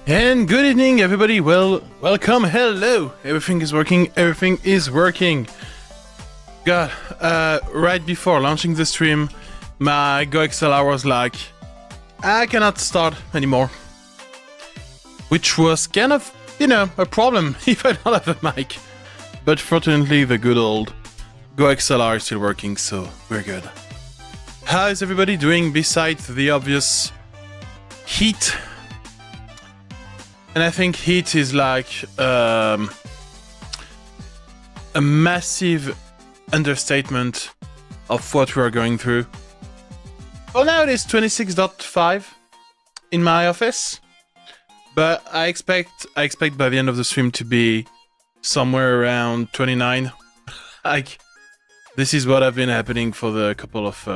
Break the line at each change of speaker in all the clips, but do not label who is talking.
And good evening, everybody. Well, welcome. Hello. Everything is working. Everything is working. God, right before launching the stream, my GoXLR was like, I cannot start anymore. Which was kind of, a problem if I don't have a mic. But fortunately, the good old GoXLR is still working, so we're good. How is everybody doing besides the obvious heat? And I think heat is like a massive understatement of what we are going through. Well, now it is 26.5 in my office, but I expect by the end of the stream to be somewhere around 29. Like, this is what have been happening for the couple of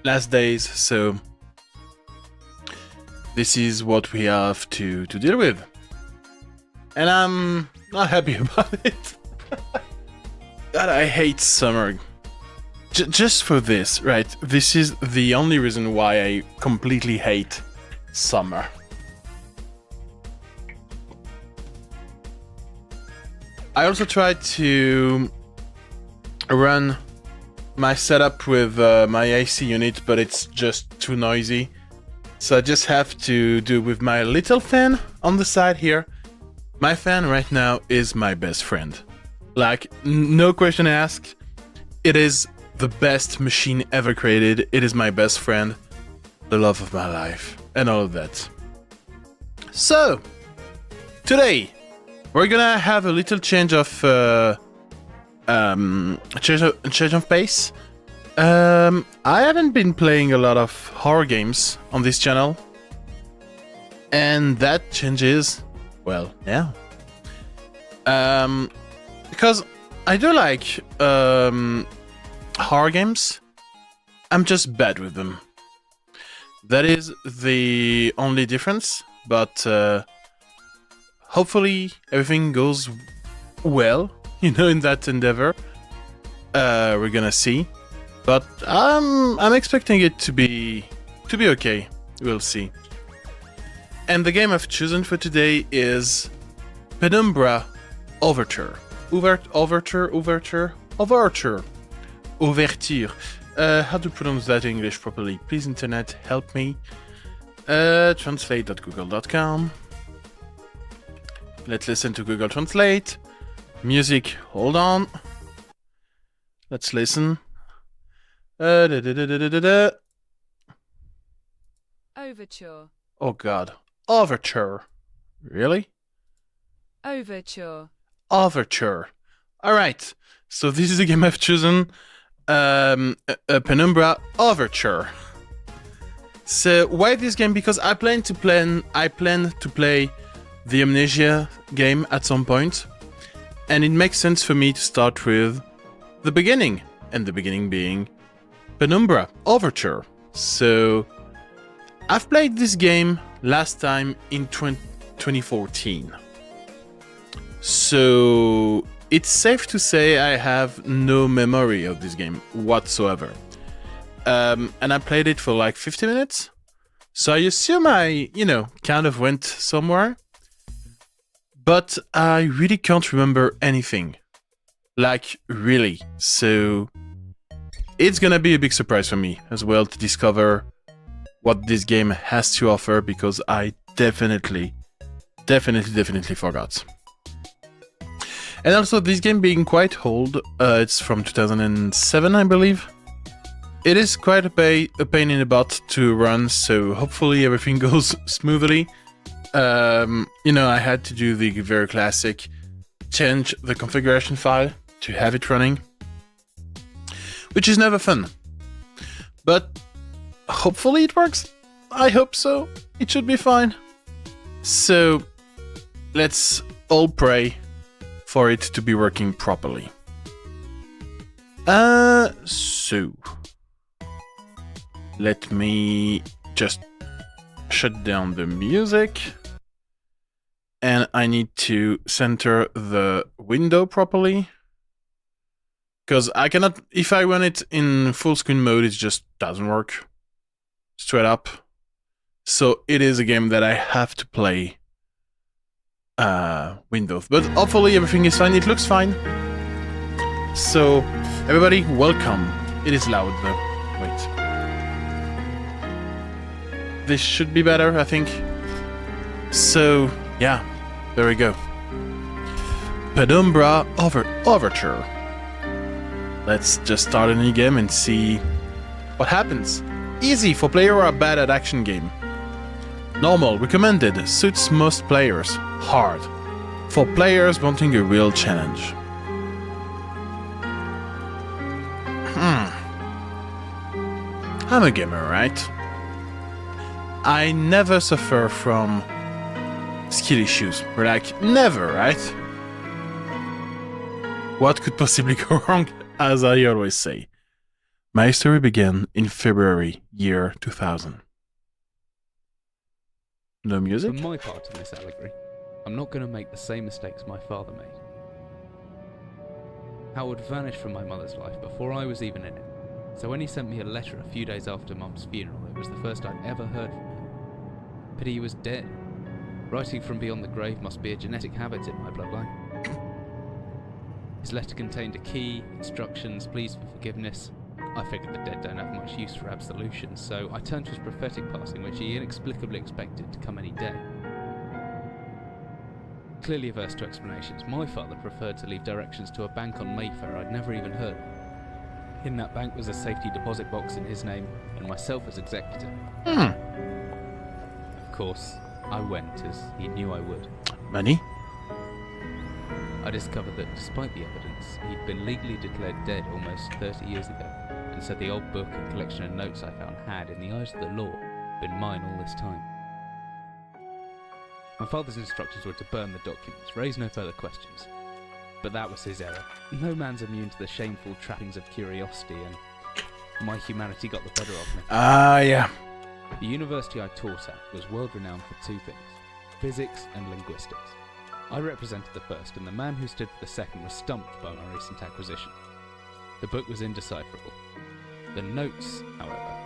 last days, so this is what we have to deal with. And I'm not happy about it. God, I hate summer. Just for this, right? This is the only reason why I completely hate summer. I also tried to run my setup with my AC unit, but it's just too noisy. So I just have to do with my little fan on the side here. My fan right now is my best friend. Like, no question asked. It is the best machine ever created. It is my best friend, the love of my life, and all of that. So, today, we're gonna have a little change of pace. I haven't been playing a lot of horror games on this channel, and that changes, well, now. Because I do like horror games, I'm just bad with them. That is the only difference, but hopefully everything goes well, in that endeavor. We're gonna see. But I'm expecting it to be okay. We'll see. And the game I've chosen for today is Penumbra Overture. Overture. How to pronounce that in English properly? Please, internet, help me. Translate.google.com. Let's listen to Google Translate. Music, hold on. Let's listen. Overture. Oh god. Overture. Really?
Overture.
Alright. So this is the game I've chosen. A Penumbra Overture. So why this game? Because I plan to play the Amnesia game at some point. And it makes sense for me to start with the beginning. And the beginning being Penumbra Overture. So I've played this game last time in 2014. So it's safe to say I have no memory of this game whatsoever. And I played it for like 50 minutes. So I assume I, kind of went somewhere. But I really can't remember anything. Like, really. So it's gonna be a big surprise for me as well to discover what this game has to offer, because I definitely forgot. And also, this game being quite old, it's from 2007, I believe. It is quite a pain in the butt to run, so hopefully everything goes smoothly. I had to do the very classic change the configuration file to have it running, which is never fun. But hopefully it works. I hope so. It should be fine. So let's all pray for it to be working properly. So let me just shut down the music. And I need to center the window properly. Because I cannot, if I run it in full screen mode, it just doesn't work. Straight up. So it is a game that I have to play Windows. But hopefully everything is fine. It looks fine. So, everybody, welcome. It is loud though. Wait. This should be better, I think. So, yeah, there we go. Penumbra Overture. Let's just start a new game and see what happens. Easy for player who are bad at action game. Normal, recommended, suits most players. Hard, for players wanting a real challenge. I'm a gamer, right? I never suffer from skill issues. We're like, never, right? What could possibly go wrong, as I always say? My story began in February, year 2000. No music?
For my part in this allegory, I'm not going to make the same mistakes my father made. Howard vanished from my mother's life before I was even in it, so when he sent me a letter a few days after Mum's funeral, it was the first I'd ever heard from him. Pity he was dead. Writing from beyond the grave must be a genetic habit in my bloodline. His letter contained a key, instructions, pleas for forgiveness. I figured the dead don't have much use for absolution, so I turned to his prophetic passing, which he inexplicably expected to come any day. Clearly averse to explanations, my father preferred to leave directions to a bank on Mayfair I'd never even heard of. In that bank was a safety deposit box in his name, and myself as executor. Of course, I went, as he knew I would.
Money?
I discovered that despite the evidence, he'd been legally declared dead almost 30 years ago, and so the old book and collection of notes I found had, in the eyes of the law, been mine all this time. My father's instructions were to burn the documents, raise no further questions. But that was his error. No man's immune to the shameful trappings of curiosity, and my humanity got the better of me.
Yeah.
The university I taught at was world renowned for two things: physics and linguistics. I represented the first, and the man who stood for the second was stumped by my recent acquisition. The book was indecipherable. The notes, however,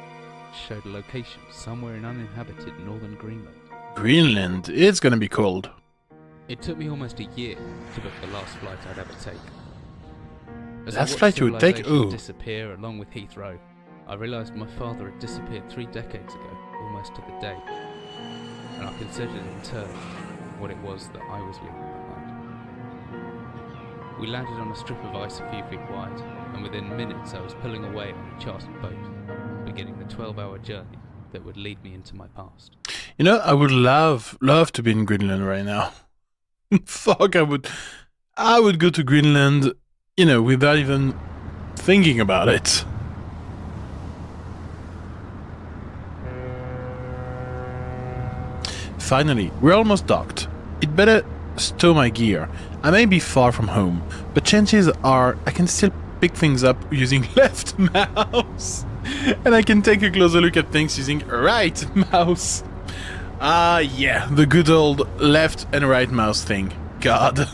showed a location somewhere in uninhabited northern Greenland.
Greenland, it's gonna be cold.
It took me almost a year to book the last flight I'd ever take. As
Last
I watched
flight you would take?
civilization
Ooh.
disappear along with Heathrow, I realised my father had disappeared 3 decades ago, almost to the day, and I considered in turn what it was that I was leaving behind. We landed on a strip of ice a few feet wide, and within minutes I was pulling away on a chartered boat, beginning the 12-hour journey that would lead me into my past.
You know, I would love to be in Greenland right now. Fuck, I would go to Greenland, you know, without even thinking about it. Finally, we're almost docked. It better stow my gear. I may be far from home, but chances are I can still pick things up using left mouse. And I can take a closer look at things using right mouse. Yeah, the good old left and right mouse thing. God.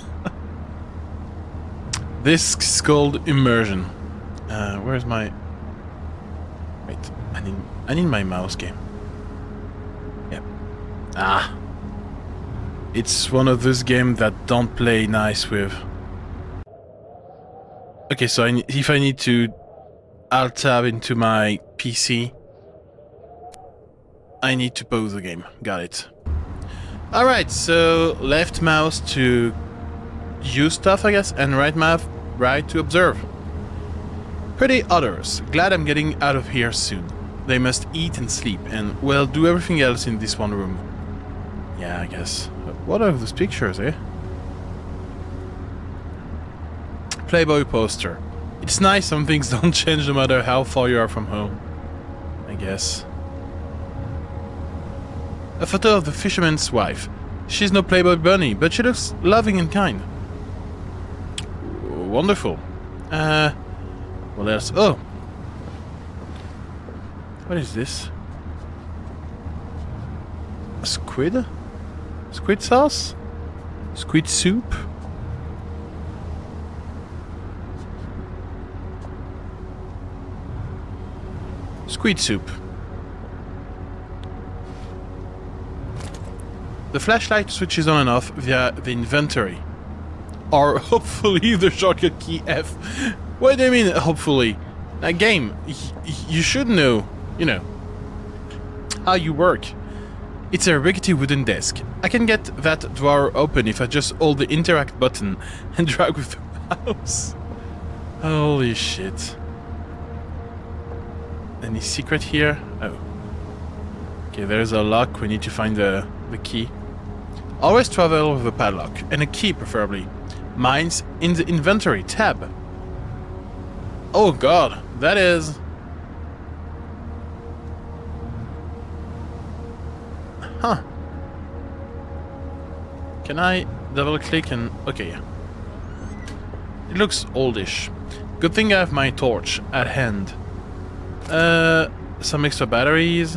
This is called immersion. Where's my... Wait, I need my mouse game. Yep. It's one of those games that don't play nice with. Okay, so if I need to Alt tab into my PC, I need to pause the game. Got it. Alright, so left mouse to use stuff, I guess, and right to observe. Pretty others. Glad I'm getting out of here soon. They must eat and sleep, and, well, do everything else in this one room. Yeah, I guess. What are those pictures, eh? Playboy poster. It's nice some things don't change no matter how far you are from home, I guess. A photo of the fisherman's wife. She's no Playboy bunny, but she looks loving and kind. Wonderful. What else? Oh! What is this? A squid? Squid sauce? Squid soup? Squid soup. The flashlight switches on and off via the inventory. Or hopefully the shortcut key F. What do you mean, hopefully? Now, game, you should know, you know, how you work. It's a rickety wooden desk. I can get that drawer open if I just hold the interact button and drag with the mouse. Holy shit. Any secret here? Oh. Okay, there's a lock. We need to find the key. Always travel with a padlock, and a key preferably. Mine's in the inventory tab. Oh god, that is... Huh. Can I double click and... Okay, yeah. It looks oldish. Good thing I have my torch at hand. Some extra batteries.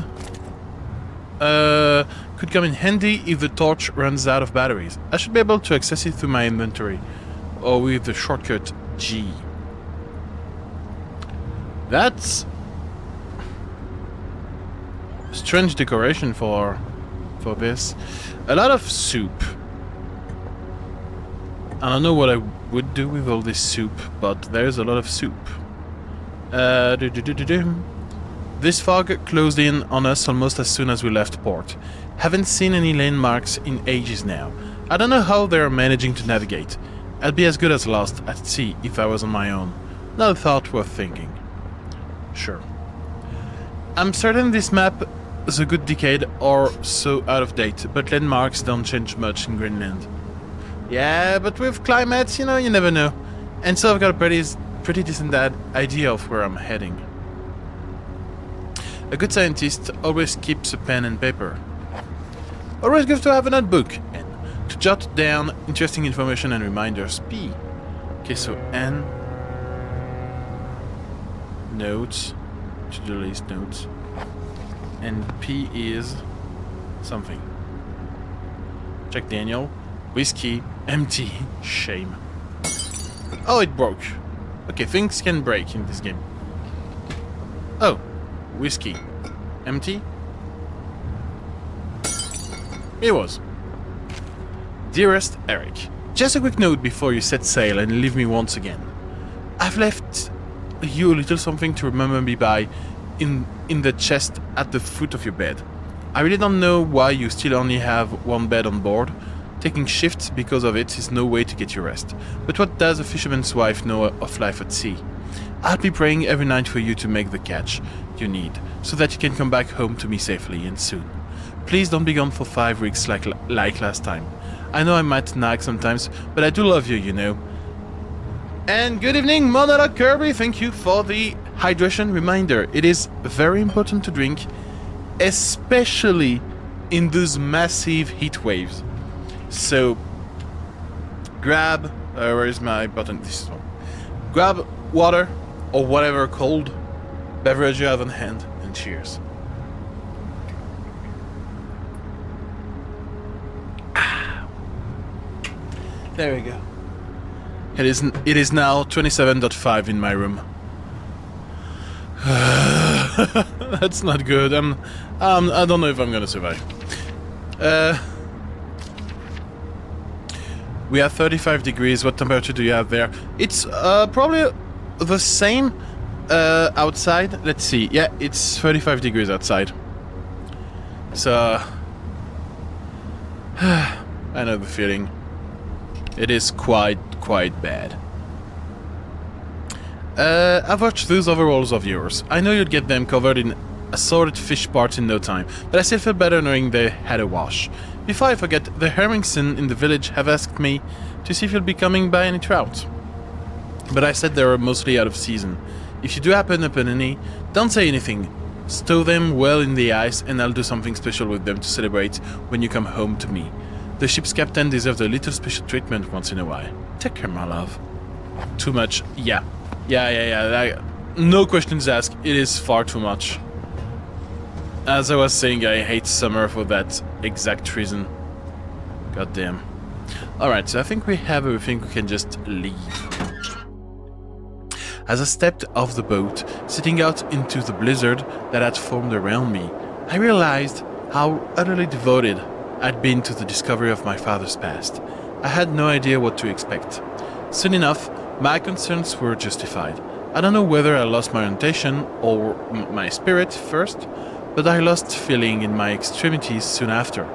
Could come in handy if the torch runs out of batteries. I should be able to access it through my inventory. Or with the shortcut G. That's... strange decoration for this. A lot of soup. I don't know what I would do with all this soup, but there's a lot of soup. This fog closed in on us almost as soon as we left port. Haven't seen any landmarks in ages now. I don't know how they're managing to navigate. I'd be as good as lost at sea if I was on my own. Not a thought worth thinking. Sure. I'm certain this map is a good decade or so out of date, but landmarks don't change much in Greenland. Yeah, but with climate, you know, you never know. And so I've got a pretty decent idea of where I'm heading. A good scientist always keeps a pen and paper. Always good to have a notebook and to jot down interesting information and reminders. P. Okay, so N. Notes. To-do list notes. And P is something. Jack Daniel. Whiskey. Empty. Shame. Oh, it broke. Okay, things can break in this game. Oh. Whiskey. Empty? It was. Dearest Eric, just a quick note before you set sail and leave me once again. I've left you a little something to remember me by in the chest at the foot of your bed. I really don't know why you still only have one bed on board. Taking shifts because of it is no way to get your rest. But what does a fisherman's wife know of life at sea? I'll be praying every night for you to make the catch you need, so that you can come back home to me safely and soon. Please don't be gone for 5 weeks like last time. I know I might nag sometimes, but I do love you, you know. And good evening, Monologue Kirby. Thank you for the hydration reminder. It is very important to drink, especially in those massive heat waves. So, grab... where is my button? This one. Grab water or whatever cold beverage you have on hand, and cheers. There we go. It is now 27.5 in my room. That's not good. I don't know if I'm gonna survive. We have 35 degrees. What temperature do you have there? It's probably the same outside. Let's see. Yeah, it's 35 degrees outside. So I know the feeling. It is quite bad. I've watched those overalls of yours. I know you'd get them covered in assorted fish parts in no time, but I still feel better knowing they had a wash. Before I forget, the Hermingson in the village have asked me to see if you'll be coming by any trout. But I said they were mostly out of season. If you do happen upon any, don't say anything. Stow them well in the ice and I'll do something special with them to celebrate when you come home to me. The ship's captain deserves a little special treatment once in a while. Take care, my love. Too much. Yeah. No questions asked. It is far too much. As I was saying, I hate summer for that exact reason. God damn. Alright, so I think we have everything. We can just leave. As I stepped off the boat, sitting out into the blizzard that had formed around me, I realized how utterly devoted I'd been to the discovery of my father's past. I had no idea what to expect. Soon enough, my concerns were justified. I don't know whether I lost my orientation or my spirit first, but I lost feeling in my extremities soon after.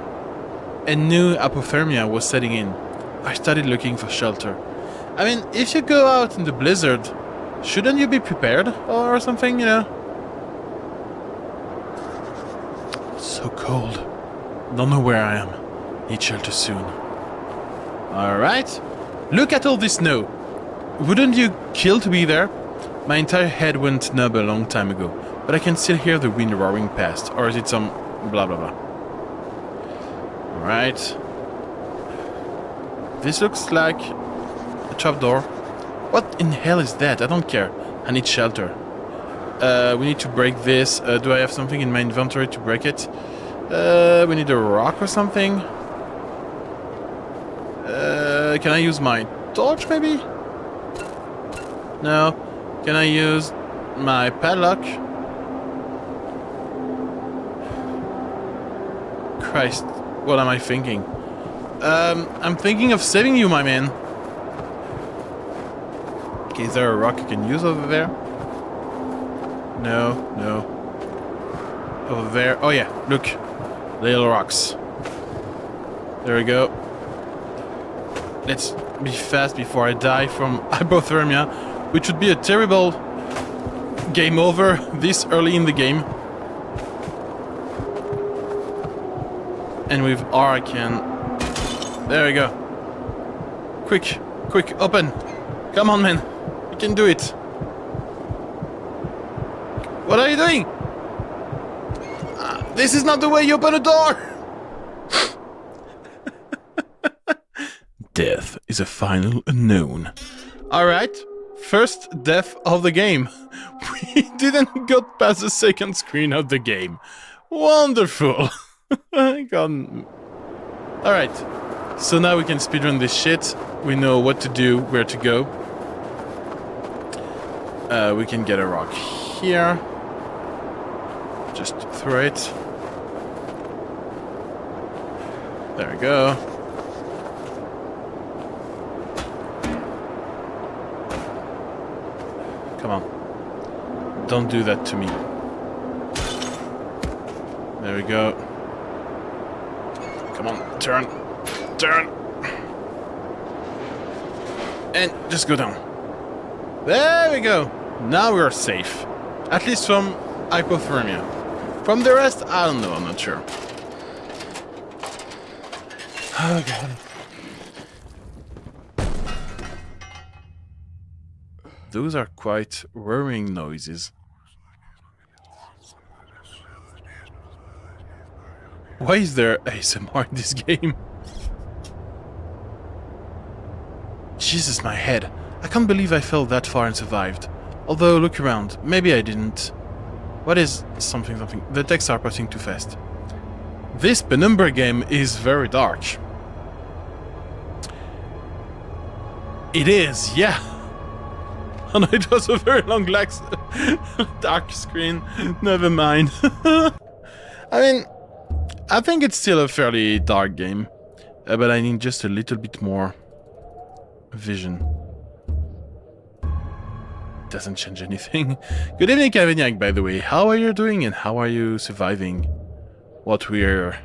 And new hypothermia was setting in. I started looking for shelter. I mean, if you go out in the blizzard, shouldn't you be prepared or something, you know? So cold. Don't know where I am. Need shelter soon. Alright. Look at all this snow. Wouldn't you kill to be there? My entire head went numb a long time ago, but I can still hear the wind roaring past. Or is it some blah blah blah? Alright. This looks like a trapdoor. What in hell is that? I don't care. I need shelter. We need to break this. Do I have something in my inventory to break it? We need a rock or something. Can I use my torch maybe? No. Can I use my padlock? Christ, what am I thinking? I'm thinking of saving you, my man. Okay, is there a rock I can use over there? No, no. Over there. Oh yeah, look. Little rocks. There we go. Let's be fast before I die from hypothermia, which would be a terrible game over this early in the game. And with R I can... There we go. Quick, quick, open. Come on, man. You can do it. What are you doing? This is not the way you open a door! Death is a final unknown. Alright, first death of the game. We didn't get past the second screen of the game. Wonderful! God. Alright, so now we can speedrun this shit. We know what to do, where to go. We can get a rock here. Just throw it. There we go. Come on. Don't do that to me. There we go. Come on, turn. Turn. And just go down. There we go. Now we're safe. At least from hypothermia. From the rest, I don't know, I'm not sure. Oh god. Those are quite whirring noises. Why is there ASMR in this game? Jesus, my head. I can't believe I fell that far and survived. Although, look around. Maybe I didn't. What is something? The texts are passing too fast. This Penumbra game is very dark. It is, yeah. Oh no, it was a very long dark screen. Never mind. I mean, I think it's still a fairly dark game. But I need just a little bit more vision. Doesn't change anything. Good evening, Cavignac, by the way. How are you doing and how are you surviving what we're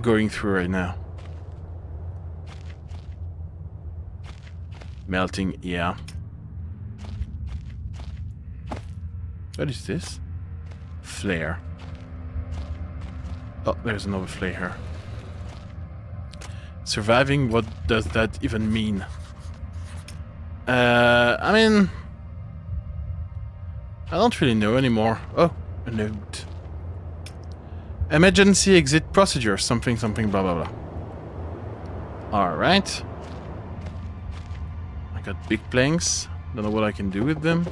going through right now? Melting, yeah. What is this? Flare. Oh, there's another flare here. Surviving, what does that even mean? I mean... I don't really know anymore. Oh, a note. Emergency exit procedure, something, something, blah, blah, blah. Alright. I got big planks. Don't know what I can do with them.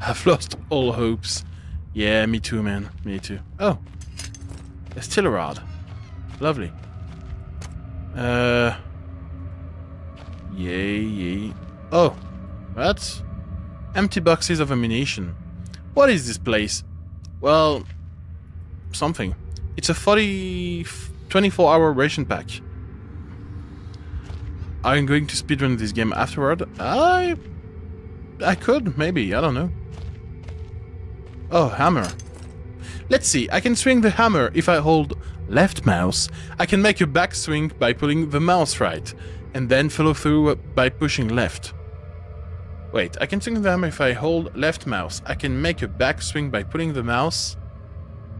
I've lost all hopes. Yeah, me too, man. Me too. Oh. There's still a rod. Lovely. Yay. Oh. What? Empty boxes of ammunition. What is this place? Well, something. It's a 24-hour ration pack. I'm going to speedrun this game afterward. I could, maybe, I don't know. Oh, hammer. Let's see, I can swing the hammer if I hold left mouse. I can make a backswing by pulling the mouse right, and then follow through by pushing left. Wait, I can swing the hammer if I hold left mouse. I can make a backswing by pulling the mouse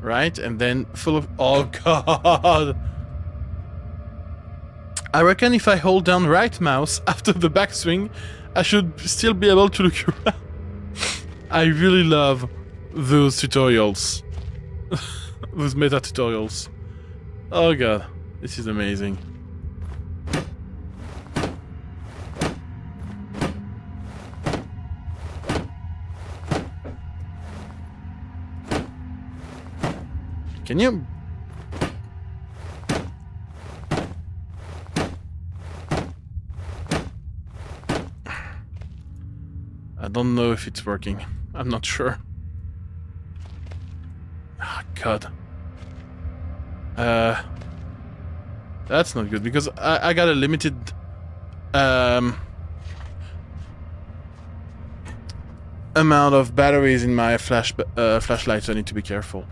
right, and then follow... Oh god! I reckon if I hold down right mouse after the backswing, I should still be able to look around. I really love those tutorials. Those meta tutorials. Oh god, this is amazing. Can you... I don't know if it's working. I'm not sure. Ah, god. That's not good because I got a limited amount of batteries in my flashlight, so I need to be careful.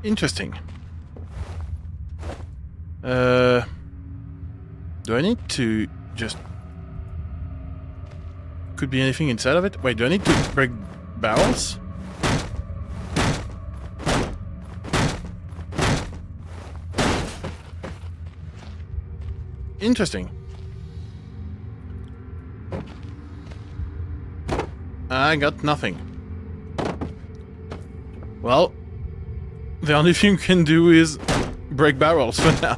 Interesting. Do I need to just... Could be anything inside of it? Wait, do I need to break barrels? Interesting. I got nothing. Well, the only thing you can do is break barrels for now.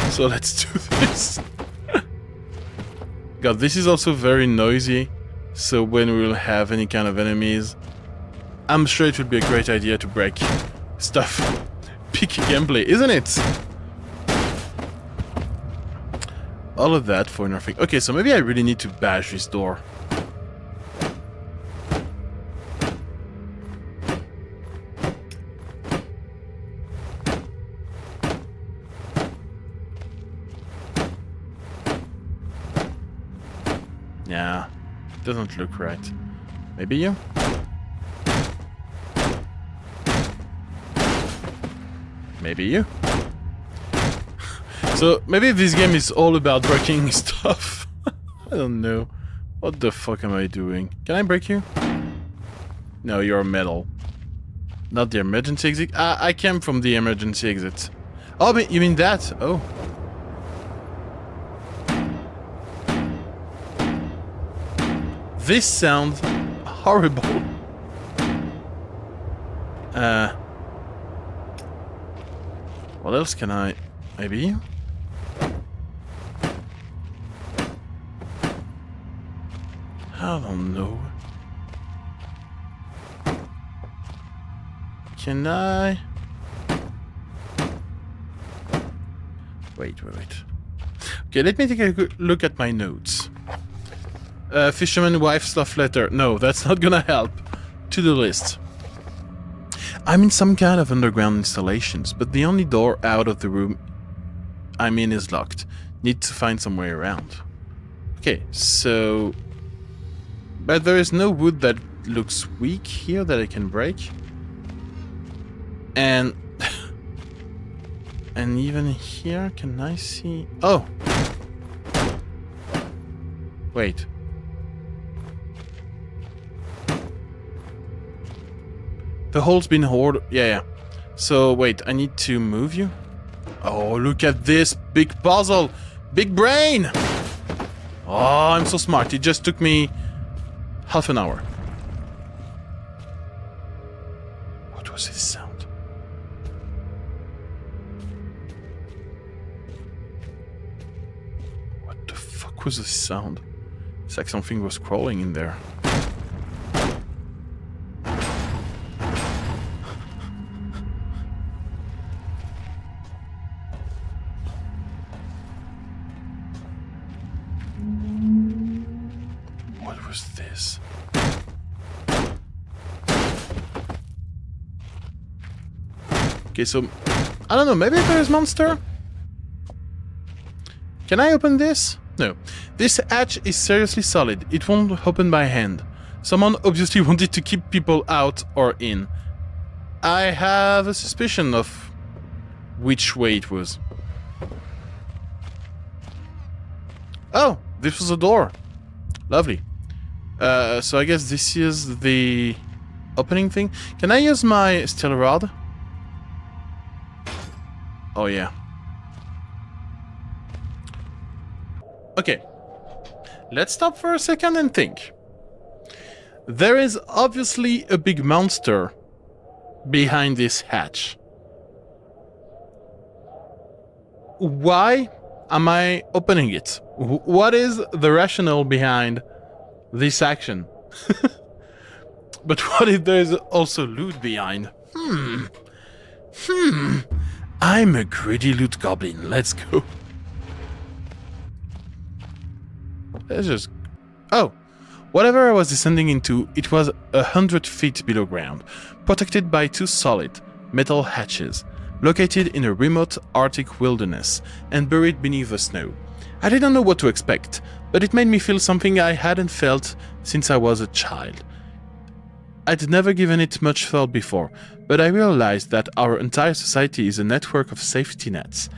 So let's do this. God, this is also very noisy. So when we'll have any kind of enemies, I'm sure it would be a great idea to break stuff. Peak gameplay, isn't it? All of that for nothing. Okay, so maybe I really need to bash this door. Yeah, doesn't look right. Maybe you? Maybe you? So, maybe this game is all about breaking stuff. I don't know. What the fuck am I doing? Can I break you? No, you're metal. Not the emergency exit? I came from the emergency exit. Oh, but you mean that? Oh. This sounds horrible. What else can I... Maybe? I don't know. Can I... Wait. Okay, let me take a good look at my notes. Fisherman wife's love letter. No, that's not gonna help. To-do list. I'm in some kind of underground installations, but the only door out of the room I'm in is locked. Need to find some way around. Okay, so... But there is no wood that looks weak here that I can break. And... and even here, can I see... Oh! Wait. The hole's been hoarded. Yeah. So, wait, I need to move you? Oh, look at this big puzzle! Big brain! Oh, I'm so smart. It just took me half an hour. What was this sound? What the fuck was this sound? It's like something was crawling in there. was this? Okay, so I don't know, maybe there's monster? Can I open this? No. This hatch is seriously solid. It won't open by hand. Someone obviously wanted to keep people out or in. I have a suspicion of which way it was. Oh, this was a door. Lovely. So I guess this is the opening thing. Can I use my steel rod? Oh yeah. Okay. Let's stop for a second and think. There is obviously a big monster behind this hatch. Why am I opening it? What is the rationale behind this action? But what if there's also loot behind? I'm a greedy loot goblin. Let's go. Let's just... Oh! Whatever I was descending into, it was 100 feet below ground, protected by 2 solid metal hatches, located in a remote Arctic wilderness and buried beneath the snow. I didn't know what to expect, but it made me feel something I hadn't felt since I was a child. I'd never given it much thought before, but I realized that our entire society is a network of safety nets,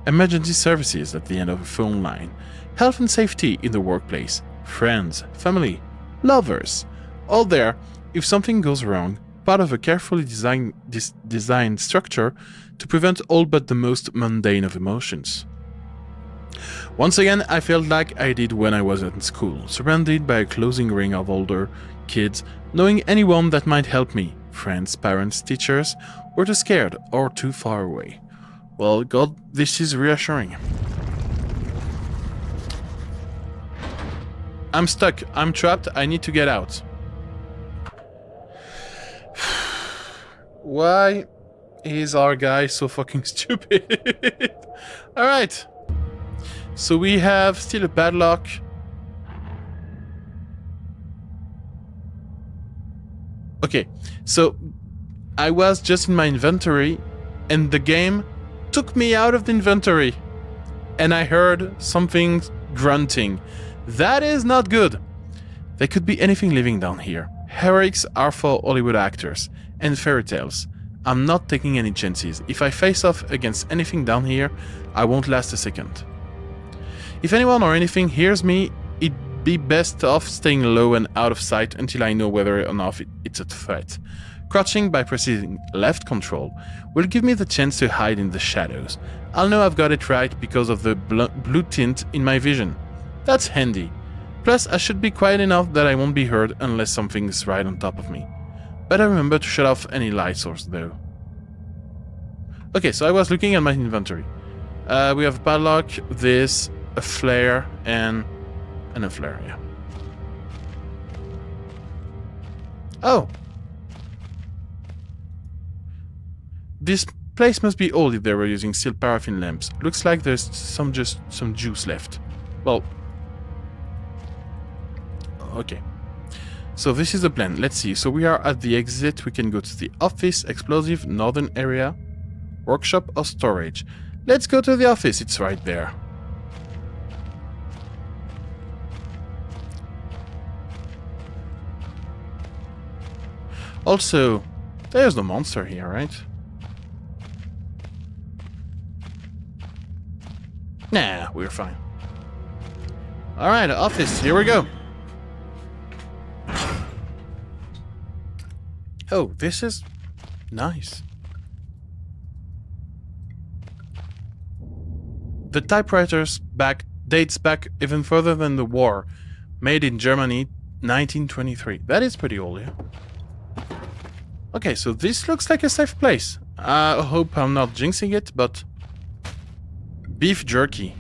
emergency services at the end of a phone line, health and safety in the workplace, friends, family, lovers, all there if something goes wrong, part of a carefully designed structure to prevent all but the most mundane of emotions. Once again, I felt like I did when I was in school, surrounded by a closing ring of older kids, knowing anyone that might help me, friends, parents, teachers, were too scared or too far away. Well, God, this is reassuring. I'm stuck. I'm trapped. I need to get out. Why is our guy so fucking stupid? Alright. So we have still a padlock. Okay. So I was just in my inventory and the game took me out of the inventory. And I heard something grunting. That is not good. There could be anything living down here. Heroics are for Hollywood actors and fairy tales. I'm not taking any chances. If I face off against anything down here, I won't last a second. If anyone or anything hears me, it'd be best off staying low and out of sight until I know whether or not it's a threat. Crouching by pressing left control will give me the chance to hide in the shadows. I'll know I've got it right because of the blue tint in my vision. That's handy. Plus, I should be quiet enough that I won't be heard unless something's right on top of me. Better remember to shut off any light source though. Okay, so I was looking at my inventory. We have a padlock, this, a flare, and a flare, yeah. Oh! This place must be old if they were using steel paraffin lamps. Looks like there's some juice left. Well... Okay. So this is the plan. Let's see. So we are at the exit. We can go to the office, explosive, northern area, workshop or storage. Let's go to the office. It's right there. Also, there's no monster here, right? Nah, we're fine. Alright, office. Here we go. Oh, this is nice. The typewriter's dates back even further than the war. Made in Germany, 1923. That is pretty old, yeah. Okay, so this looks like a safe place. I hope I'm not jinxing it, but... Beef jerky.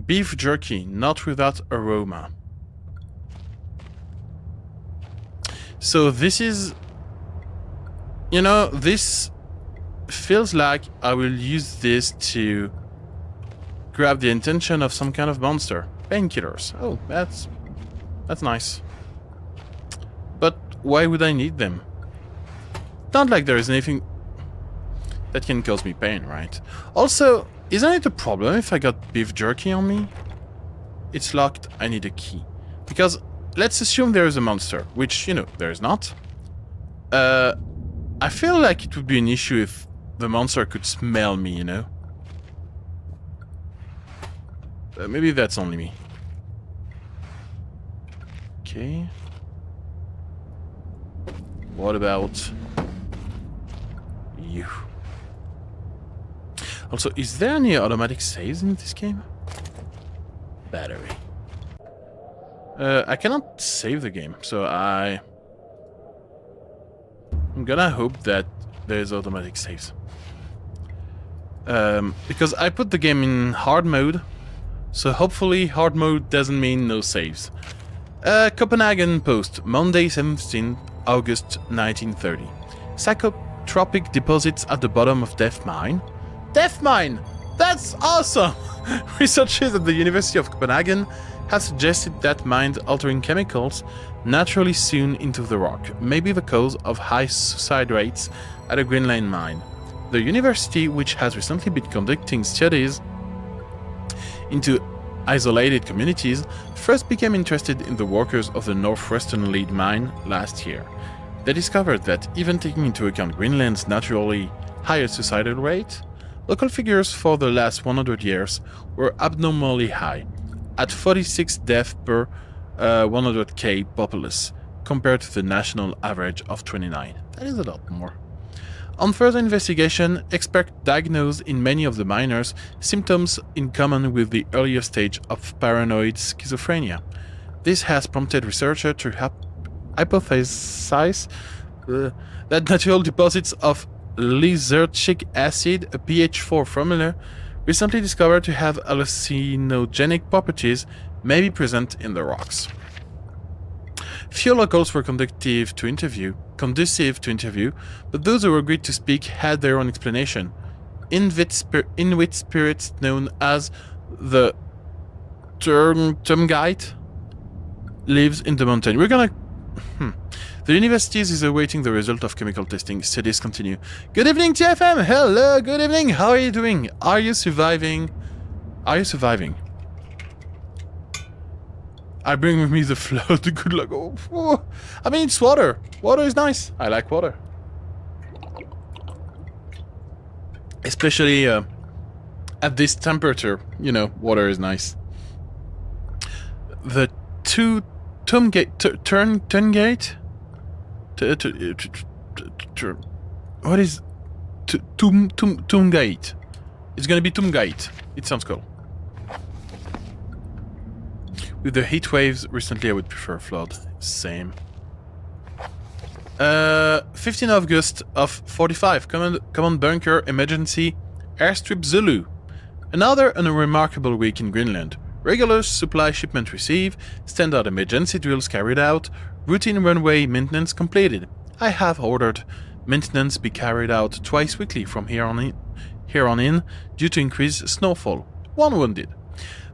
Beef jerky, not without aroma. So this is... You know, this feels like I will use this to grab the attention of some kind of monster. Painkillers. Oh, that's nice. But why would I need them? Not like there is anything that can cause me pain, right? Also, isn't it a problem if I got beef jerky on me? It's locked, I need a key. Because, let's assume there is a monster, which, you know, there is not. I feel like it would be an issue if the monster could smell me, you know? Maybe that's only me. Okay. What about you? Also, is there any automatic saves in this game? Battery. I cannot save the game, so I'm gonna hope that there's automatic saves. Because I put the game in hard mode, so hopefully hard mode doesn't mean no saves. Copenhagen Post, Monday 17 August 1930. Psychotropic deposits at the bottom of Death Mine. Death Mine! That's awesome! Researchers at the University of Copenhagen have suggested that mind-altering chemicals naturally sewn into the rock may be the cause of high suicide rates at a Greenland mine. The university, which has recently been conducting studies into isolated communities, first became interested in the workers of the Northwestern Lead mine last year. They discovered that even taking into account Greenland's naturally higher suicidal rate, local figures for the last 100 years were abnormally high, at 46 deaths per 100k populace, compared to the national average of 29. That is a lot more. On further investigation, experts diagnosed in many of the miners symptoms in common with the earlier stage of paranoid schizophrenia. This has prompted researchers to hypothesize that natural deposits of lysergic acid, a pH4 formula, recently discovered to have hallucinogenic properties, may be present in the rocks. Few locals were conducive to interview, but those who agreed to speak had their own explanation. Inuit spirits known as the Tumgite lives in the mountain. We're gonna... The university is awaiting the result of chemical testing. Studies continue. Good evening, TFM! Hello, good evening! How are you doing? Are you surviving? Are you surviving? I bring with me the flood. Good luck. Oh. I mean, it's water. Water is nice. I like water. Especially at this temperature, you know, water is nice. The Tungate? What is Tungate? It's gonna be Tungate. It sounds cool. With the heat waves recently, I would prefer flood. Same. 15 August of 45. Command bunker emergency airstrip Zulu. Another unremarkable week in Greenland. Regular supply shipment received, standard emergency drills carried out, routine runway maintenance completed. I have ordered maintenance be carried out twice weekly from here on in due to increased snowfall. 1 wounded.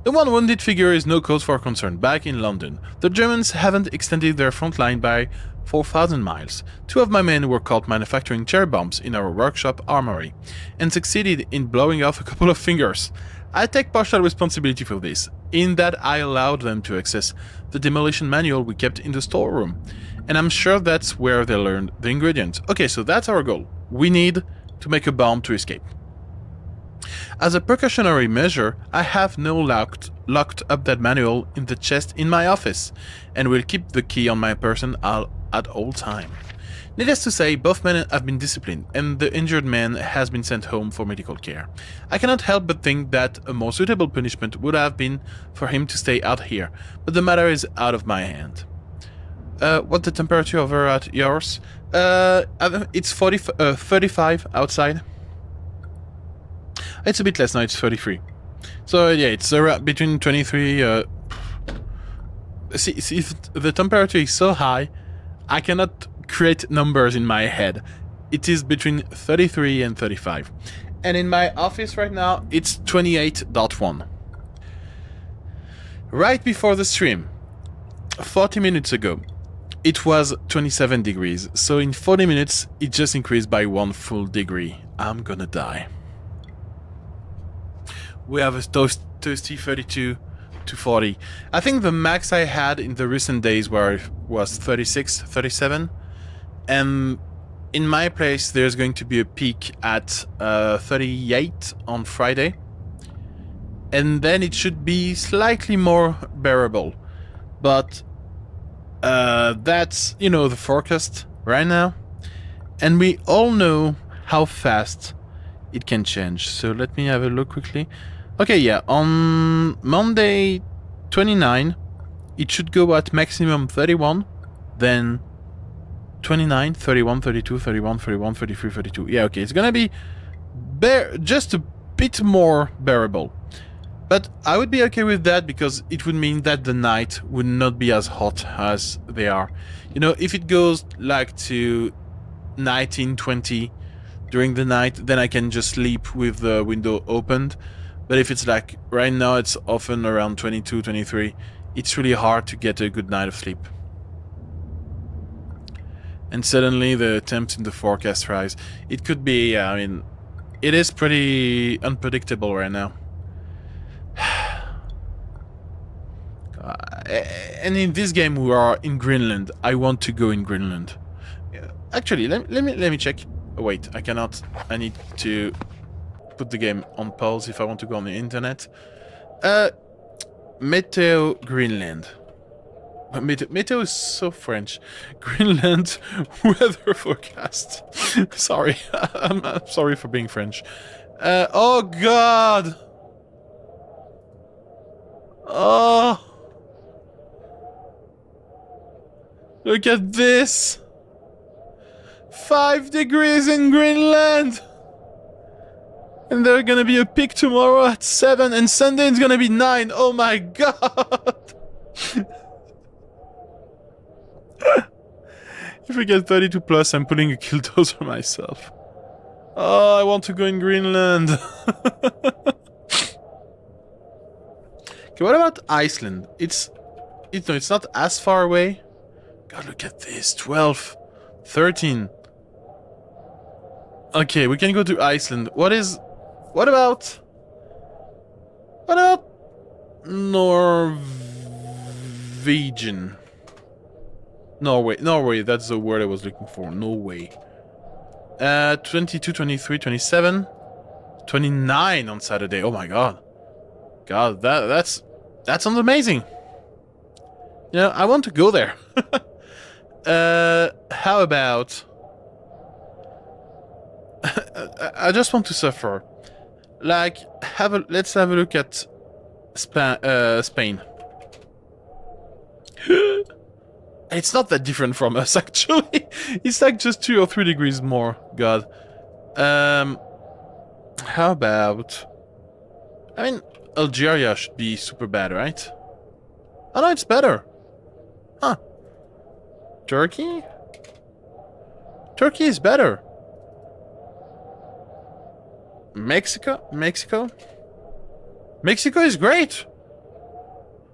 The 1 wounded figure is no cause for concern. Back in London, the Germans haven't extended their front line by 4,000 miles. 2 of my men were caught manufacturing cherry bombs in our workshop armory and succeeded in blowing off a couple of fingers. I take partial responsibility for this, in that I allowed them to access the demolition manual we kept in the storeroom, and I'm sure that's where they learned the ingredients. Okay, so that's our goal. We need to make a bomb to escape. As a precautionary measure, I have now locked up that manual in the chest in my office, and will keep the key on my person at all time. Needless to say, both men have been disciplined, and the injured man has been sent home for medical care. I cannot help but think that a more suitable punishment would have been for him to stay out here, but the matter is out of my hand. What's the temperature over at yours? It's 35 outside. It's a bit less now, it's 33. So yeah, it's between 23... See, if the temperature is so high, I cannot create numbers in my head. It is between 33 and 35. And in my office right now, it's 28.1. Right before the stream, 40 minutes ago, it was 27 degrees. So in 40 minutes, it just increased by 1 full degree. I'm gonna die. We have a toasty 32 to 40. I think the max I had in the recent days was 36, 37. And in my place, there's going to be a peak at 38 on Friday. And then it should be slightly more bearable. But that's, the forecast right now. And we all know how fast it can change. So let me have a look quickly. Okay, yeah, on Monday 29, it should go at maximum 31, then 29, 31, 32, 31, 31, 33, 32. Yeah, okay, it's gonna be just a bit more bearable. But I would be okay with that because it would mean that the night would not be as hot as they are. If it goes like to 19, 20 during the night, then I can just sleep with the window opened. But if it's like right now, it's often around 22, 23. It's really hard to get a good night of sleep. And suddenly the temps in the forecast rise. It could be, it is pretty unpredictable right now. And in this game we are in Greenland. I want to go in Greenland. Actually, let me check. Oh, wait, I cannot. I need to put the game on pause if I want to go on the internet. Meteo Greenland. Meteo is so French. Greenland weather forecast. Sorry, I'm sorry for being French. Oh God. Oh. Look at this. 5 degrees in Greenland. And there's gonna be a peak tomorrow at 7, and Sunday it's gonna be 9. Oh my God! If we get 32 plus, I'm putting a killdozer myself. Oh, I want to go in Greenland. Okay, what about Iceland? It's not as far away. God, look at this. 12, 13. Okay, we can go to Iceland. What about Norwegian? Norway, that's the word I was looking for. Norway. 22, 23, 27, 29 on Saturday. Oh my God. God, that sounds amazing. I want to go there. How about I just want to suffer. Like, let's have a look at Spain. It's not that different from us, actually. It's like just 2 or 3 degrees more. God. How about... Algeria should be super bad, right? Oh no, it's better. Huh. Turkey? Turkey is better. Mexico is great.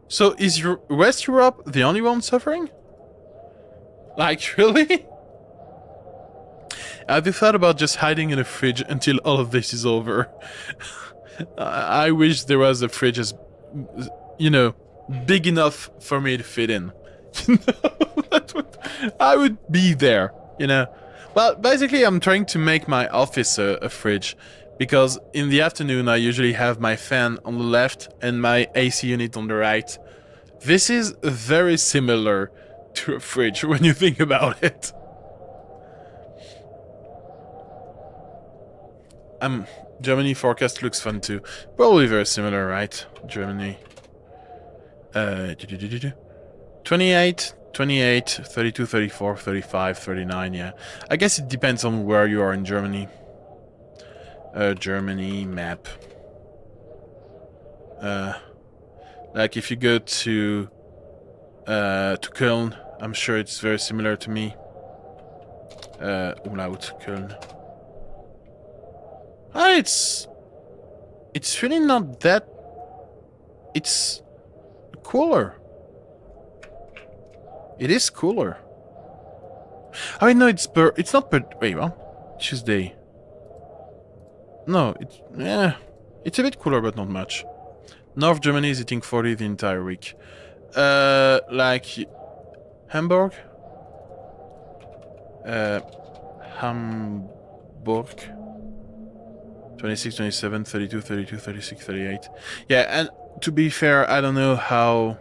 So is West Europe the only one suffering? Like, really? Have you thought about just hiding in a fridge until all of this is over? I wish there was a fridge as, big enough for me to fit in. I would be there, Well, basically, I'm trying to make my office a fridge. Because in the afternoon, I usually have my fan on the left and my AC unit on the right. This is very similar to a fridge when you think about it. Germany forecast looks fun too. Probably very similar, right? Germany. 28, 32, 34, 35, 39, yeah. I guess it depends on where you are in Germany. Germany map. Like if you go to Köln, I'm sure it's very similar to me. Umlaut Köln. It's really not that. It's cooler. It is cooler. I mean, no, it's not wait, well, Tuesday. No, it's a bit cooler, but not much. North Germany is hitting 40 the entire week. Like Hamburg. Hamburg. 26, 27, 32, 32, 36, 38. Yeah, and to be fair, I don't know how,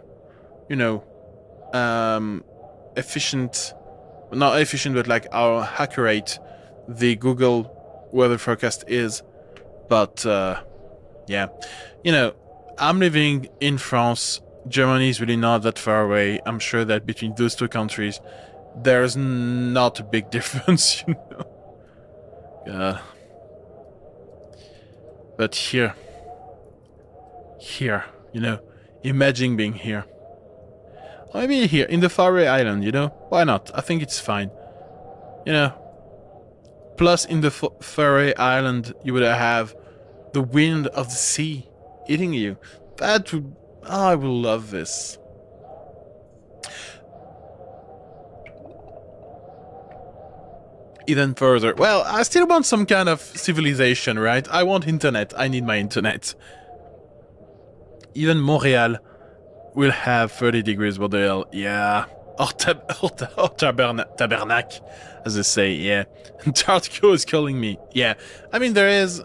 efficient, not efficient, but like how accurate the Google weather forecast is. But, yeah, I'm living in France. Germany is really not that far away. I'm sure that between those two countries, there's not a big difference, But here, imagine being here. Or maybe here, in the Faroe Island, Why not? I think it's fine. Plus, in the Faroe Island, you would have the wind of the sea hitting you. I will love this. Even further. Well, I still want some kind of civilization, right? I want internet. I need my internet. Even Montreal will have 30 degrees. What the hell? Yeah. Or tabernac, as they say, yeah. Antarctica is calling me. Yeah. I mean, there is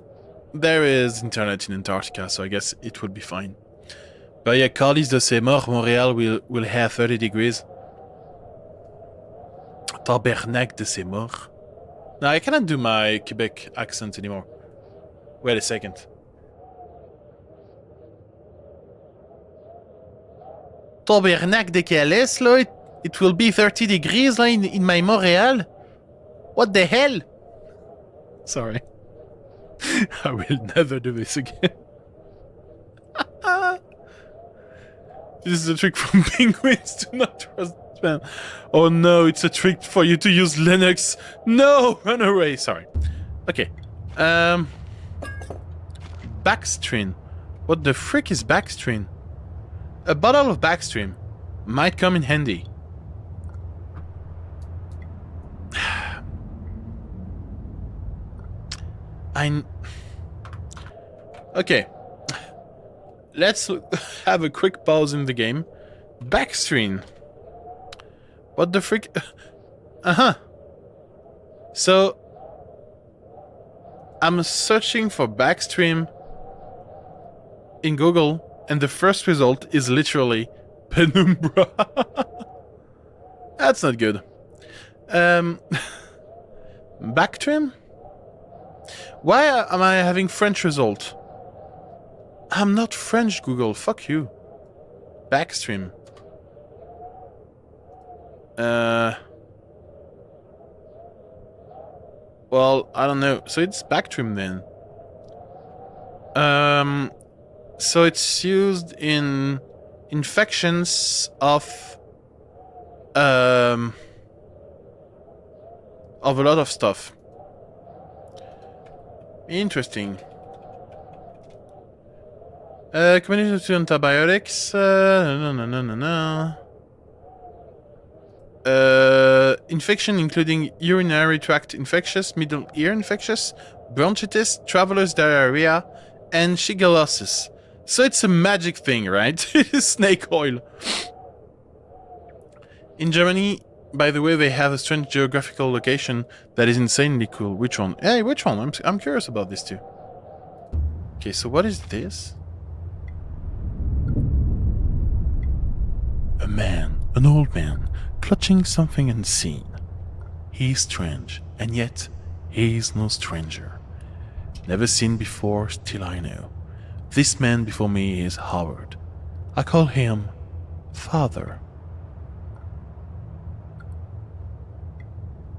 internet in Antarctica, so I guess it would be fine. But yeah, Carlis de Seymour, Montreal will have 30 degrees. Tabernac de Seymour. No, I cannot do my Quebec accent anymore. Wait a second. Tabernac de Calais, là, it will be 30 degrees là, in my Montreal? What the hell? Sorry. I will never do this again. This is a trick from penguins. Do not trust spam. Oh no, it's a trick for you to use Linux. No, run away. Sorry. Okay. Backstream. What the frick is backstream? A bottle of backstream might come in handy. Okay. Let's have a quick pause in the game. Backstream. What the frick? So, I'm searching for backstream in Google, and the first result is literally Penumbra. That's not good. Backstream? Why am I having French result? I'm not French, Google. Fuck you. Backstream. Well, I don't know. So it's Backstream then. So it's used in infections of a lot of stuff. Interesting. Community to antibiotics. No. Infection including urinary tract infectious, middle ear infectious, bronchitis, traveler's diarrhea, and shigellosis. So it's a magic thing, right? It is snake oil. In Germany, by the way, they have a strange geographical location that is insanely cool. Which one? Hey, which one? I'm curious about this too. Okay, so what is this? A man, an old man, clutching something unseen. He is strange, and yet he is no stranger. Never seen before, still I know. This man before me is Howard. I call him Father.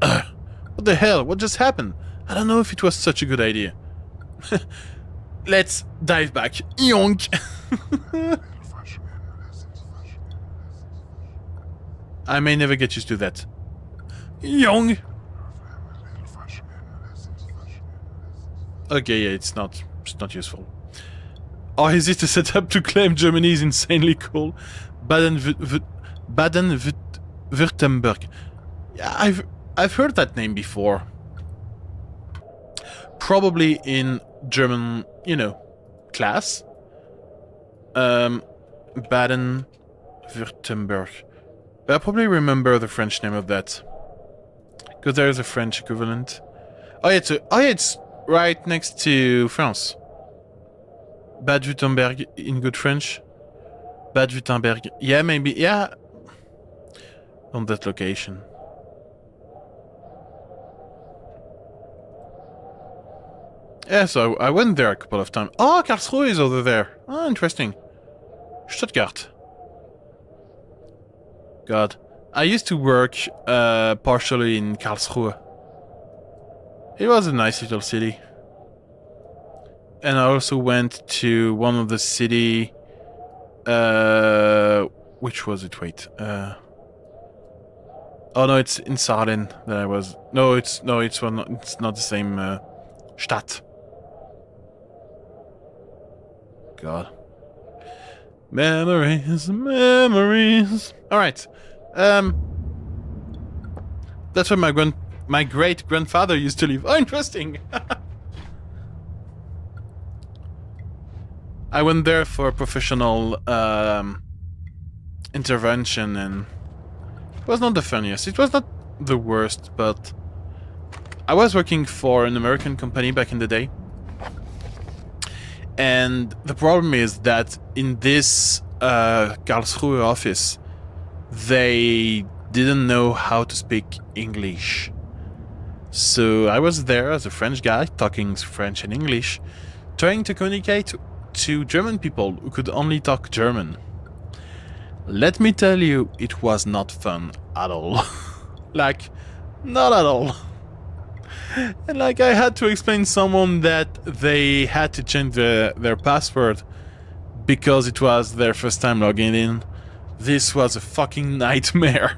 What the hell? What just happened? I don't know if it was such a good idea. Let's dive back. Yonk! I may never get used to that. Young. Okay, yeah, it's not useful. Or is it a setup to claim Germany is insanely cool? Baden-Württemberg. Yeah, I've heard that name before. Probably in German, class. Baden-Württemberg. I probably remember the French name of that. Because there is a French equivalent. Oh yeah, it's right next to France. Bad Württemberg in good French. Bad Württemberg. Yeah, maybe. Yeah. On that location. Yeah, so I went there a couple of times. Oh, Karlsruhe is over there. Oh, interesting. Stuttgart. God. I used to work partially in Karlsruhe. It was a nice little city. And I also went to one of the city... which was it? Wait. Oh no, it's in Saarlen that I was... No, it's not the same Stadt. God. Memories. Alright. That's where my great grandfather used to live. Oh, interesting. I went there for a professional intervention, and it was not the funniest. It was not the worst, but I was working for an American company back in the day. And the problem is that in this Karlsruhe office, they didn't know how to speak English. So I was there as a French guy, talking French and English, trying to communicate to German people who could only talk German. Let me tell you, it was not fun at all. Like, not at all. And like, I had to explain someone that they had to change their password because it was their first time logging in. This was a fucking nightmare.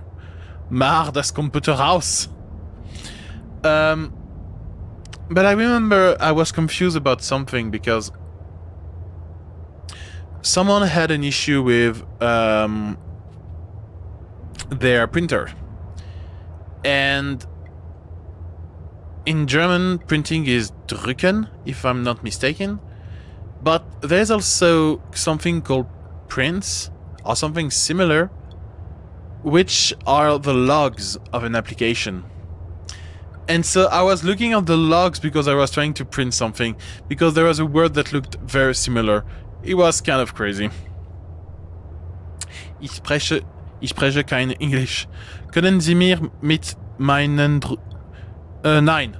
Mach das Computer raus. But I remember I was confused about something because someone had an issue with their printer. And in German, printing is drücken, if I'm not mistaken. But there's also something called prints, or something similar, which are the logs of an application. And so I was looking at the logs because I was trying to print something, because there was a word that looked very similar. It was kind of crazy. Ich spreche kein Englisch. Können Sie mir mit meinen... Nein.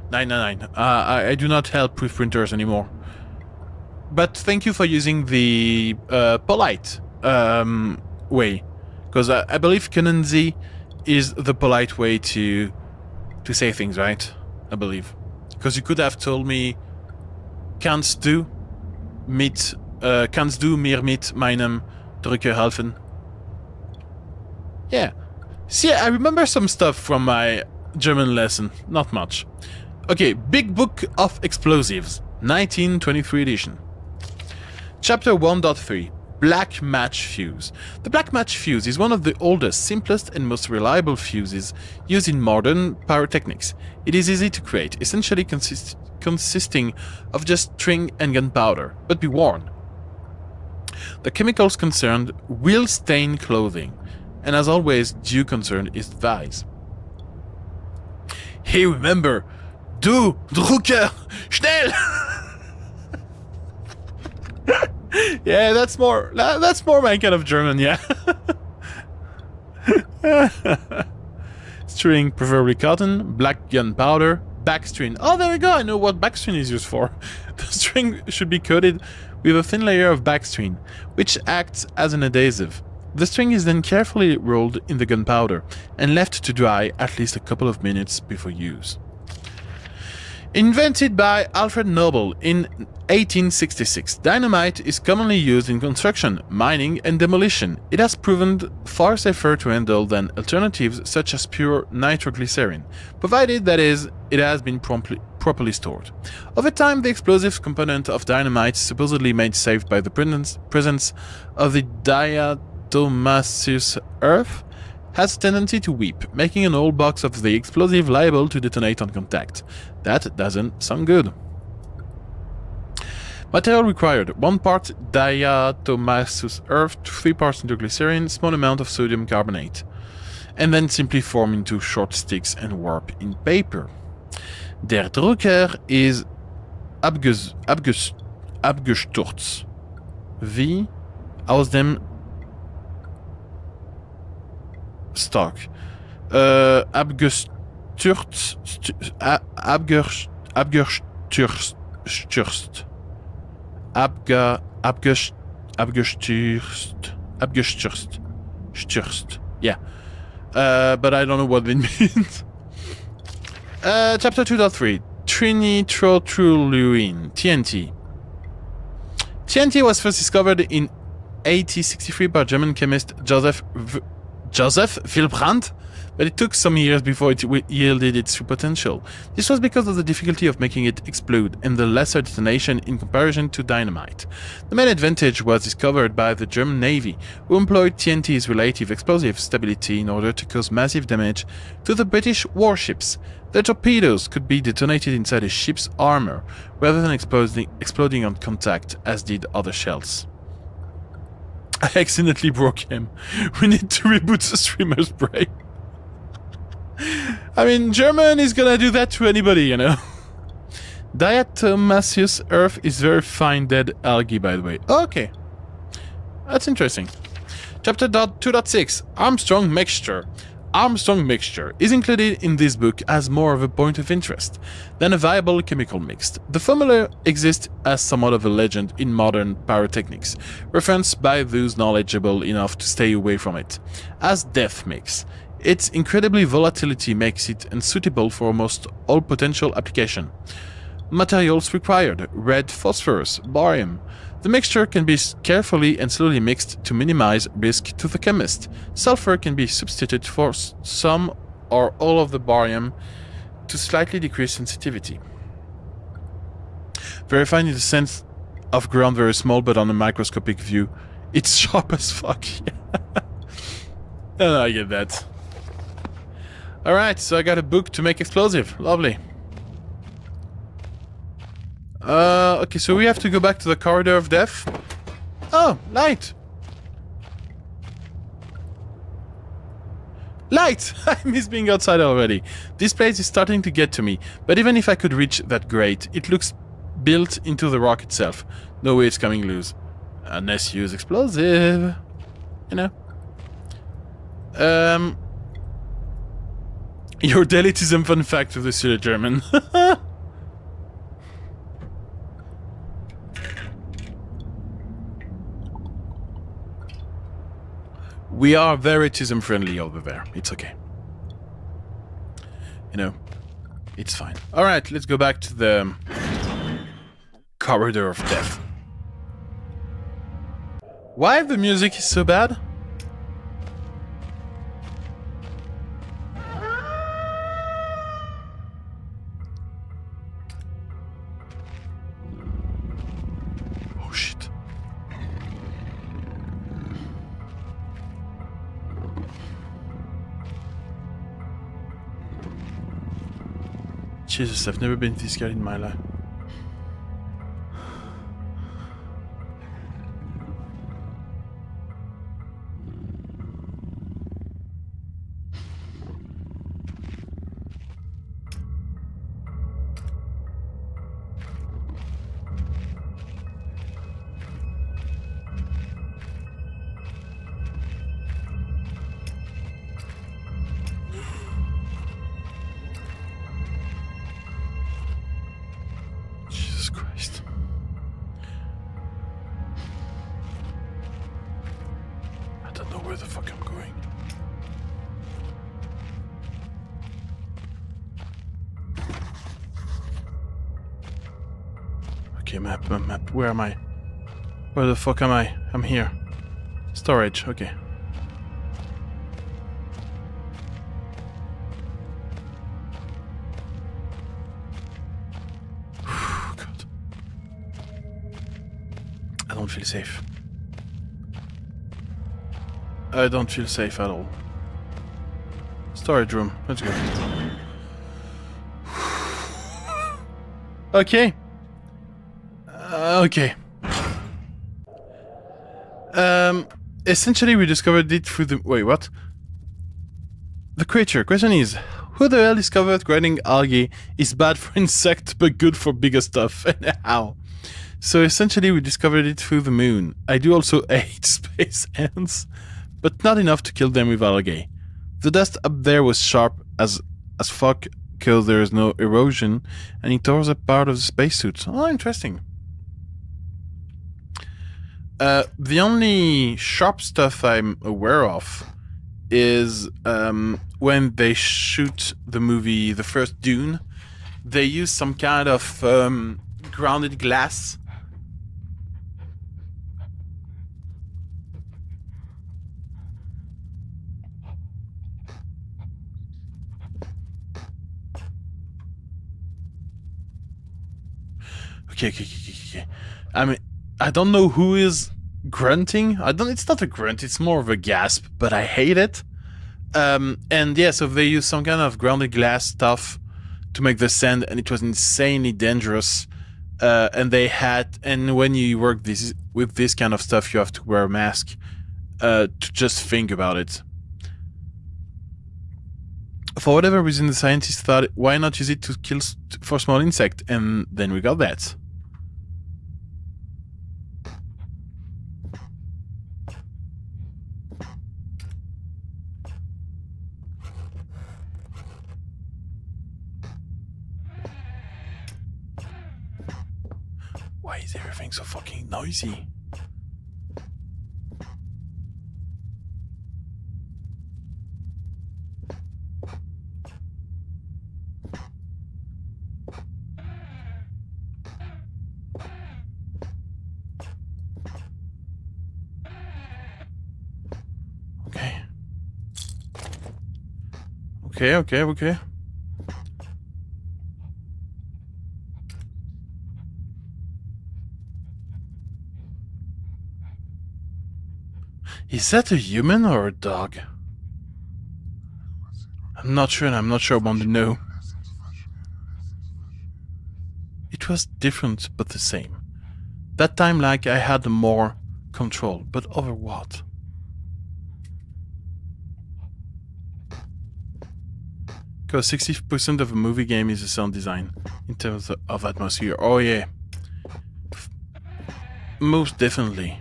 I do not help with printers anymore. But thank you for using the polite way. Because I believe können Sie is the polite way to say things, right? I believe. Because you could have told me kannst du mir mit meinem Drücker helfen? Yeah. See, I remember some stuff from my German lesson. Not much. Okay, Big Book of Explosives, 1923 edition. Chapter 1.3. Black Match Fuse. The black match fuse is one of the oldest, simplest and most reliable fuses used in modern pyrotechnics. It is easy to create, essentially consisting of just string and gunpowder. But be warned, the chemicals concerned will stain clothing, and as always, due concern is advised. Hey, remember, du Drucker, schnell! Yeah, that's more my kind of German, yeah. String, preferably cotton, black gunpowder, backstring. Oh, there we go, I know what backstring is used for. The string should be coated with a thin layer of backstring, which acts as an adhesive. The string is then carefully rolled in the gunpowder and left to dry at least a couple of minutes before use. Invented by Alfred Nobel in 1866, dynamite is commonly used in construction, mining, and demolition. It has proven far safer to handle than alternatives such as pure nitroglycerin, provided that it has been properly stored. Over time, the explosive component of dynamite, supposedly made safe by the presence of the diatomaceous earth, has a tendency to weep, making an old box of the explosive liable to detonate on contact. That doesn't sound good. Material required: 1 part diatomaceous earth, 3 parts nitroglycerin, small amount of sodium carbonate. And then simply form into short sticks and warp in paper. Der Drucker is abgestürzt. Wie aus dem Stock. Abgestürzt. Yeah. But I don't know what it means. Chapter 2.3 Trinitrotoluene, TNT. TNT was first discovered in 1863 by German chemist Joseph Wilbrandt, but it took some years before it yielded its true potential. This was because of the difficulty of making it explode and the lesser detonation in comparison to dynamite. The main advantage was discovered by the German Navy, who employed TNT's relative explosive stability in order to cause massive damage to the British warships. The torpedoes could be detonated inside a ship's armor, rather than exploding on contact, as did other shells. I accidentally broke him. We need to reboot the streamer's brain. I mean, German is gonna do that to anybody, you know. Diatomaceous earth is very fine dead algae, by the way. Okay. That's interesting. Chapter 2.6 Armstrong Mixture. Armstrong Mixture is included in this book as more of a point of interest than a viable chemical mix. The formula exists as somewhat of a legend in modern pyrotechnics, referenced by those knowledgeable enough to stay away from it, as death mix. Its incredibly volatility makes it unsuitable for almost all potential application. Materials required: red phosphorus, barium. The mixture can be carefully and slowly mixed to minimize risk to the chemist. Sulfur can be substituted for some or all of the barium to slightly decrease sensitivity. Very fine in the sense of ground, very small, but on a microscopic view, it's sharp as fuck. I get that. Alright, so I got a book to make explosive. Lovely. Okay, so we have to go back to the corridor of death. Oh, light! Light! I miss being outside already. This place is starting to get to me, but even if I could reach that grate, it looks built into the rock itself. No way it's coming loose. Unless you use explosive. You know. Your delitism fun fact of the Süder German. We are very autism friendly over there. It's okay. You know, it's fine. Alright, let's go back to the corridor of death. Why the music is so bad? Oh shit. Jesus, I've never been this scared in my life. Jesus Christ. I don't know where the fuck I'm going. Okay, map. Where am I? Where the fuck am I? I'm here. Storage, okay. I don't feel safe. I don't feel safe at all. Storage room. Let's go. Okay. Okay. Essentially, we discovered it through the... Wait, what? The creature. Question is, who the hell discovered grinding algae is bad for insects but good for bigger stuff? And how? So essentially, we discovered it through the moon. I do also hate space ants, but not enough to kill them with algae. The dust up there was sharp as fuck because there is no erosion, and it tore up part of the spacesuit. Oh, interesting. The only sharp stuff I'm aware of is when they shoot the movie, the first Dune, they use some kind of grounded glass. Okay. I mean, I don't know who is grunting. It's not a grunt, it's more of a gasp, but I hate it. And yeah, so they use some kind of grounded glass stuff to make the sand, and it was insanely dangerous. And when you work with this kind of stuff, you have to wear a mask to just think about it. For whatever reason, the scientists thought, why not use it to kill for small insect? And then we got that. Why is everything so fucking noisy? Okay. Is that a human or a dog? I'm not sure, and I'm not sure I want to know. It was different, but the same. That time, like, I had more control, but over what? Because 60% of a movie game is the sound design, in terms of atmosphere. Oh yeah. Most definitely.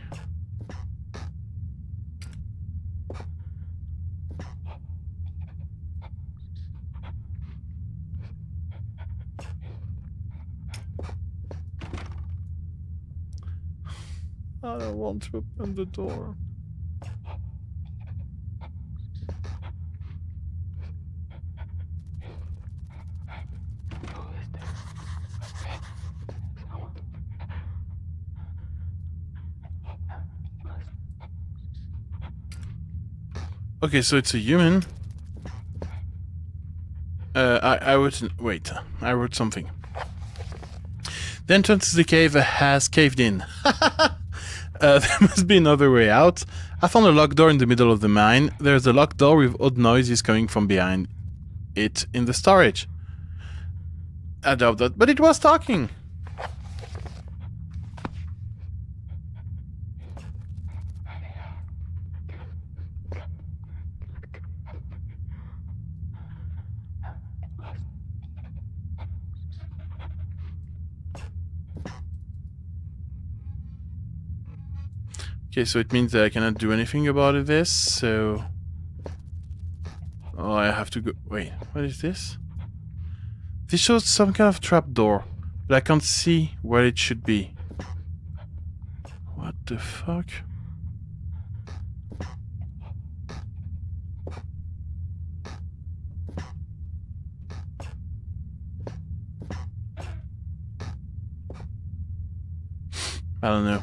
I don't want to open the door. Okay, so it's a human. I wrote something. The entrance to the cave has caved in. There must be another way out. I found a locked door in the middle of the mine. There's a locked door with odd noises coming from behind it in the storage. I doubt that, but it was talking. Okay, so it means that I cannot do anything about this, so... Oh, I have to go... Wait, what is this? This shows some kind of trapdoor, but I can't see where it should be. What the fuck? I don't know.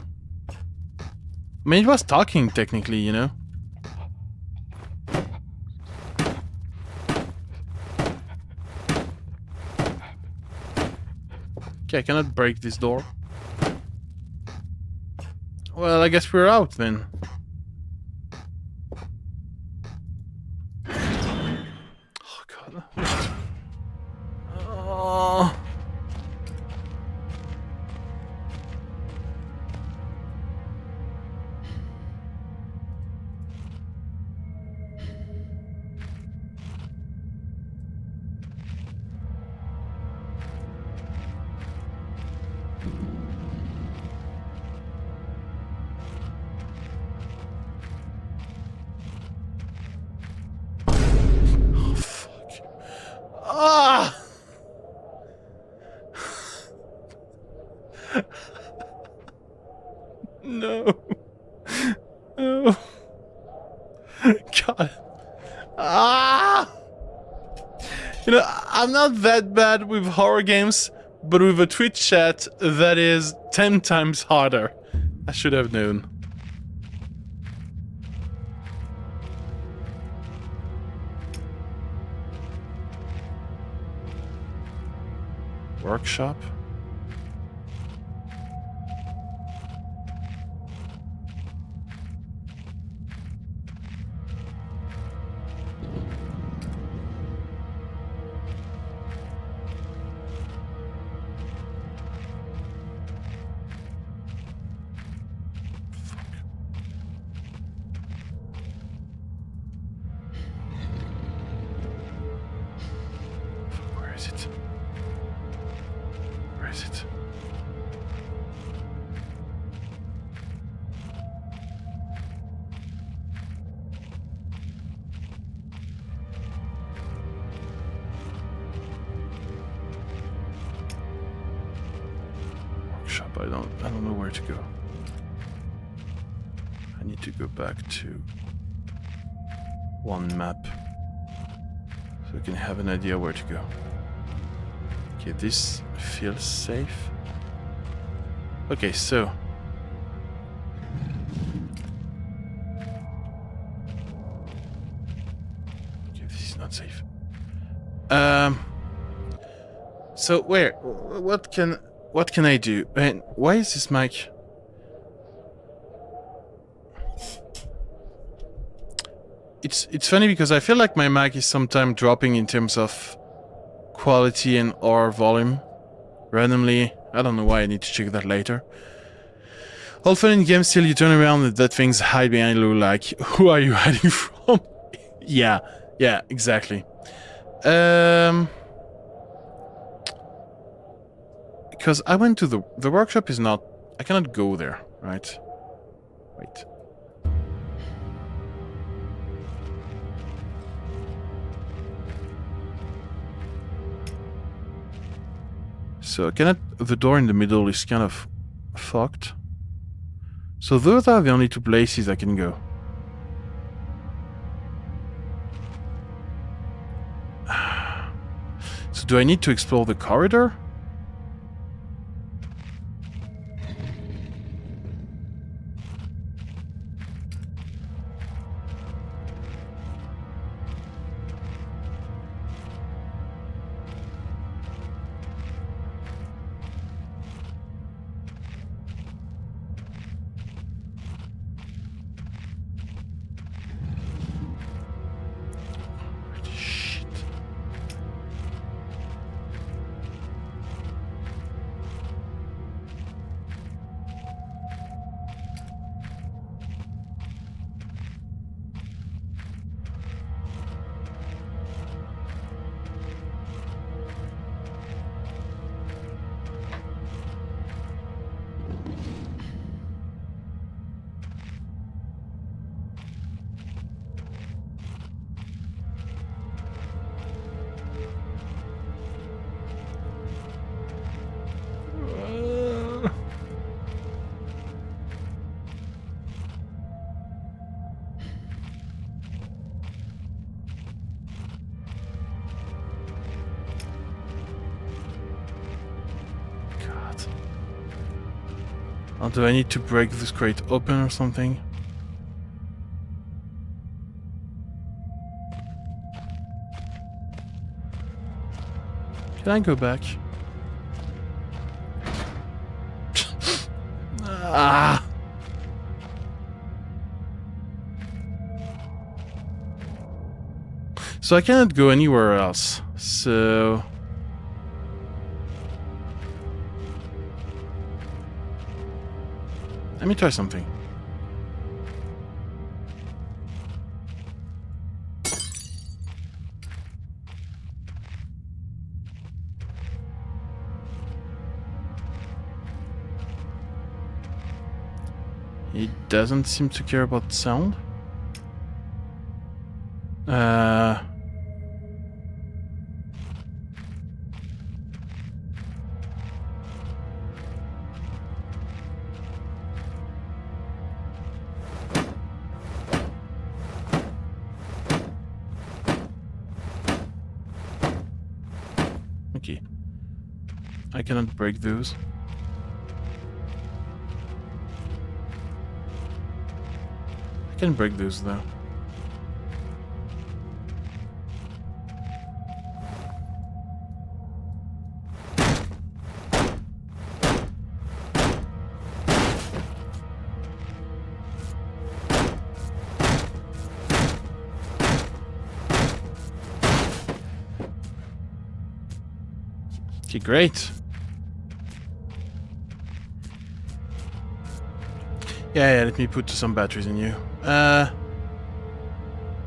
I mean, it was talking, technically, you know? Okay, I cannot break this door. Well, I guess we're out then. Oh god. Oh. Ah! No. No. God. Ah! You know, I'm not that bad with horror games, but with a Twitch chat, that is 10 times harder. I should have known. Workshop? Where is it? Where is it? Workshop, I don't know where to go. I need to go back to one map so I can have an idea where to go. Okay, this feels safe. Okay, so okay, this is not safe. So where? What can I do? And why is this mic? It's funny because I feel like my mic is sometimes dropping in terms of quality and or volume randomly. I don't know why. I need to check that later. All fun in games till you turn around and that thing's hide behind you like, who are you hiding from? Yeah, exactly. Because I went to the workshop is not, I cannot go there, right? Wait. So the door in the middle is kind of fucked. So those are the only two places I can go. So do I need to explore the corridor? Or do I need to break this crate open or something? Can I go back? Ah! So I cannot go anywhere else. So... let me try something. It doesn't seem to care about sound. Okay. I cannot break those. I can break those though. Okay, great. Yeah, let me put some batteries in you.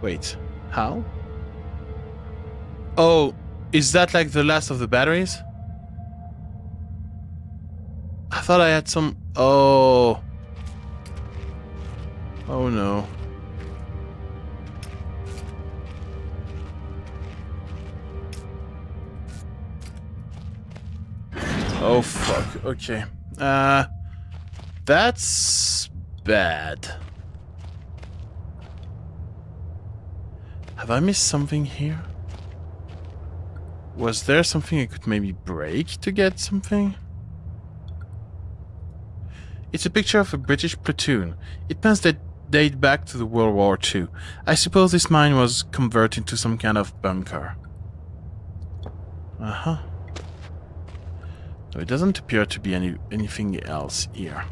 Wait, how? Oh, is that like the last of the batteries? I thought I had some... oh. Oh no. Oh fuck, okay. That's bad. Have I missed something here? Was there something I could maybe break to get something? It's a picture of a British platoon. It must date back to the World War II. I suppose this mine was converted into some kind of bunker. Uh-huh. No, it doesn't appear to be anything else here.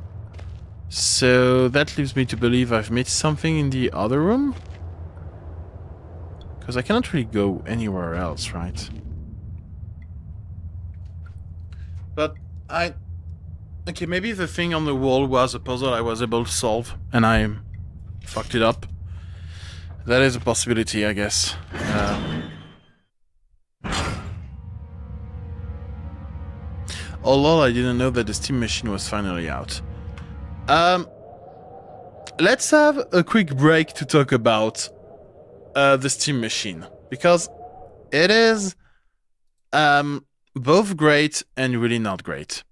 So that leaves me to believe I've missed something in the other room? Because I cannot really go anywhere else, right? But okay, maybe the thing on the wall was a puzzle I was able to solve, and I fucked it up. That is a possibility, I guess. Oh lol, I didn't know that the Steam machine was finally out. Let's have a quick break to talk about the Steam machine, because it is both great and really not great.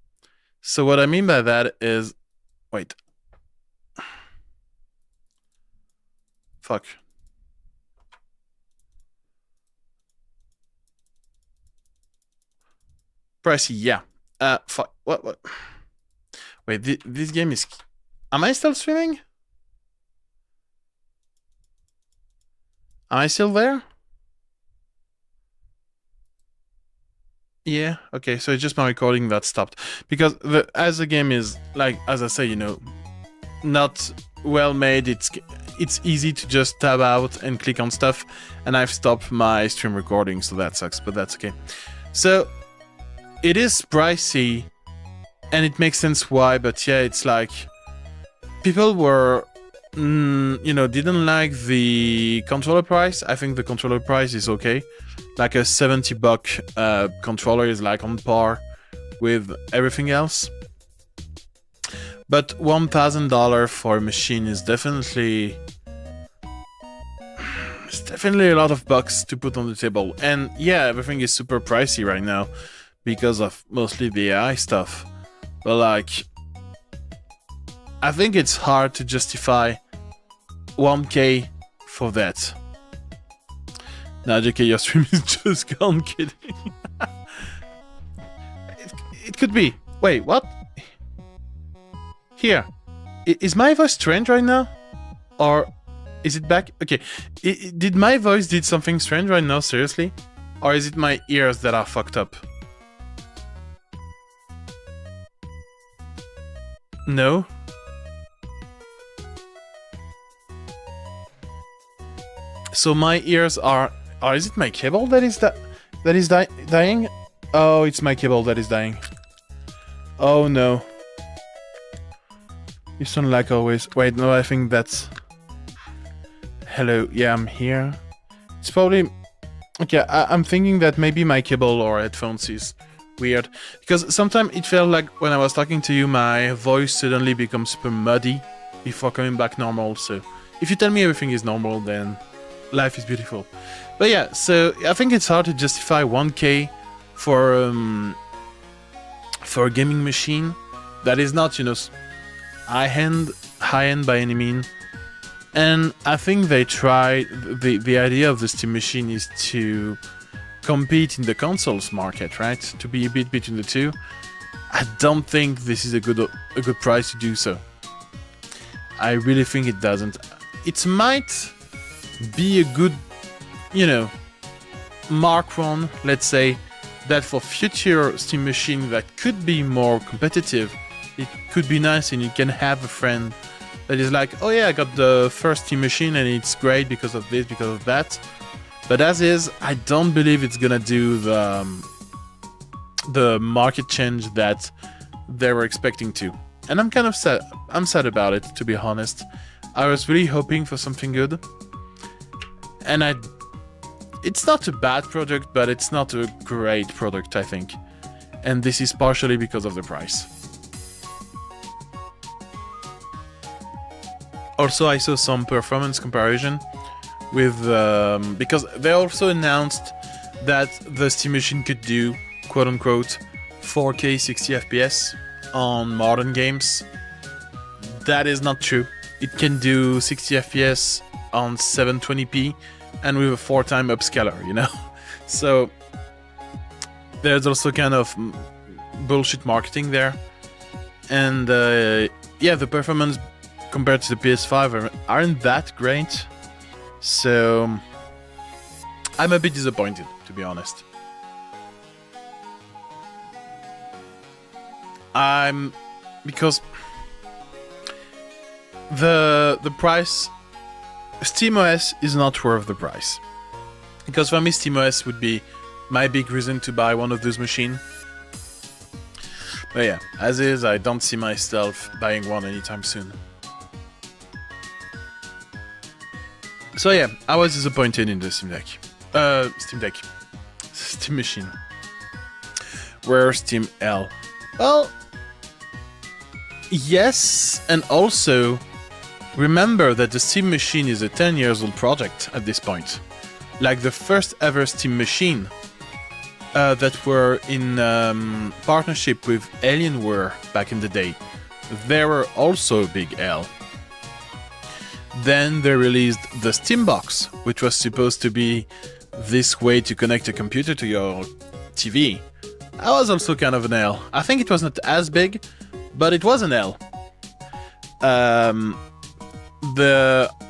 So what I mean by that is... wait. Fuck. Pricey, yeah. Fuck. What? Wait, this game is... am I still streaming? Am I still there? Yeah, okay, so it's just my recording that stopped. Because as the game is, like, as I say, you know, not well made, it's easy to just tab out and click on stuff, and I've stopped my stream recording, so that sucks, but that's okay. So, it is pricey, and it makes sense why, but yeah, it's like... people were... you know, didn't like the controller price. I think the controller price is okay. Like a $70 controller is like on par with everything else. But $1,000 for a machine is definitely... it's definitely a lot of bucks to put on the table. And yeah, everything is super pricey right now because of mostly the AI stuff. But like... I think it's hard to justify 1K for that. Nah, JK, your stream is just gone, kidding. it could be. Wait, what? Here. Is my voice strange right now? Or is it back? Okay. Did my voice did something strange right now, seriously? Or is it my ears that are fucked up? No? So my ears are Oh, is it my cable that is dying? Oh, it's my cable that is dying. Oh no. You sound like always. Wait, no, I think that's... Hello, yeah, I'm here. It's probably... Okay, I'm thinking that maybe my cable or headphones is weird. Because sometimes it felt like when I was talking to you, my voice suddenly becomes super muddy before coming back normal. So if you tell me everything is normal, then life is beautiful. But yeah, so I think it's hard to justify 1K for a gaming machine that is not, you know, high-end by any means. And I think they try, the idea of the Steam machine is to compete in the consoles market, right? To be a bit between the two. I don't think this is a good price to do so. I really think it doesn't. It might be a good, you know, mark one, let's say, that for future Steam machine that could be more competitive, it could be nice and you can have a friend that is like, oh yeah, I got the first Steam machine and it's great because of this, because of that. But as is, I don't believe it's gonna do the market change that they were expecting to. And I'm kind of sad. I'm sad about it, to be honest. I was really hoping for something good. And it's not a bad product, but it's not a great product, I think. And this is partially because of the price. Also, I saw some performance comparison with... because they also announced that the Steam machine could do, quote-unquote, 4K 60 FPS on modern games. That is not true. It can do 60 FPS on 720p and with a 4-time upscaler, you know? So there's also kind of bullshit marketing there. And yeah, the performance compared to the PS5 aren't that great. So I'm a bit disappointed, to be honest. Because the price, SteamOS is not worth the price. Because for me, SteamOS would be my big reason to buy one of those machines. But yeah, as is, I don't see myself buying one anytime soon. So yeah, I was disappointed in the Steam machine. Where's Steam L? Well, yes, and also remember that the Steam machine is a 10 years old project at this point. Like the first ever Steam machine that were in partnership with Alienware back in the day. They were also a big L. Then they released the Steam Box, which was supposed to be this way to connect a computer to your TV. That was also kind of an L. I think it was not as big, but it was an L.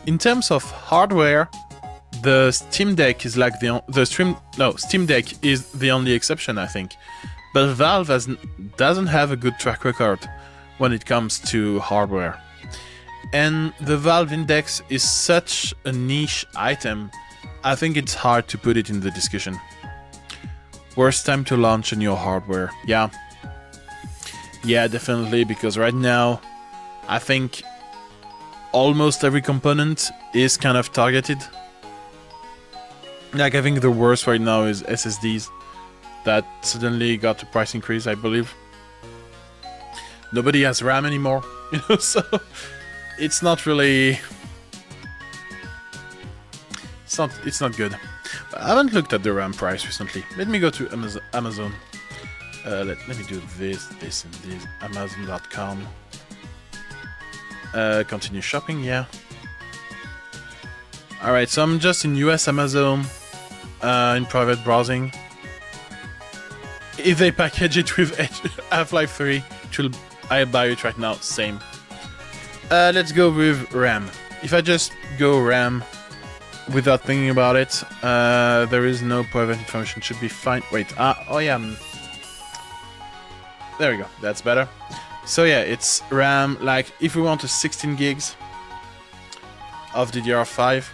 In terms of hardware, the Steam Deck is like Steam Deck is the only exception, I think. But Valve doesn't have a good track record when it comes to hardware. And the Valve Index is such a niche item, I think it's hard to put it in the discussion. Worst time to launch a new hardware. Yeah, definitely, because right now, I think almost every component is kind of targeted. Like, I think the worst right now is SSDs. That suddenly got a price increase, I believe. Nobody has RAM anymore, you know, so... It's not really... It's not good. But I haven't looked at the RAM price recently. Let me go to Amazon. Let me do this, and this. Amazon.com. Continue shopping, yeah. Alright, so I'm just in US Amazon, in private browsing. If they package it with Half-Life 3, I'll buy it right now, same. Let's go with RAM. If I just go RAM without thinking about it, there is no private information, should be fine. Wait, oh yeah. There we go, that's better. So yeah, it's RAM, like if we want a 16 gigs of DDR5,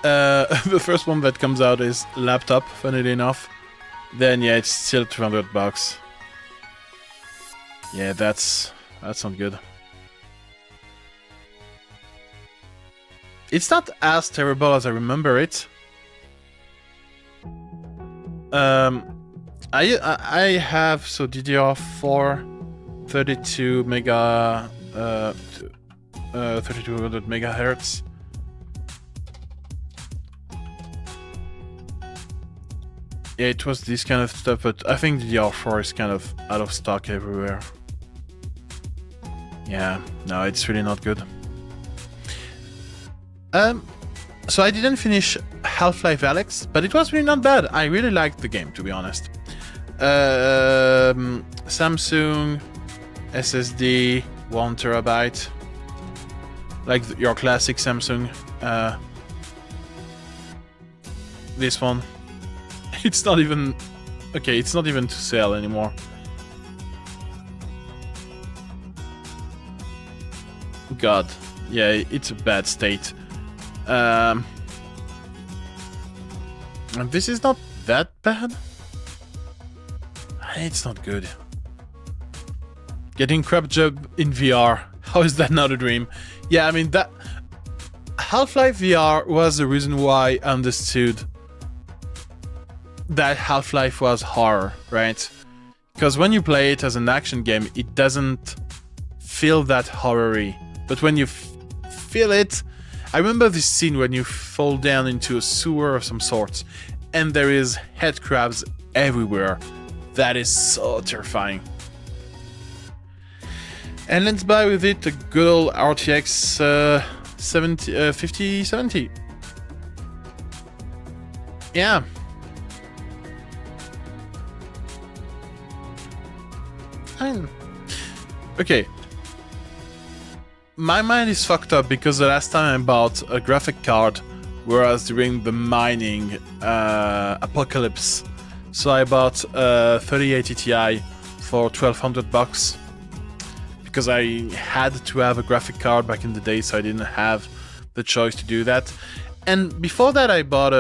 The first one that comes out is laptop, funnily enough. Then yeah, it's still $200. Yeah, that's not good. It's not as terrible as I remember it. I have DDR4 32 mega 3200 megahertz. Yeah, it was this kind of stuff, but I think DDR4 is kind of out of stock everywhere. Yeah, no, it's really not good. So I didn't finish Half-Life Alyx, but it was really not bad. I really liked the game, to be honest. Samsung SSD 1 terabyte, like your classic Samsung. This one, it's not even okay. It's not even to sell anymore. God, yeah, it's a bad state. And this is not that bad. It's not good. Getting crap job in VR. How is that not a dream? Yeah, I mean that Half-Life VR was the reason why I understood that Half-Life was horror, right? Because when you play it as an action game, it doesn't feel that horror-y. But when you feel it, I remember this scene when you fall down into a sewer of some sort, and there is head crabs everywhere. That is so terrifying. And let's buy with it a good old RTX 5070. Yeah. Fine. Okay. My mind is fucked up because the last time I bought a graphic card was during the mining apocalypse. So I bought a 3080 Ti for $1,200 because I had to have a graphic card back in the day, so I didn't have the choice to do that. And before that, I bought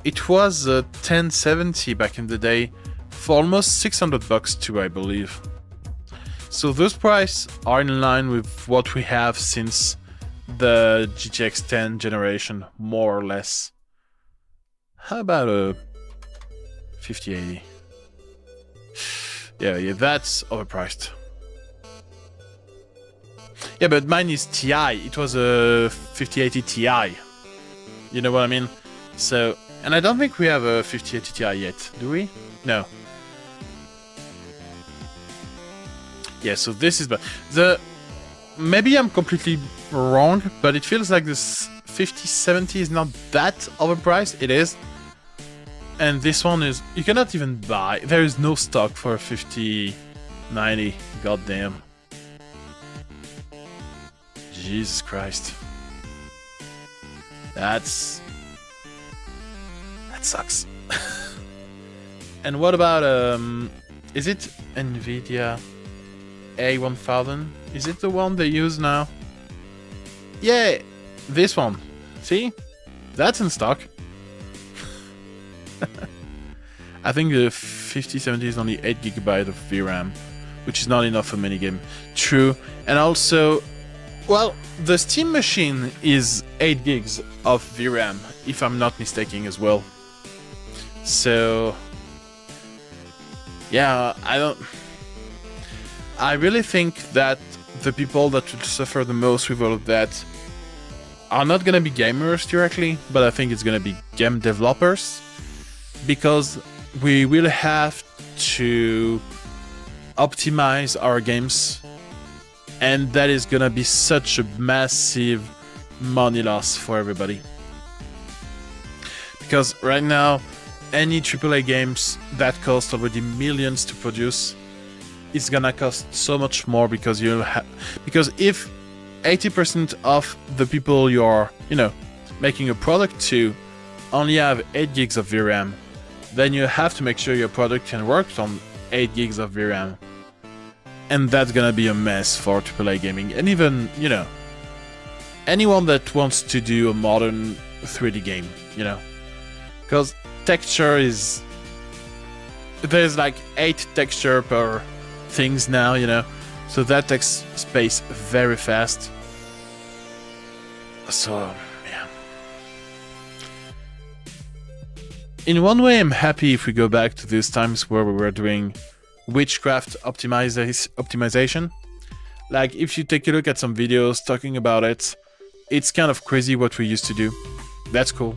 it was a 1070 back in the day for almost $600 too, I believe. So those prices are in line with what we have since the GTX 10 generation, more or less. How about a 5080? Yeah, that's overpriced. Yeah, but mine is Ti. It was a 5080 Ti. You know what I mean? So, and I don't think we have a 5080 Ti yet, do we? No. Yeah, so this is bad. Maybe I'm completely wrong, but it feels like this 5070 is not that overpriced. It is. And this one is, you cannot even buy. There is no stock for a 5090. Goddamn. Jesus Christ. That sucks. And what about is it Nvidia A1000? Is it the one they use now? Yeah, this one. See? That's in stock. I think the 5070 is only 8GB of VRAM, which is not enough for many games. True. And also, well, the Steam machine is 8 gigs of VRAM, if I'm not mistaken as well. So, yeah, I really think that the people that will suffer the most with all of that are not gonna be gamers directly, but I think it's gonna be game developers, because we will have to optimize our games, and that is gonna be such a massive money loss for everybody. Because right now, any AAA games that cost already millions to produce, it's gonna cost so much more, because because if 80% of the people you're, making a product to only have 8 gigs of VRAM, then you have to make sure your product can work on 8 gigs of VRAM. And that's gonna be a mess for AAA gaming. And even, anyone that wants to do a modern 3D game, you know, because texture is there's like 8 texture per things now, you know, so that takes space very fast. So yeah, in one way I'm happy if we go back to those times where we were doing witchcraft optimization. Like if you take a look at some videos talking about it, it's kind of crazy what we used to do. That's cool,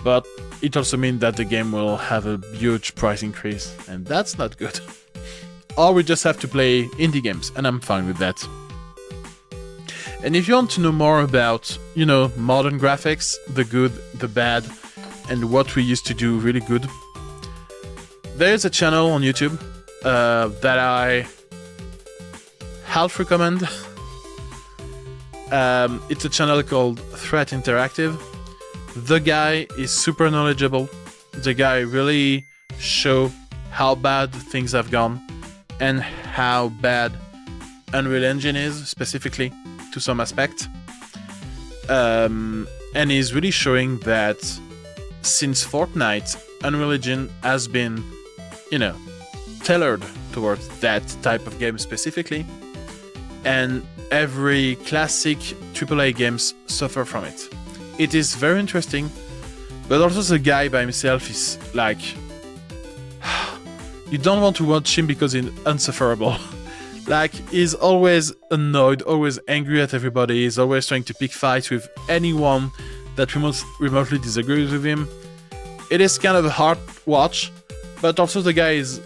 but it also means that the game will have a huge price increase, and that's not good. Or we just have to play indie games, and I'm fine with that. And if you want to know more about, you know, modern graphics, the good, the bad, and what we used to do really good, there's a channel on YouTube that I half recommend. It's a channel called Threat Interactive. The guy is super knowledgeable. The guy really show how bad things have gone and how bad Unreal Engine is, specifically to some aspect. And he's really showing that since Fortnite, Unreal Engine has been, you know, tailored towards that type of game specifically, and every classic AAA games suffer from it. It is very interesting, but also the guy by himself is like, you don't want to watch him because he's unsufferable. Like, he's always annoyed, always angry at everybody, he's always trying to pick fights with anyone that remotely disagrees with him. It is kind of a hard watch, but also the guy is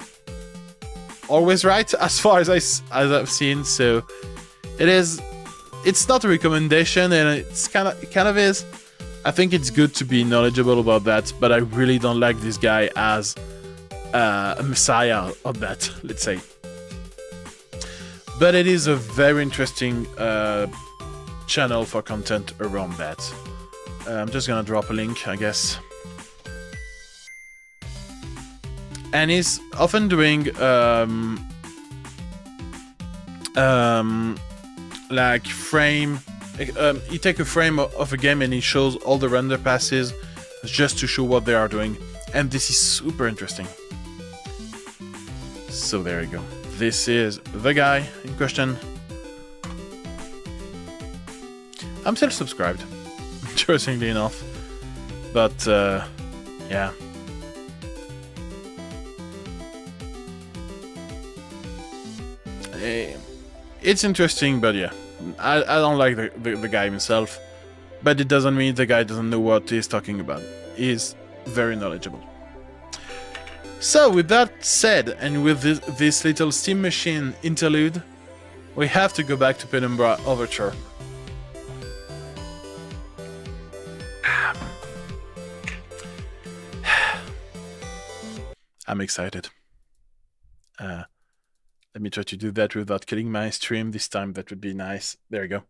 always right as far as I've seen, so it's not a recommendation, and it kind of is. I think it's good to be knowledgeable about that, but I really don't like this guy as a messiah of that, let's say. But it is a very interesting channel for content around that. I'm just gonna drop a link, I guess. And he's often doing like frame. He take a frame of a game and he shows all the render passes just to show what they are doing, and this is super interesting. So there you go. This is the guy in question. I'm still subscribed, interestingly enough, but yeah. It's interesting, but yeah, I don't like the guy himself, but it doesn't mean the guy doesn't know what he's talking about. He's very knowledgeable. So with that said, and with this little Steam Machine interlude, we have to go back to Penumbra Overture. I'm excited. Let me try to do that without killing my stream this time. That would be nice. There we go.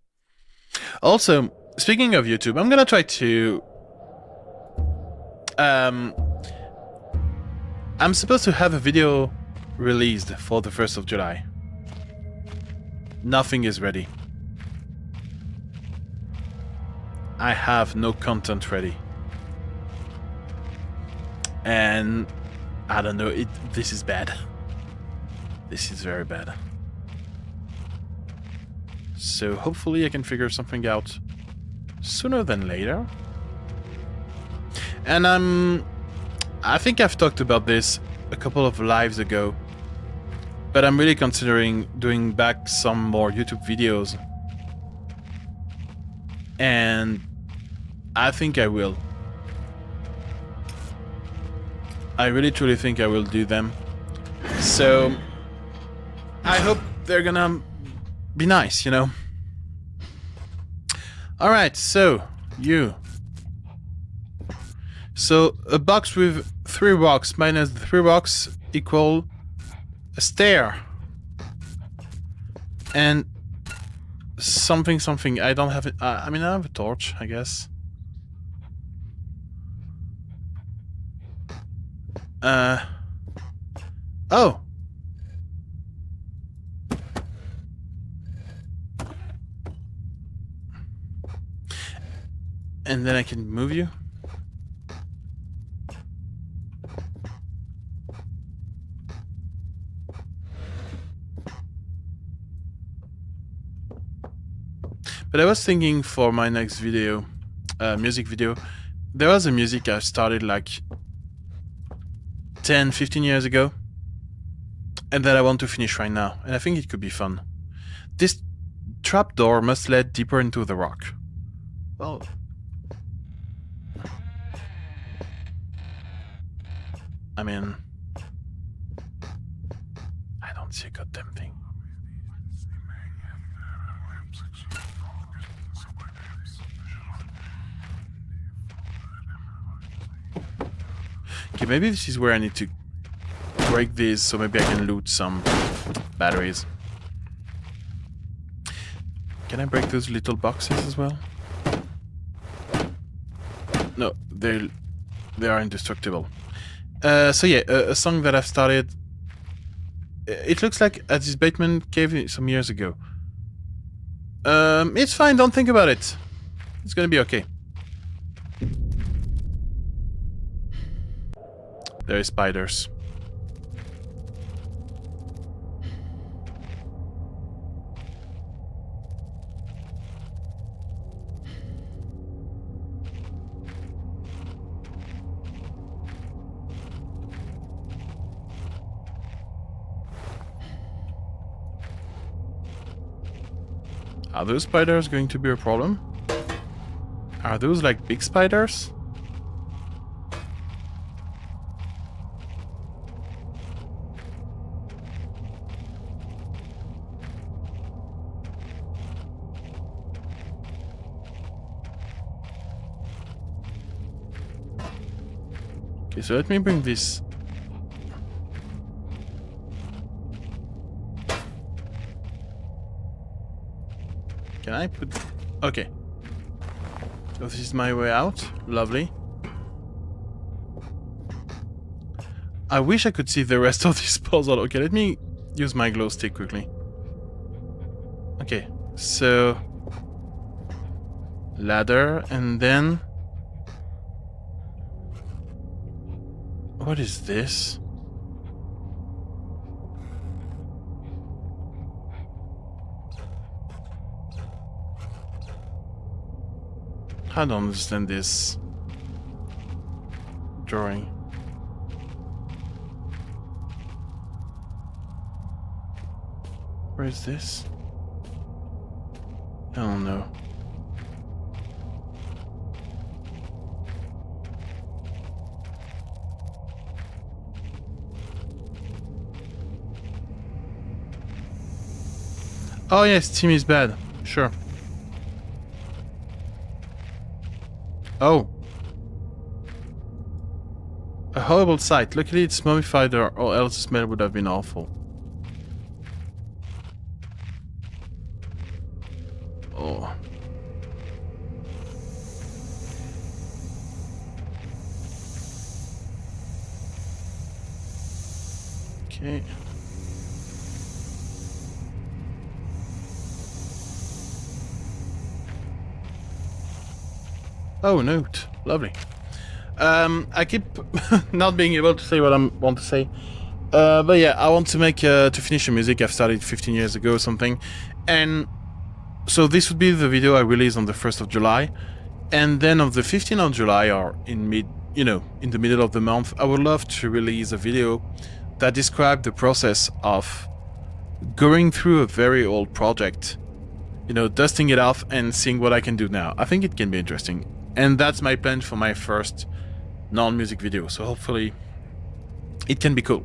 Also, speaking of YouTube, I'm gonna try to... I'm supposed to have a video released for the 1st of July. Nothing is ready. I have no content ready. And I don't know, this is bad. This is very bad. So hopefully I can figure something out sooner than later. And I think I've talked about this a couple of lives ago, but I'm really considering doing back some more YouTube videos. And I think I will. I really truly think I will do them. So I hope they're gonna be nice, you know. Alright, so So a box with 3 rocks minus the 3 rocks equal a stair. And something. I don't have it. I mean, I have a torch, I guess. Oh. And then I can move you. But I was thinking for my next video, music video, there was a music I started like 10, 15 years ago, and that I want to finish right now, and I think it could be fun. This trapdoor must lead deeper into the rock. Well, I mean, I don't see a goddamn thing. Okay, maybe this is where I need to break these, so maybe I can loot some batteries. Can I break those little boxes as well? No, they are indestructible. So yeah, a song that I've started. It looks like at this basement cave some years ago. It's fine, don't think about it. It's gonna be okay. There are spiders. Are those spiders going to be a problem? Are those like big spiders? Okay, so let me bring this. Can I put... Okay. So this is my way out. Lovely. I wish I could see the rest of this puzzle. Okay, let me use my glow stick quickly. Okay, so... ladder, and then... What is this? I don't understand this drawing. Where is this? I don't know. Oh yes, team is bad. Sure. Oh. A horrible sight. Luckily it's mummified or else the smell would have been awful. Oh. Okay. Oh, note. Lovely. I keep not being able to say what I want to say. But yeah, I want to make to finish a music I've started 15 years ago or something. And so this would be the video I release on the 1st of July. And then on the 15th of July, or in in the middle of the month, I would love to release a video that describes the process of going through a very old project, dusting it off and seeing what I can do now. I think it can be interesting. And that's my plan for my first non-music video, so hopefully it can be cool.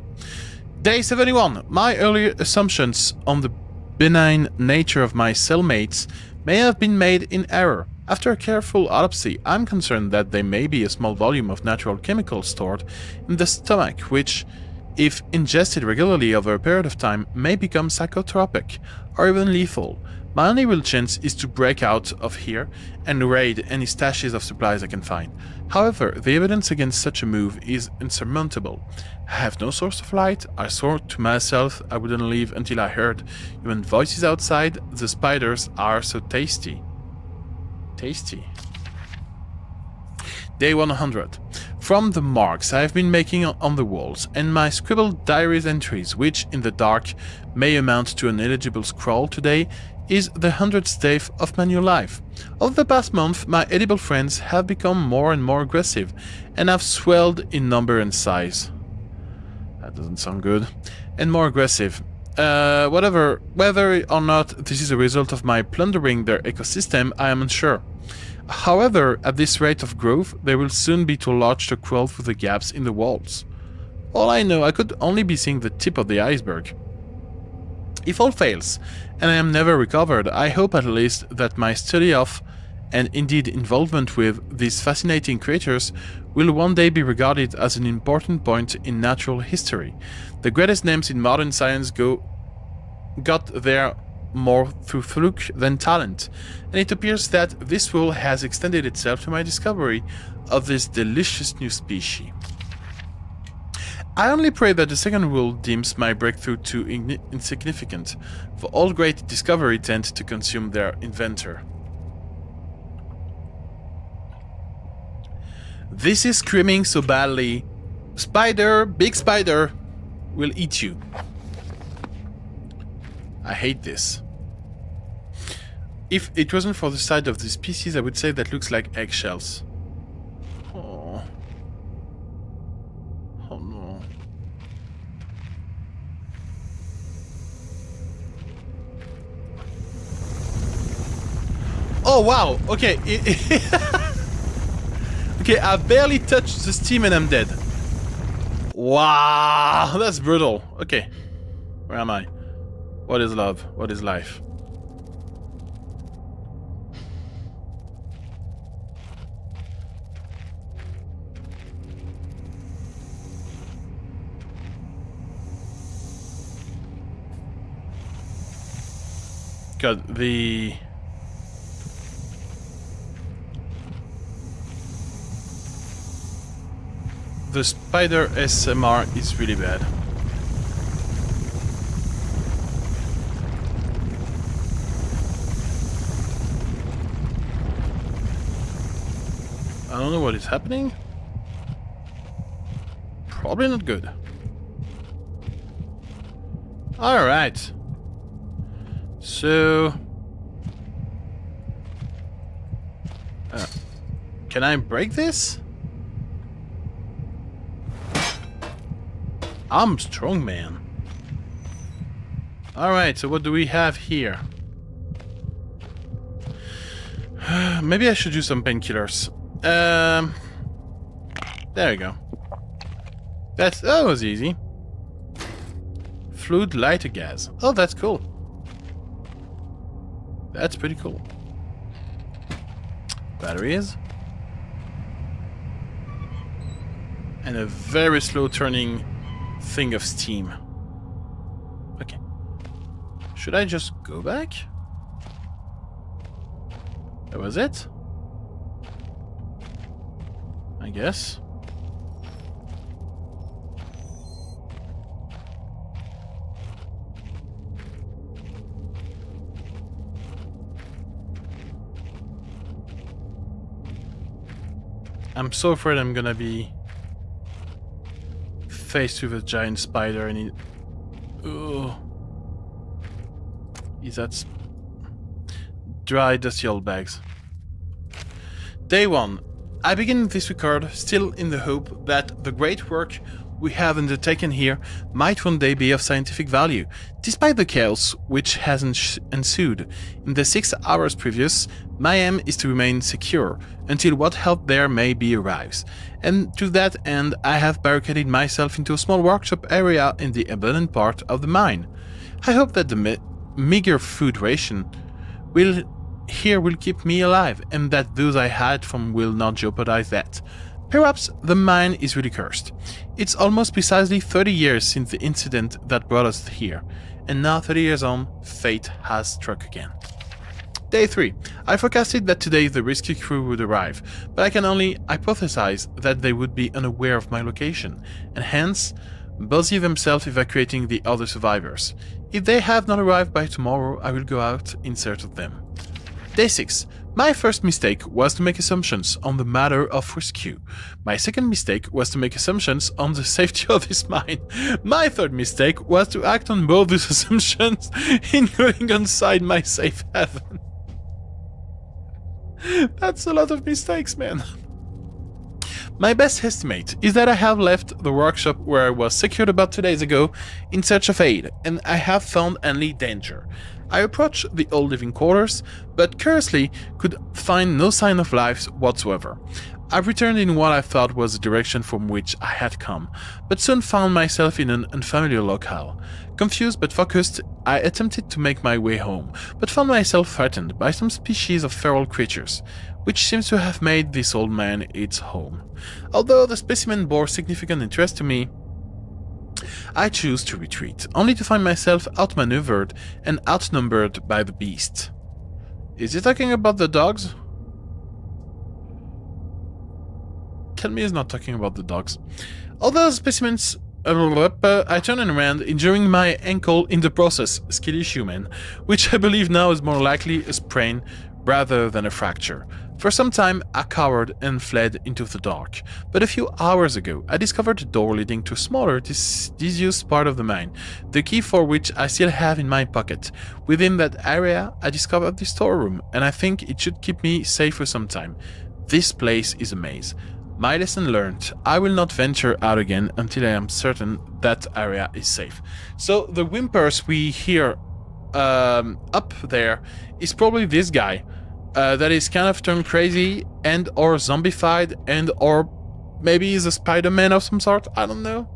Day 71. My earlier assumptions on the benign nature of my cellmates may have been made in error. After a careful autopsy, I'm concerned that there may be a small volume of natural chemicals stored in the stomach, which, if ingested regularly over a period of time, may become psychotropic or even lethal. My only real chance is to break out of here and raid any stashes of supplies I can find. However, the evidence against such a move is insurmountable. I have no source of light. I swore to myself I wouldn't leave until I heard human voices outside. The spiders are so tasty. Tasty. Day 100. From the marks I have been making on the walls, and my scribbled diaries entries, which, in the dark, may amount to an illegible scrawl today, is the 100th day of my new life. Over the past month, my edible friends have become more and more aggressive, and have swelled in number and size. That doesn't sound good. And more aggressive. Whether or not this is a result of my plundering their ecosystem, I am unsure. However, at this rate of growth, they will soon be too large to crawl through the gaps in the walls. All I know, I could only be seeing the tip of the iceberg. If all fails, and I am never recovered, I hope at least that my study of, and indeed involvement with, these fascinating creatures will one day be regarded as an important point in natural history. The greatest names in modern science got there more through fluke than talent, and it appears that this rule has extended itself to my discovery of this delicious new species. I only pray that the second rule deems my breakthrough too insignificant, for all great discovery tend to consume their inventor. This is screaming so badly. Spider, big spider, will eat you. I hate this. If it wasn't for the size of the species, I would say that looks like eggshells. Oh. Oh no. Oh wow, okay. Okay, I barely touched the steam and I'm dead. Wow, that's brutal. Okay, where am I? What is love? What is life? God, the spider SMR is really bad. I don't know what is happening. Probably not good. Alright. So... can I break this? I'm strong, man. Alright, so what do we have here? Maybe I should do some painkillers. There we go. That was easy. Fluid lighter gas. Oh, that's cool. That's pretty cool. Batteries. And a very slow turning thing of steam. Okay. Should I just go back? That was it? I guess. I'm so afraid I'm gonna be faced with a giant spider and it... Ugh. Is that... dry, dusty old bags. Day 1. I begin this record still in the hope that the great work we have undertaken here might one day be of scientific value, despite the chaos which has ensued. In the 6 hours previous, my aim is to remain secure until what help there may be arrives, and to that end I have barricaded myself into a small workshop area in the abandoned part of the mine. I hope that the meager food ration will keep me alive, and that those I hide from will not jeopardize that. Perhaps the mine is really cursed. It's almost precisely 30 years since the incident that brought us here, and now 30 years on, fate has struck again. Day 3. I forecasted that today the rescue crew would arrive, but I can only hypothesize that they would be unaware of my location, and hence, busy themselves evacuating the other survivors. If they have not arrived by tomorrow, I will go out in search of them. Day 6. My first mistake was to make assumptions on the matter of rescue. My second mistake was to make assumptions on the safety of this mine. My third mistake was to act on both these assumptions, including inside my safe haven. That's a lot of mistakes, man. My best estimate is that I have left the workshop where I was secured about 2 days ago in search of aid, and I have found only danger. I approached the old living quarters, but curiously could find no sign of life whatsoever. I returned in what I thought was the direction from which I had come, but soon found myself in an unfamiliar locale. Confused but focused, I attempted to make my way home, but found myself threatened by some species of feral creatures, which seems to have made this old man its home. Although the specimen bore significant interest to me, I chose to retreat, only to find myself outmaneuvered and outnumbered by the beast. Is he talking about the dogs? Tell me he's not talking about the dogs. Although specimens... I turned around, injuring my ankle in the process, skillish human, which I believe now is more likely a sprain rather than a fracture. For some time, I cowered and fled into the dark, but a few hours ago, I discovered a door leading to a smaller, disused part of the mine, the key for which I still have in my pocket. Within that area, I discovered the storeroom, and I think it should keep me safe for some time. This place is a maze. My lesson learned, I will not venture out again until I am certain that area is safe. So the whimpers we hear up there is probably this guy that is kind of turned crazy and or zombified and or maybe he's a Spider-Man of some sort, I don't know.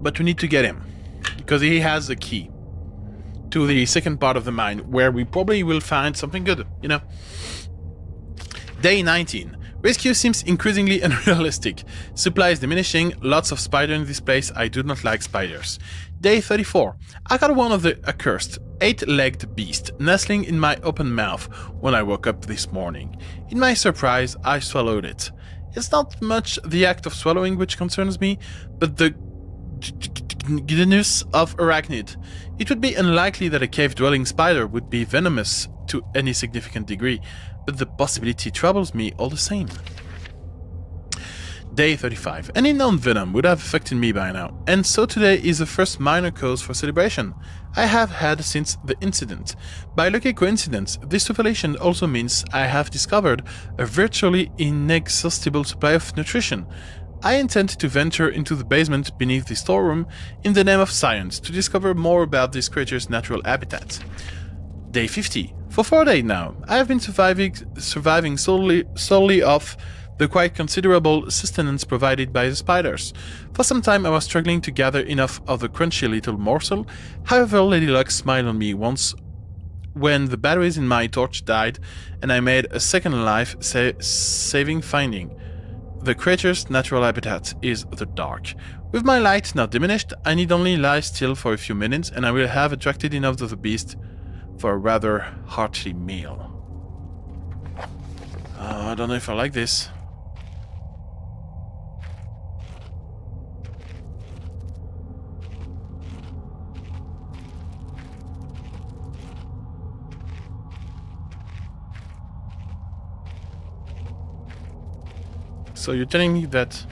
But we need to get him because he has the key to the second part of the mine where we probably will find something good, you know. Day 19. Rescue seems increasingly unrealistic. Supplies diminishing, lots of spiders in this place, I do not like spiders. Day 34. I got one of the accursed, 8-legged beast nestling in my open mouth when I woke up this morning. In my surprise, I swallowed it. It's not much the act of swallowing which concerns me, but the genus of arachnid. It would be unlikely that a cave-dwelling spider would be venomous to any significant degree, but the possibility troubles me all the same. Day 35. Any known venom would have affected me by now, and so today is the first minor cause for celebration I have had since the incident. By lucky coincidence, this revelation also means I have discovered a virtually inexhaustible supply of nutrition. I intend to venture into the basement beneath the storeroom in the name of science to discover more about this creature's natural habitat. Day 50. For 4 days now, I have been surviving solely off the quite considerable sustenance provided by the spiders. For some time I was struggling to gather enough of the crunchy little morsel. However, Lady Luck smiled on me once when the batteries in my torch died and I made a second life-saving finding. The creature's natural habitat is the dark. With my light now diminished, I need only lie still for a few minutes and I will have attracted enough of the beast for a rather hearty meal. I don't know if I like this. So you're telling me that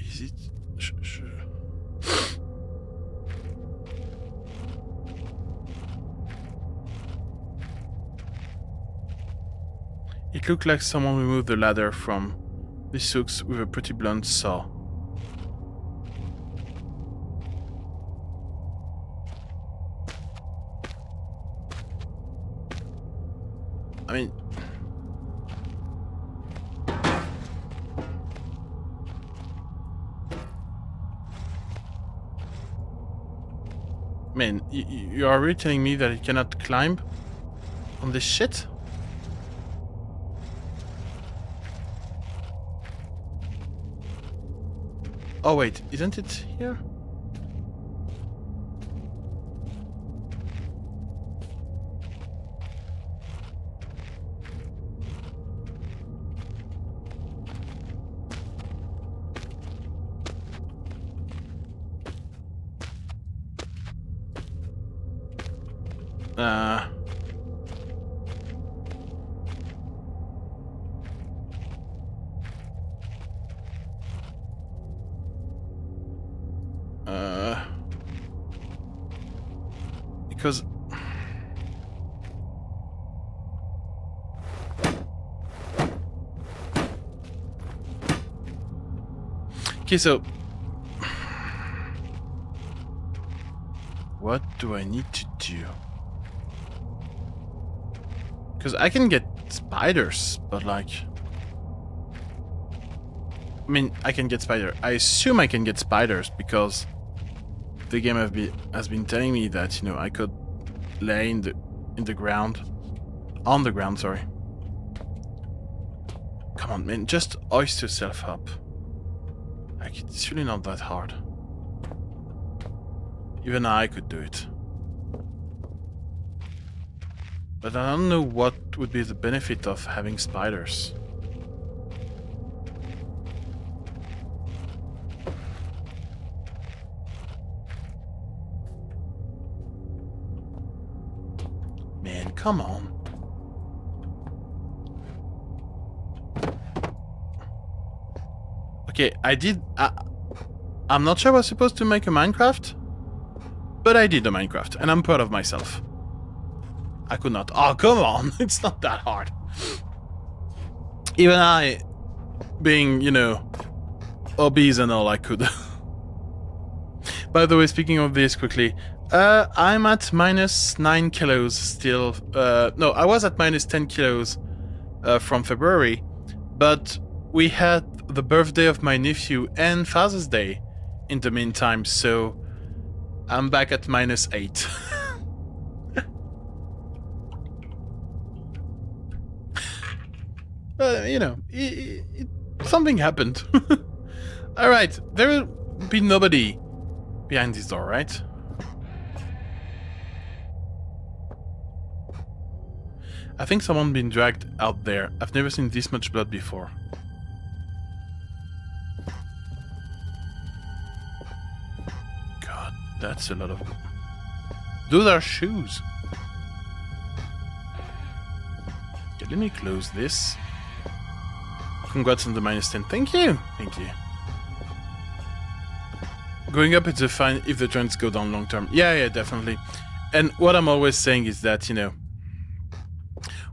is it? Sure. It looked like someone removed the ladder from the hooks with a pretty blunt saw. I mean... Man, you are really telling me that it cannot climb on this shit? Oh wait, isn't it here? Uh... Because... Okay, so... What do I need to do? Because I can get spiders, but like... I mean, I can get spider. I assume I can get spiders because the game has been telling me that, you know, I could lay in the ground, on the ground, sorry. Come on, man, just hoist yourself up. Like, it's really not that hard. Even I could do it. But I don't know what would be the benefit of having spiders. Man, come on. Okay, I'm not sure I was supposed to make a Minecraft, but I did a Minecraft, and I'm proud of myself. I could not. Oh, come on. It's not that hard. Even I, being, you know, obese and all, I could. By the way, speaking of this quickly, I'm at minus 9 kilos still. No, I was at minus 10 kilos from February, but we had the birthday of my nephew and Father's Day in the meantime, so I'm back at minus 8. You know, something happened. Alright, there will be nobody behind this door, right? I think someone been dragged out there. I've never seen this much blood before. God, that's a lot of... Those are shoes. Okay, let me close this. Congrats on the minus 10. Thank you. Thank you. Going up, it's fine if the trends go down long term. Yeah, definitely. And what I'm always saying is that, you know,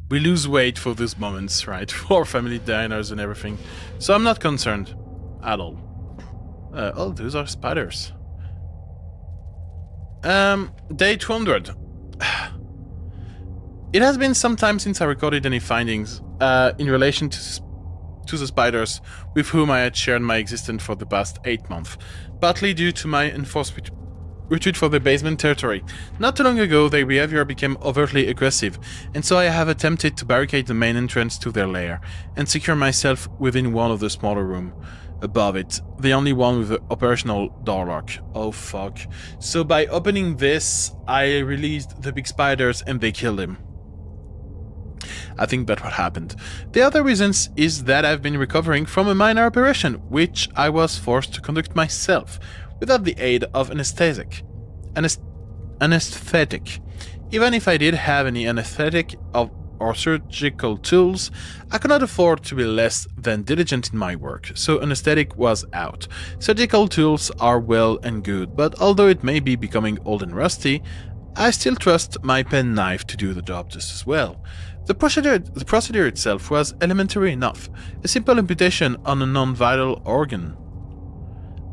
we lose weight for those moments, right? For family dinners and everything. So I'm not concerned at all. Oh, those are spiders. Day 200. It has been some time since I recorded any findings in relation to the spiders with whom I had shared my existence for the past 8 months, partly due to my enforced retreat for the basement territory. Not too long ago, their behavior became overtly aggressive, and so I have attempted to barricade the main entrance to their lair and secure myself within one of the smaller rooms above it, the only one with an operational door lock. Oh fuck. So by opening this, I released the big spiders and they killed him. I think that's what happened. The other reasons is that I've been recovering from a minor operation, which I was forced to conduct myself, without the aid of anesthetic. Even if I did have any anesthetic or surgical tools, I could not afford to be less than diligent in my work, so anesthetic was out. Surgical tools are well and good, but although it may be becoming old and rusty, I still trust my penknife to do the job just as well. The procedure itself was elementary enough, a simple amputation on a non-vital organ.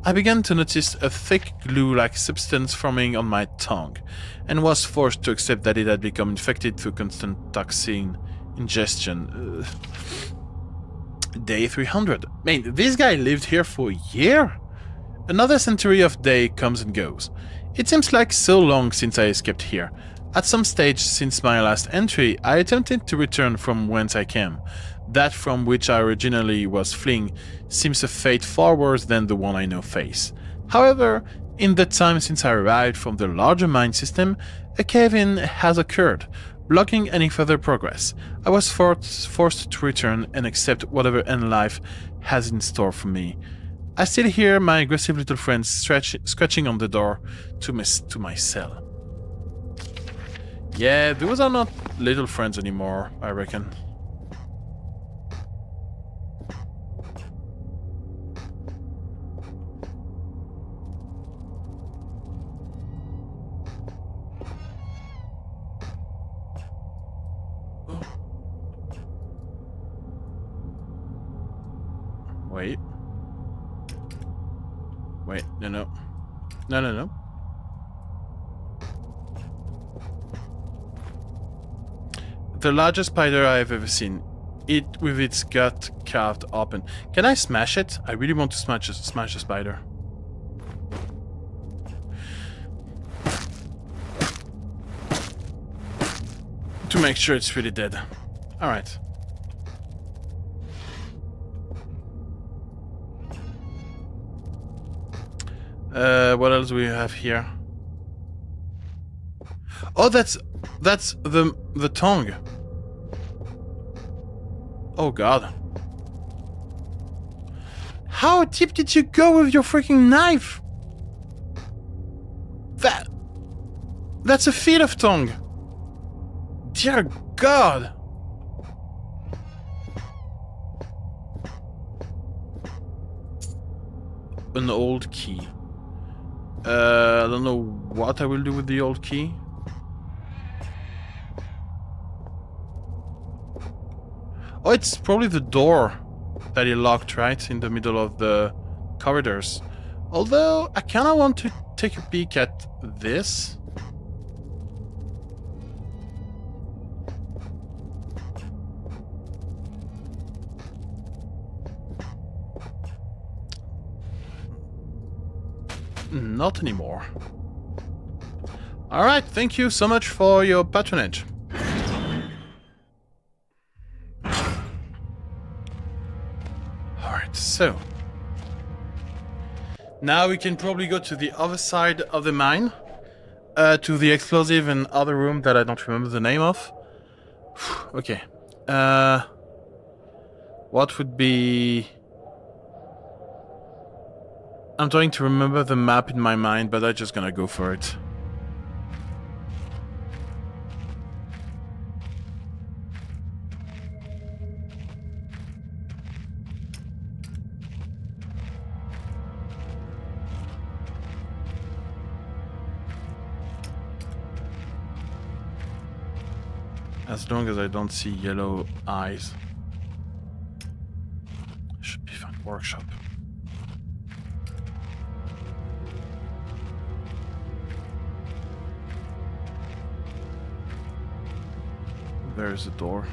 I began to notice a thick glue-like substance forming on my tongue, and was forced to accept that it had become infected through constant toxin ingestion. Day 300. Man, this guy lived here for a year? Another century of day comes and goes. It seems like so long since I escaped here. At some stage since my last entry, I attempted to return from whence I came, that from which I originally was fleeing seems a fate far worse than the one I now face. However, in the time since I arrived from the larger mine system, a cave-in has occurred, blocking any further progress. I was forced to return and accept whatever end life has in store for me. I still hear my aggressive little friends scratching on the door to my cell. Yeah, those are not little friends anymore, I reckon. Wait. Wait, no. No. The largest spider I've ever seen. It with its gut carved open. Can I smash it? I really want to smash the spider. To make sure it's really dead. Alright. What else do we have here? Oh, that's the tongue. Oh god. How deep did you go with your freaking knife? That's a feet of tongue. Dear god. An old key. I don't know what I will do with the old key. Oh, it's probably the door that he locked right in the middle of the corridors. Although, I kinda want to take a peek at this. Not anymore. Alright, thank you so much for your patronage. Alright, so. Now we can probably go to the other side of the mine. To the explosive and other room that I don't remember the name of. Okay. What would be... I'm trying to remember the map in my mind, but I'm just gonna go for it. As long as I don't see yellow eyes. Should be fun. Workshop. There's a door.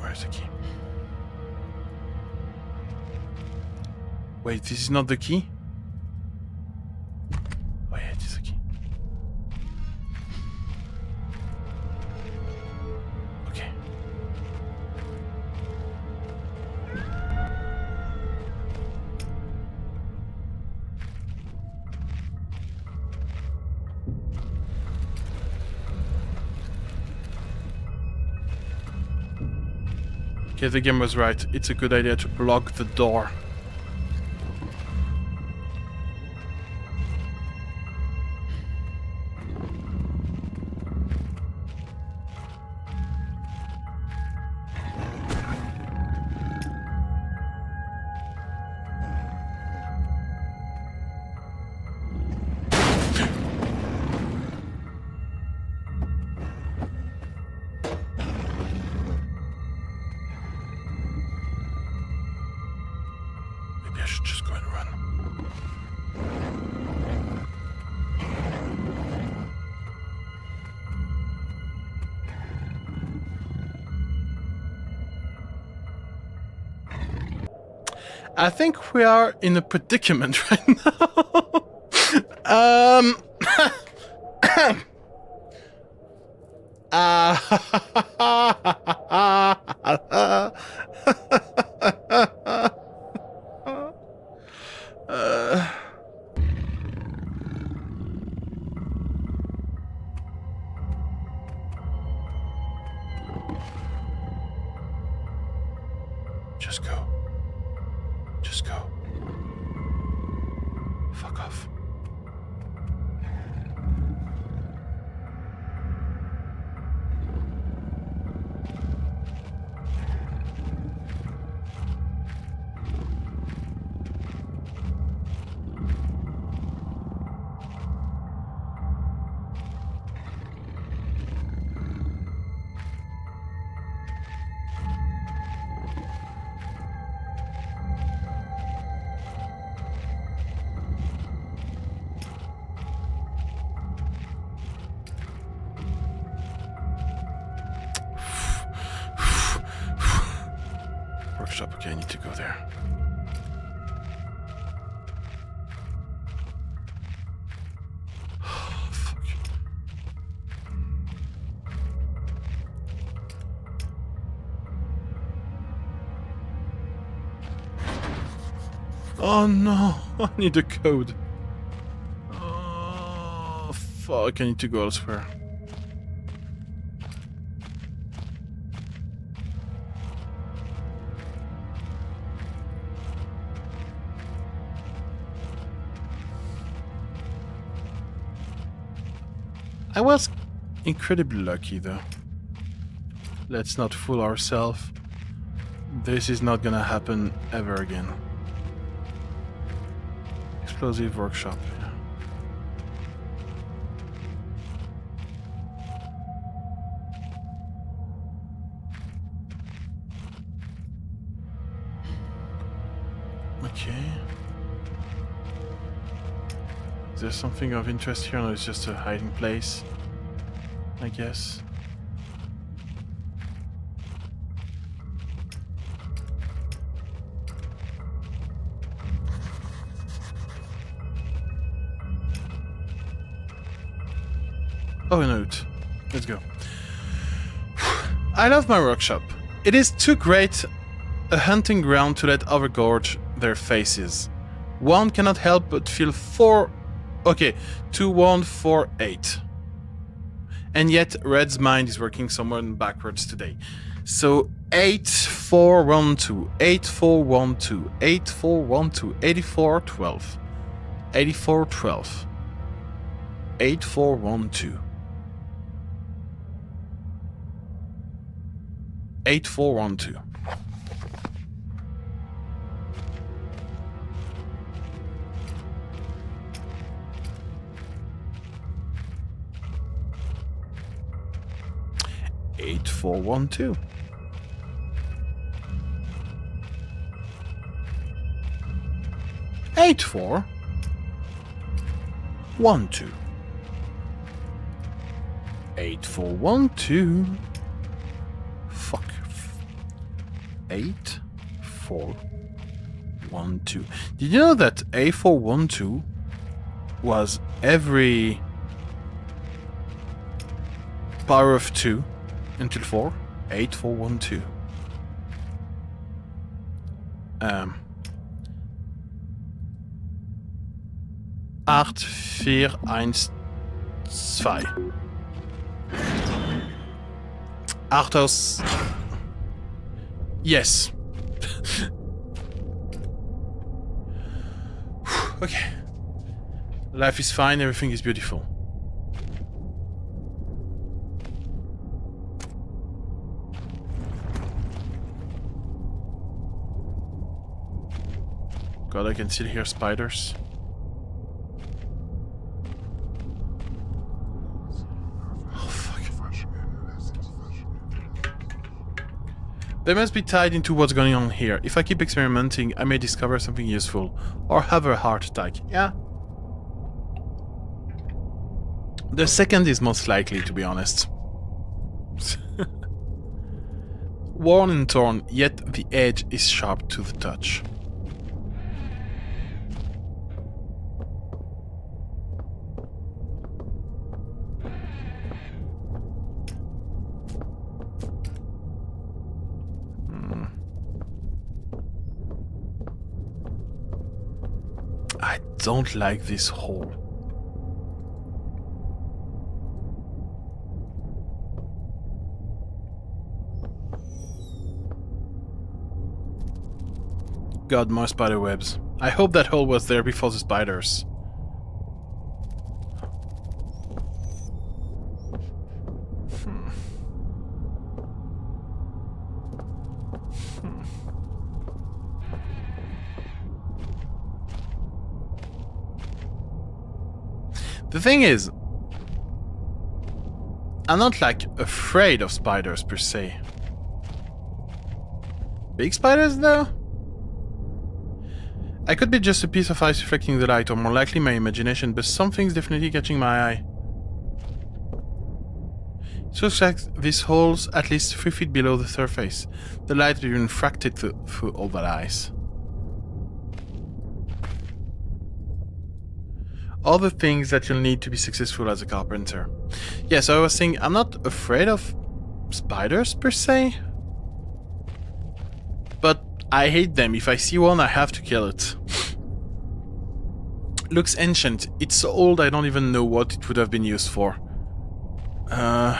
Where's the key? Wait, this is not the key? Oh yeah, it is the key. Okay. Okay, the game was right. It's a good idea to block the door. I think we are in a predicament right now. Just go. Just go. Fuck off. Workshop, okay, I need to go there. Fuck. Oh no, I need a code. Oh fuck, I need to go elsewhere. I was incredibly lucky though. Let's not fool ourselves. This is not gonna happen ever again. Explosive workshop. Yeah. Okay. Is there something of interest here? No, it's just a hiding place, I guess. Oh, a note. Let's go. I love my workshop. It is too great a hunting ground to let overgorge their faces. One cannot help but feel 2, 1, 4, 8. And yet Red's mind is working somewhere backwards today. So 8, 4, 1, 2, 8, 4, 1, 2, 8, 4, 1, 2, 84, 12. 84, 12. 8, 4, 1, 2. 8, 4, 1, 2. Eight, 4, 1, 2. 8, 4, 1, 2. 8, 4, 1, 2. Fuck. 8, 4, 1, 2. Did you know that A412 was every power of 2 until 4? 8, 4, 1, 2. 8, 4, 1, 2. 8 aus... Yes. Okay. Life is fine, everything is beautiful. God, I can still hear spiders. Oh, fuck. They must be tied into what's going on here. If I keep experimenting, I may discover something useful. Or have a heart attack. Yeah. The second is most likely, to be honest. Worn and torn, yet the edge is sharp to the touch. I don't like this hole. God, more spider webs. I hope that hole was there before the spiders. The thing is, I'm not like afraid of spiders per se. Big spiders though? I could be just a piece of ice reflecting the light, or more likely my imagination, but something's definitely catching my eye. It looks like this hole's at least 3 feet below the surface. The light will be refracted through all that ice. All the things that you'll need to be successful as a carpenter. Yeah, so I was saying, I'm not afraid of spiders per se, but I hate them. If I see one, I have to kill it. Looks ancient. It's so old I don't even know what it would have been used for. So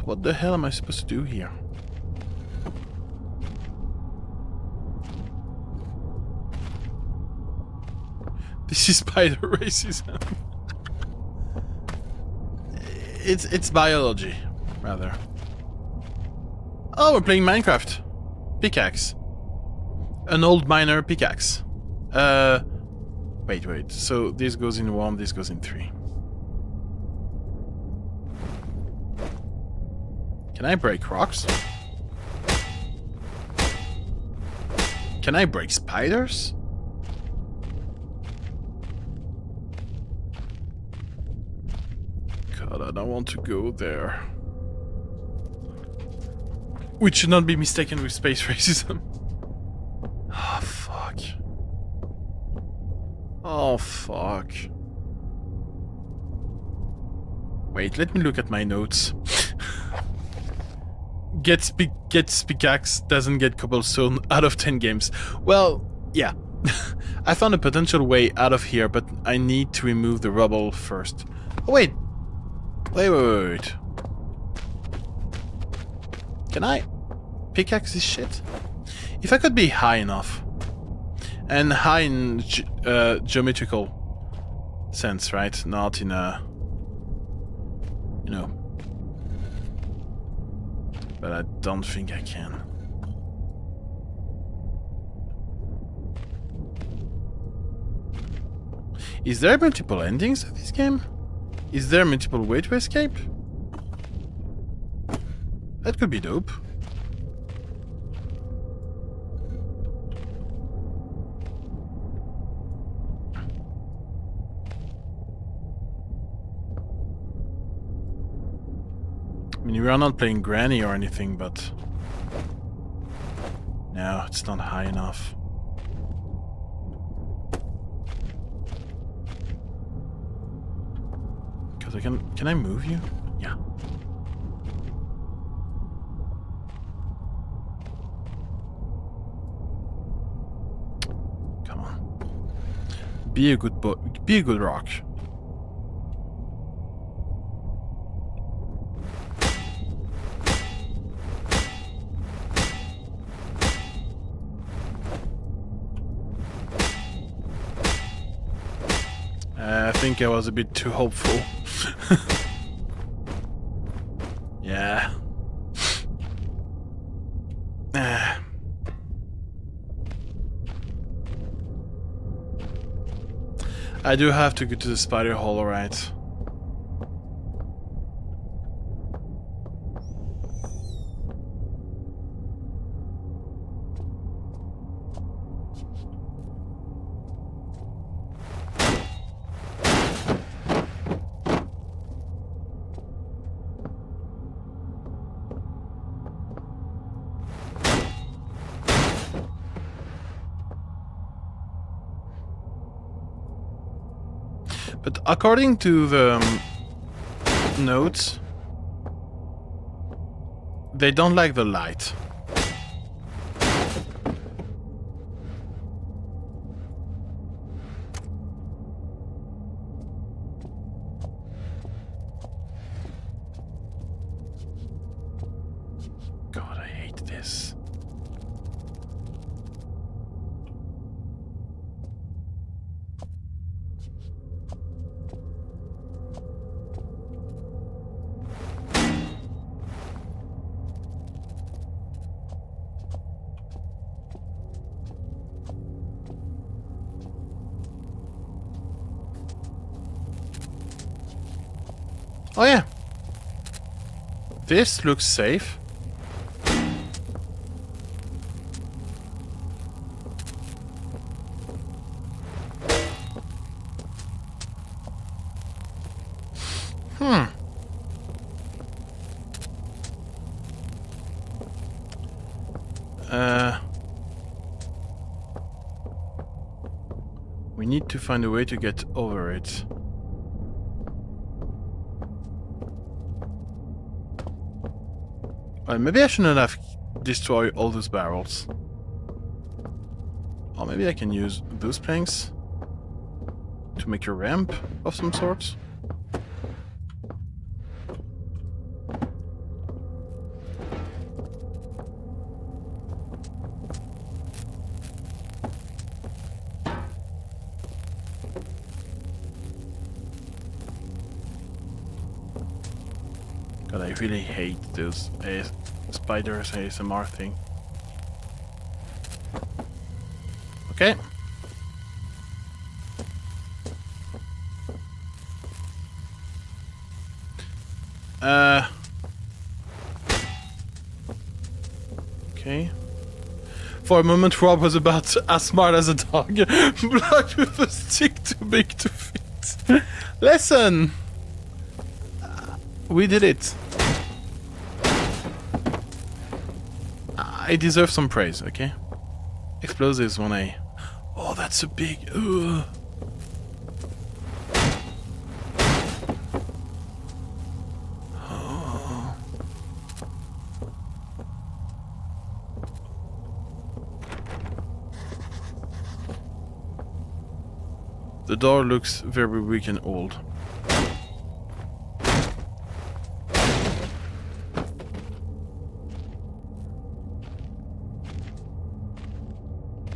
what the hell am I supposed to do here? This is spider racism. It's biology, rather. Oh, we're playing Minecraft. Pickaxe. An old miner pickaxe. Wait. So this goes in 1, this goes in 3. Can I break rocks? Can I break spiders? God, I don't want to go there. Which should not be mistaken with space racism. Oh, fuck. Oh, fuck. Wait, let me look at my notes. Gets pickaxe, doesn't get cobblestone out of 10 games. Well, yeah. I found a potential way out of here, but I need to remove the rubble first. Oh, wait. Wait. Can I pickaxe this shit? If I could be high enough. And high in geometrical sense, right? Not in a... You know. But I don't think I can. Is there multiple endings of this game? Is there multiple way to escape? That could be dope. I mean, we are not playing Granny or anything, but... No, it's not high enough. Because I can I move you? Yeah. Come on. Be a good boy. Be a good rock. I think I was a bit too hopeful. Yeah. I do have to go to the spider hole, alright. But according to the notes, they don't like the light. hate this. Oh yeah. This looks safe. We need to find a way to get over it. Well, maybe I shouldn't have destroyed all those barrels. Or maybe I can use those planks to make a ramp of some sort. God, I really hate those spiders ASMR thing. Okay. Okay. For a moment, Rob was about as smart as a dog, blocked with a stick too big to fit. Lesson! We did it. I deserve some praise, okay? Explosives when I... Oh, that's a big... Ugh. Oh. The door looks very weak and old.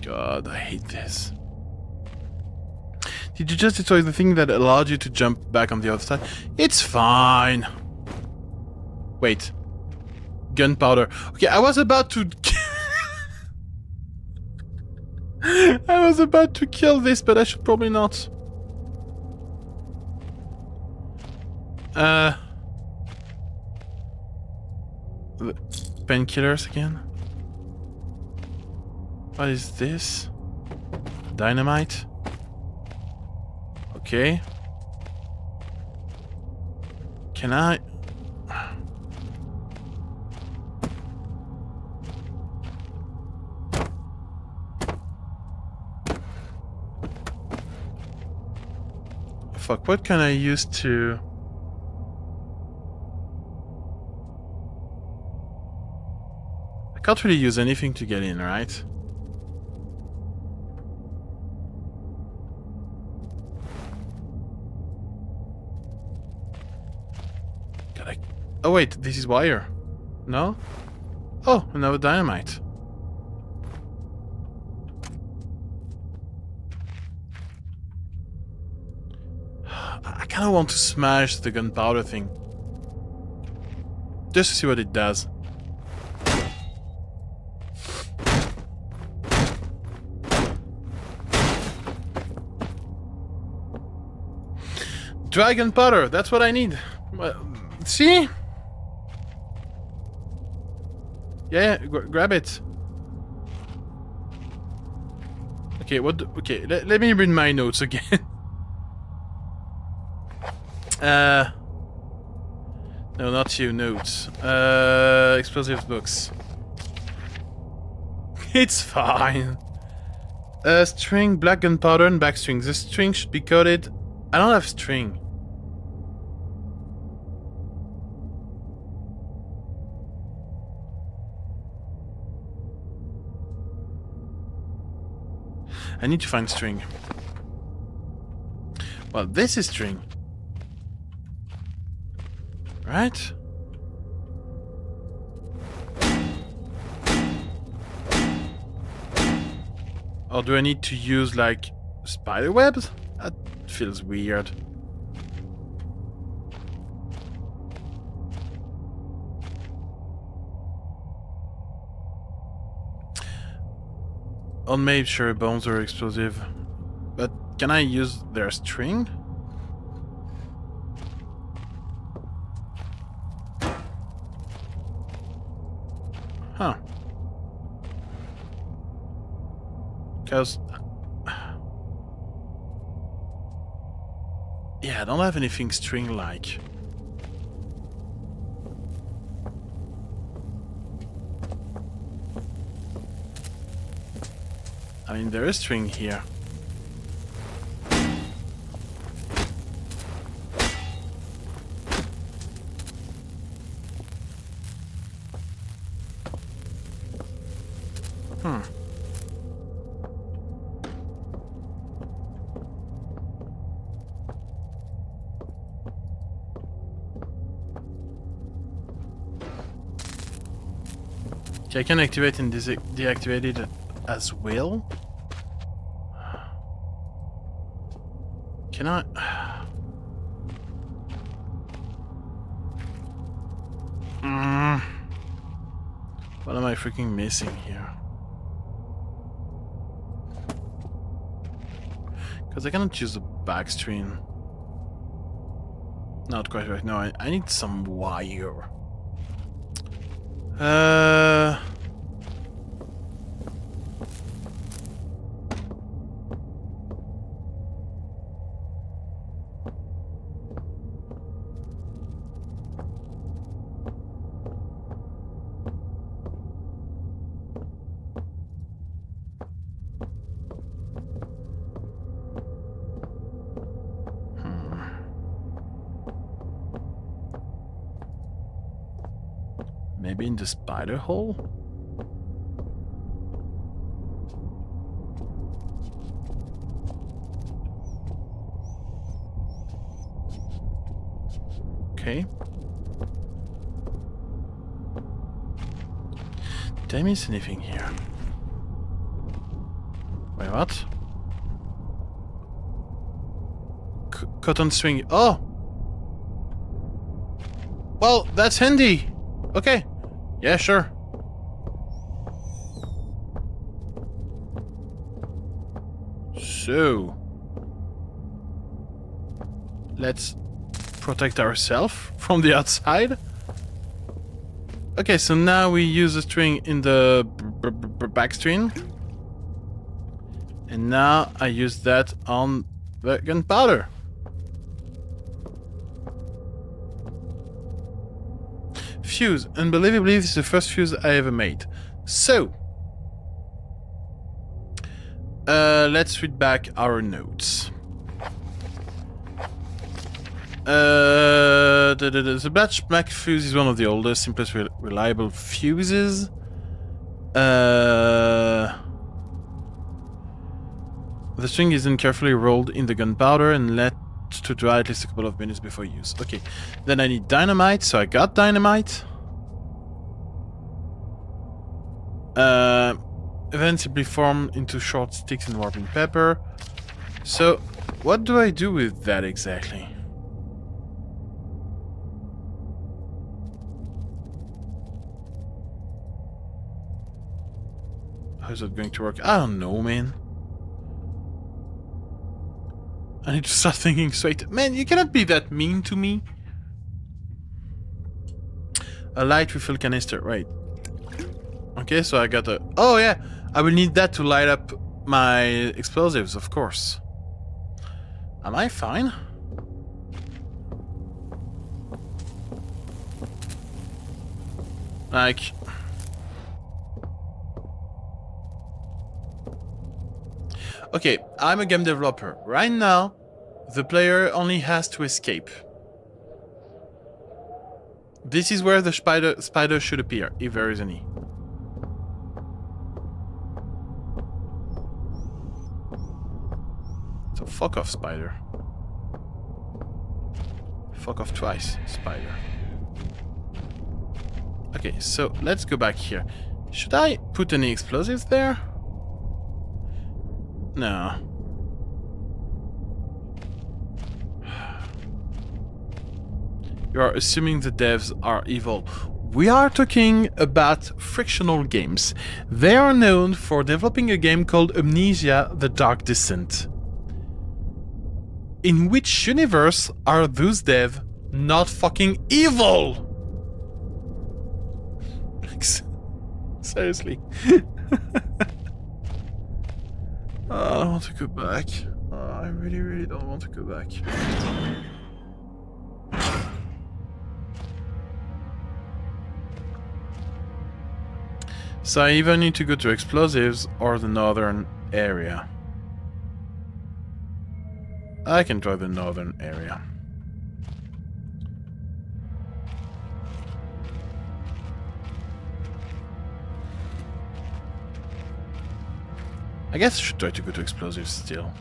God, I hate this. Did you just destroy the thing that allowed you to jump back on the other side? It's fine. Wait. Gunpowder. Okay, I was about to... I was about to kill this, but I should probably not. Painkillers again? What is this? Dynamite? Okay. Can I... Fuck, what can I use to... I can't really use anything to get in, right? Oh wait, this is wire. No? Oh, another dynamite. I kinda want to smash the gunpowder thing. Just to see what it does. Dragon powder, that's what I need. See? Yeah, grab it. Okay, what? Okay, let me read my notes again. No, not you. Notes. Explosives books. It's fine. String, black gunpowder, and back string. The string should be coated. I don't have string. I need to find string. Well, this is string. Right? Or do I need to use, like, spider webs? That feels weird. Unmade cherry bombs are explosive. But can I use their string? Huh. Because... yeah, I don't have anything string-like. I mean, there is string here. Okay, I can activate and deactivate it as well. Can I? What am I freaking missing here? Because I cannot choose the back screen. Not quite right. No, I need some wire. Maybe in the spider hole? Okay. Did I miss anything here? Wait, what? Cotton string. Oh! Well, that's handy! Okay. Yeah, sure. So... let's protect ourselves from the outside. Okay, so now we use a string in the back string. And now I use that on the gunpowder. Fuse. Unbelievably, this is the first fuse I ever made. So, let's read back our notes. The black fuse is one of the oldest, simplest, reliable fuses. The string is then carefully rolled in the gunpowder and let to dry at least a couple of minutes before use. Okay, then I need dynamite, so I got dynamite. Then simply form into short sticks and warping pepper. So, what do I do with that exactly? How's it going to work? I don't know, man. I need to start thinking straight. Man, you cannot be that mean to me. A light refill canister, right. Okay, so I got a... oh yeah, I will need that to light up my explosives, of course. Am I fine? Like... okay, I'm a game developer. Right now, the player only has to escape. This is where the spider should appear, if there is any. So fuck off, spider. Fuck off twice, spider. Okay, so let's go back here. Should I put any explosives there? No. You are assuming the devs are evil. We are talking about frictional games. They are known for developing a game called Amnesia: The Dark Descent. In which universe are those devs not fucking evil? Seriously. I don't want to go back. I really, really don't want to go back. So I either need to go to explosives or the northern area. I can try the northern area. I guess I should try to go to explosives still.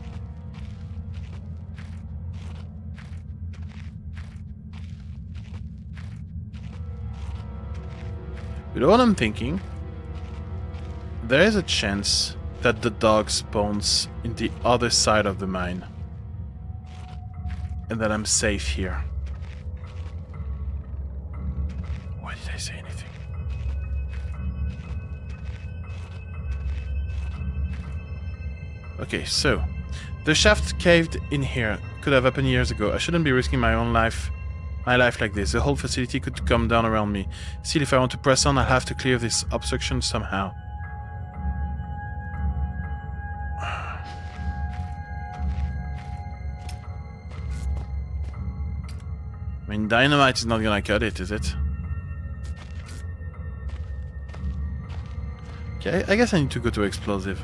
You know what I'm thinking? There is a chance that the dog spawns in the other side of the mine. And that I'm safe here. Why did I say anything? Okay, so the shaft caved in here. Could have happened years ago. I shouldn't be risking my life like this. The whole facility could come down around me. Still, if I want to press on, I'll have to clear this obstruction somehow. I mean, dynamite is not gonna cut it, is it? Okay, I guess I need to go to explosive.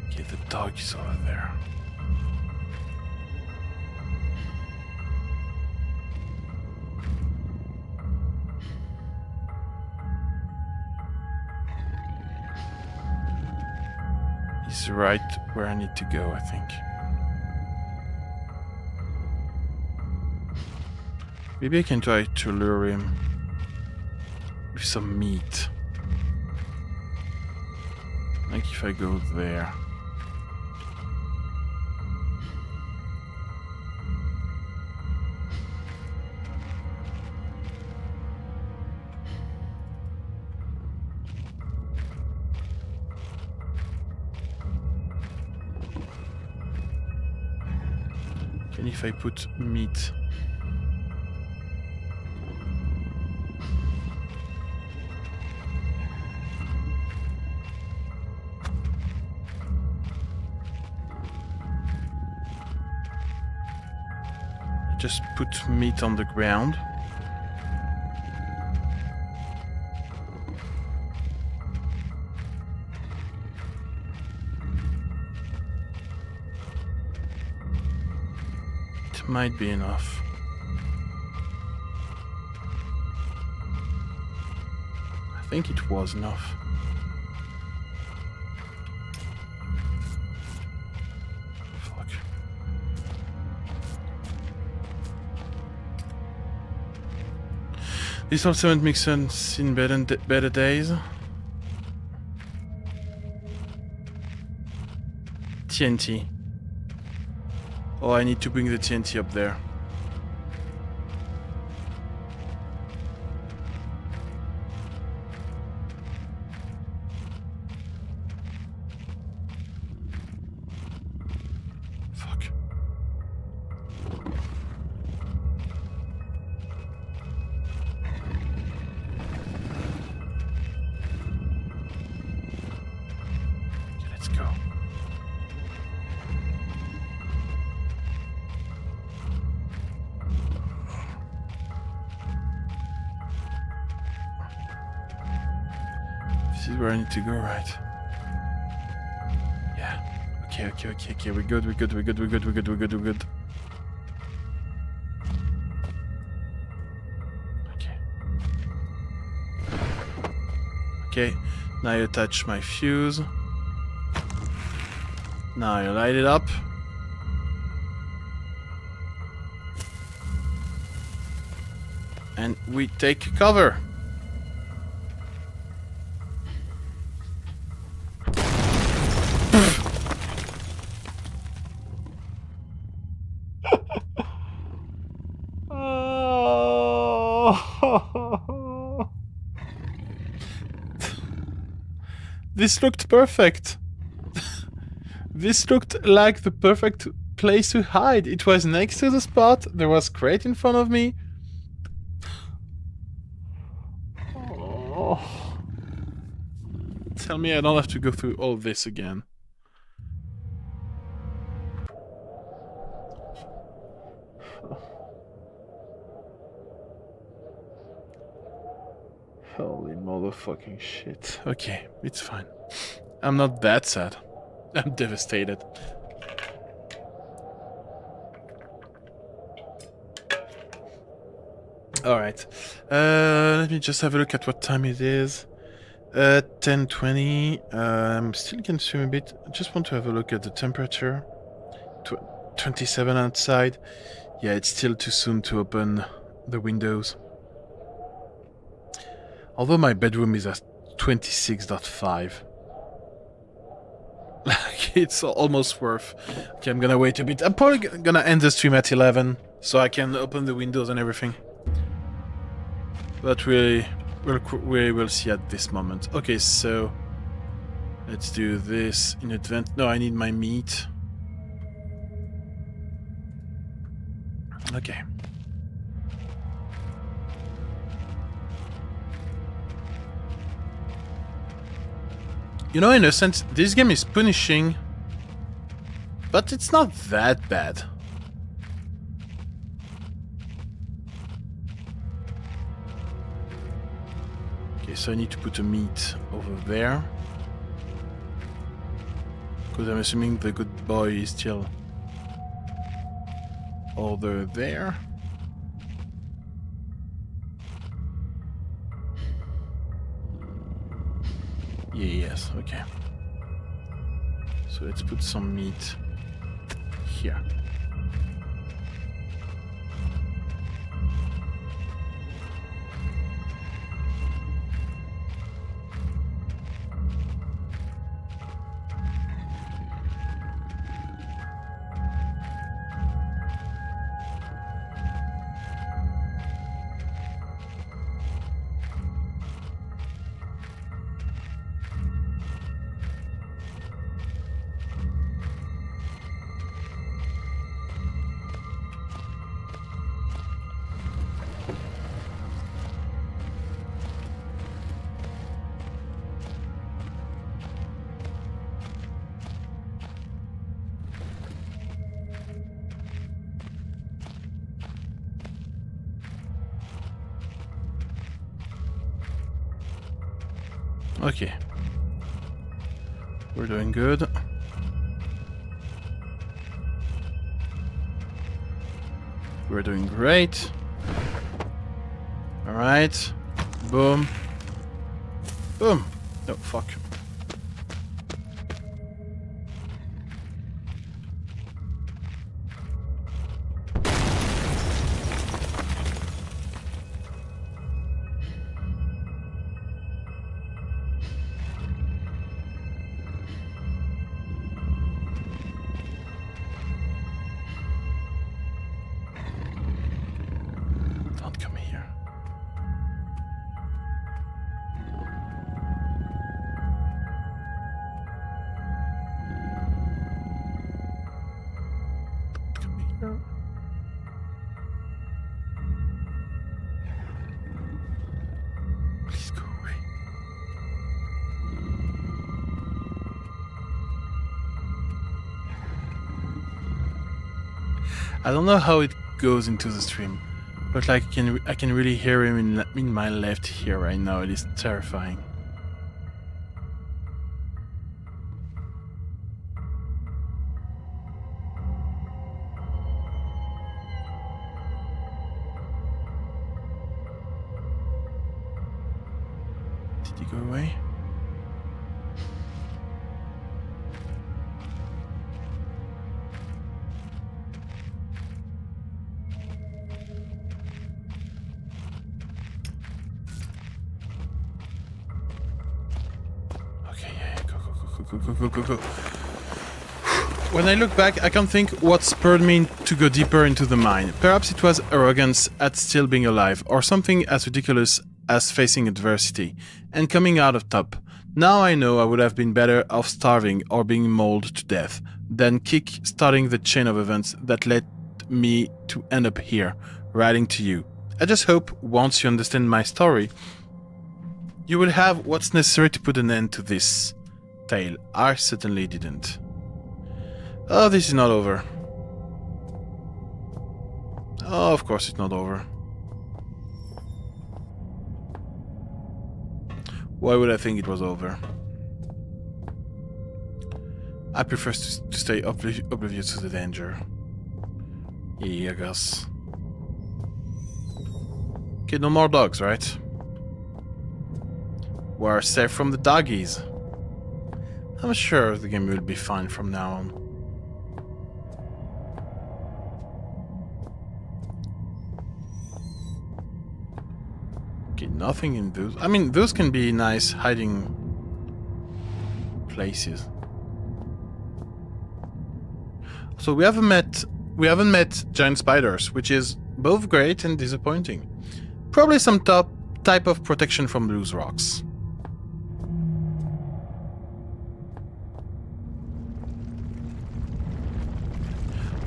Okay, the dog is over there. He's right where I need to go, I think. Maybe I can try to lure him with some meat. Like if I go there. And if I put meat. Just put meat on the ground. Might be enough. I think it was enough. Fuck. This also won't make sense in better days. TNT. Oh, I need to bring the TNT up there. Fuck. Okay, let's go. This is where I need to go, right? Yeah. Okay. We're good. Okay. Okay. Now I attach my fuse. Now you light it up. And we take cover. This looked perfect. This looked like the perfect place to hide. It was next to the spot. There was crate in front of me. Oh. Tell me I don't have to go through all this again. Holy motherfucking shit. Okay, it's fine. I'm not that sad. I'm devastated. Alright. Let me just have a look at what time it is. 10:20. I'm still consumed a bit. I just want to have a look at the temperature. 27 outside. Yeah, it's still too soon to open the windows. Although my bedroom is at 26.5. Like, it's almost worth. Okay, I'm gonna wait a bit. I'm probably gonna end the stream at 11, so I can open the windows and everything. But we will see at this moment. Okay, so let's do this in advance. No, I need my meat. Okay. You know, in a sense, this game is punishing, but it's not that bad. Okay, so I need to put a meat over there. Because I'm assuming the good boy is still over there. Yes, okay. So let's put some meat here. Okay. We're doing good. We're doing great. Alright. Boom. Boom. No, fuck. Please go away. I don't know how it goes into the stream, but like I can really hear him in my left ear right now. It is terrifying. Did he go away? Go. When I look back, I can't think what spurred me to go deeper into the mine. Perhaps it was arrogance at still being alive, or something as ridiculous as facing adversity and coming out of top. Now I know I would have been better off starving or being mauled to death than kick-starting the chain of events that led me to end up here, writing to you. I just hope, once you understand my story, you will have what's necessary to put an end to this tale. I certainly didn't. Oh, this is not over. Oh, of course it's not over. Why would I think it was over? I prefer to stay oblivious to the danger. Yeah, I guess. Okay, no more dogs, right? We're safe from the doggies. I'm sure the game will be fine from now on. Okay, nothing in those. I mean, those can be nice hiding places. So we haven't met giant spiders, which is both great and disappointing. Probably some type of protection from loose rocks.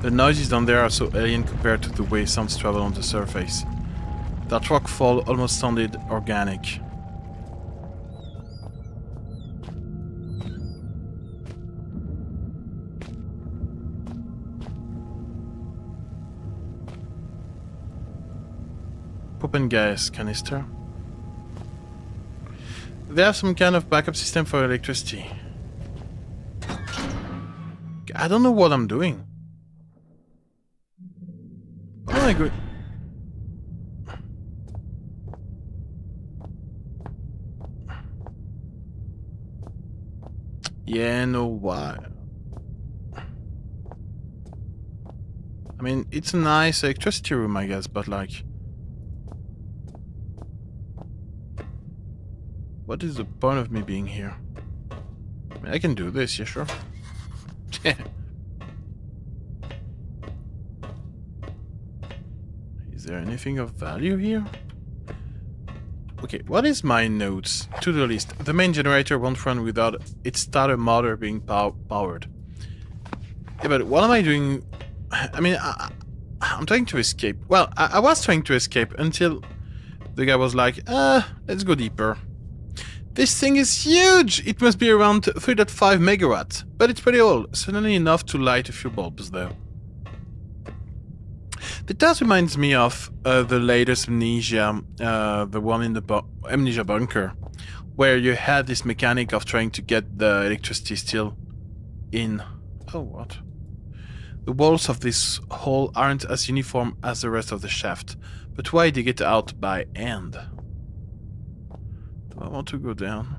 The noises down there are so alien compared to the way sounds travel on the surface. That rock fall almost sounded organic. Open gas canister. They have some kind of backup system for electricity. I don't know what I'm doing. Oh my god. Yeah, no, why? I mean, it's a nice electricity room, I guess, but like... What is the point of me being here? I mean, I can do this, yeah, sure. Is there anything of value here? Okay, what is my notes? To-do list. The main generator won't run without its starter motor being powered. Yeah, but what am I doing? I mean, I'm trying to escape. Well, I was trying to escape until the guy was like, let's go deeper. This thing is huge! It must be around 3.5 megawatts, but it's pretty old. Certainly enough to light a few bulbs, though. It does remind me of the latest Amnesia, the one in the Amnesia bunker, where you had this mechanic of trying to get the electricity still in. Oh, what? The walls of this hole aren't as uniform as the rest of the shaft, but why dig it out by hand? Do I want to go down?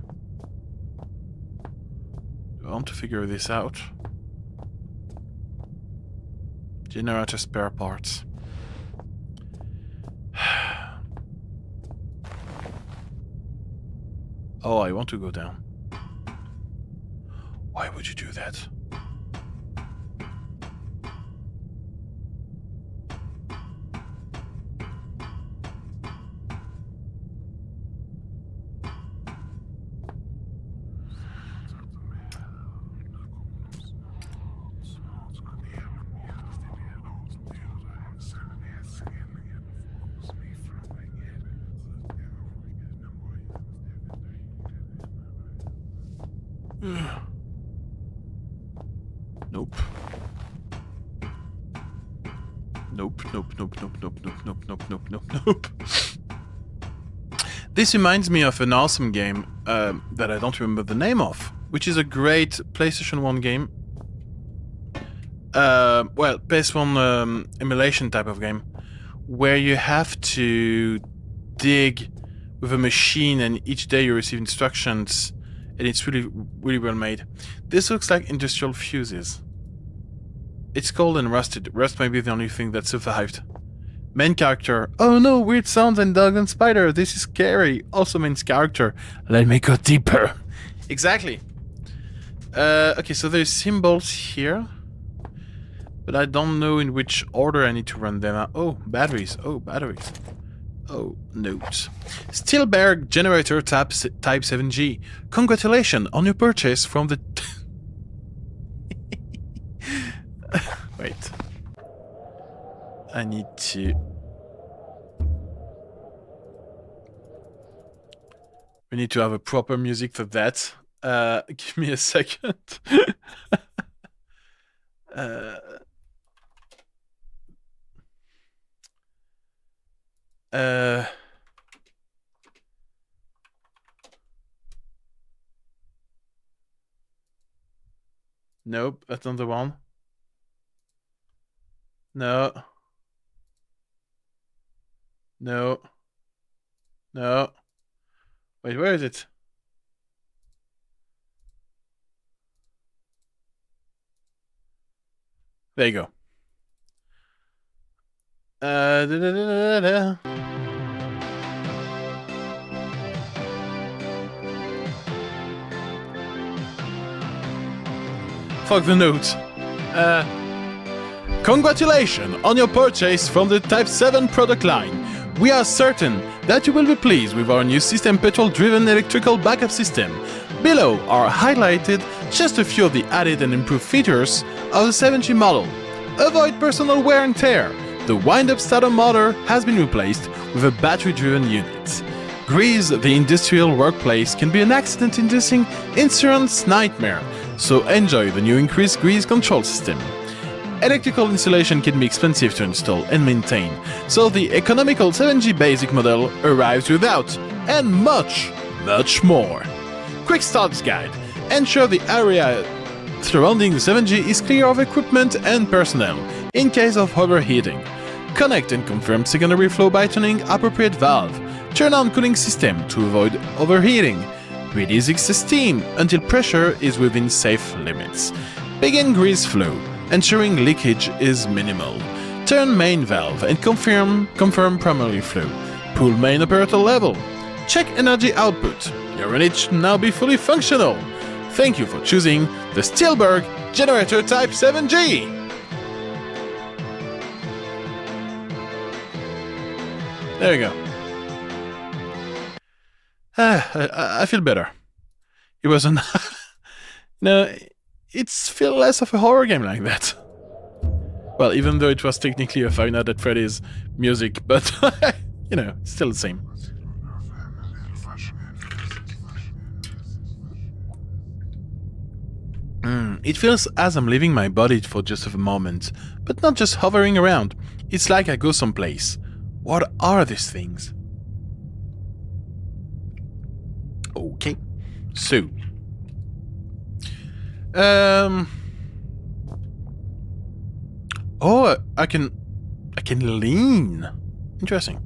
Do I want to figure this out? Generator spare parts. Oh, I want to go down. Why would you do that? Nope. Nope. This reminds me of an awesome game that I don't remember the name of, which is a great PlayStation 1 game. Well, PS1 emulation type of game, where you have to dig with a machine and each day you receive instructions, and it's really well made. This looks like industrial fuses. It's cold and rusted. Rust may be the only thing that survived. Main character. Oh no, weird sounds and dogs and spider. This is scary. Also main character. Let me go deeper. Exactly. Okay, so there's symbols here. But I don't know in which order I need to run them. Oh, batteries. Oh, batteries. Oh, notes. Steelberg generator type 7G. Congratulations on your purchase from the... Wait. I need to... We need to have a proper music for that. Give me a second. Nope, that's not the one. No. No. No. Wait, where is it? There you go. Da, da, da, da, da. Fuck the notes. Congratulations on your purchase from the Type 7 product line. We are certain that you will be pleased with our new system petrol-driven electrical backup system. Below are highlighted just a few of the added and improved features of the 7G model. Avoid personal wear and tear. The wind-up starter motor has been replaced with a battery-driven unit. Grease, the industrial workplace, can be an accident-inducing insurance nightmare, so enjoy the new increased grease control system. Electrical insulation can be expensive to install and maintain, so the economical 7G basic model arrives without, and much, much more. Quick starts guide. Ensure the area surrounding the 7G is clear of equipment and personnel, in case of overheating. Connect and confirm secondary flow by turning appropriate valve. Turn on cooling system to avoid overheating. Release excess steam until pressure is within safe limits. Begin grease flow, ensuring leakage is minimal. Turn main valve and confirm primary flow. Pull main operator level. Check energy output. Your unit should now be fully functional. Thank you for choosing the Steelberg Generator Type 7G. There we go. I feel better. It wasn't... No, it's feel less of a horror game like that. Well, even though it was technically a Five Nights at Freddy's music, but, you know, still the same. It feels as I'm leaving my body for just a moment, but not just hovering around. It's like I go someplace. What are these things? Okay, so... Oh, I can lean. Interesting.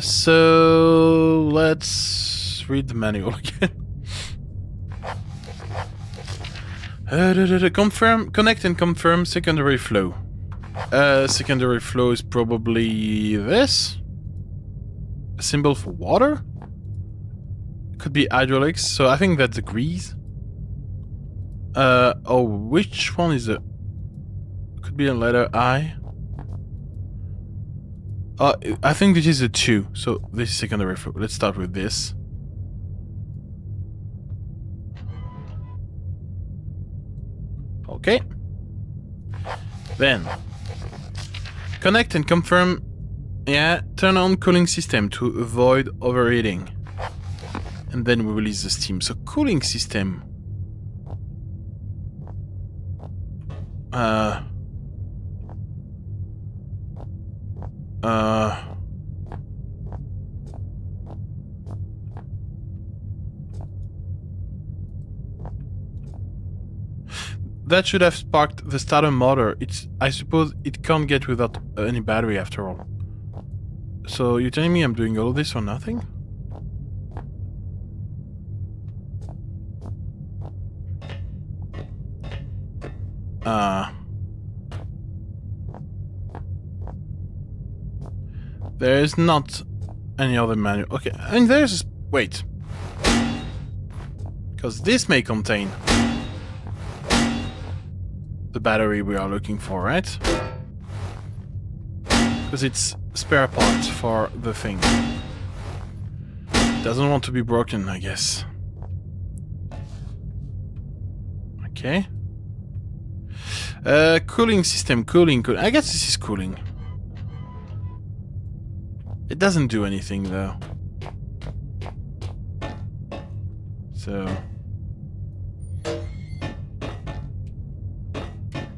So let's read the manual again. Connect and confirm secondary flow. Secondary flow is probably this. A symbol for water? Could be hydraulics, so I think that's the grease. Oh, which one is it? Could be a letter I. I think this is a 2, so this is secondary flow. Let's start with this. Okay. Then connect and confirm. Yeah, turn on cooling system to avoid overheating. And then we release the steam. So cooling system. That should have sparked the starter motor. I suppose it can't get without any battery after all. So you're telling me I'm doing all of this for nothing? There is not any other manual. Okay, I mean there's... Wait. Because this may contain the battery we are looking for, right? Because it's spare parts for the thing. Doesn't want to be broken, I guess. Okay. Cooling system, cooling. I guess this is cooling. It doesn't do anything though. So...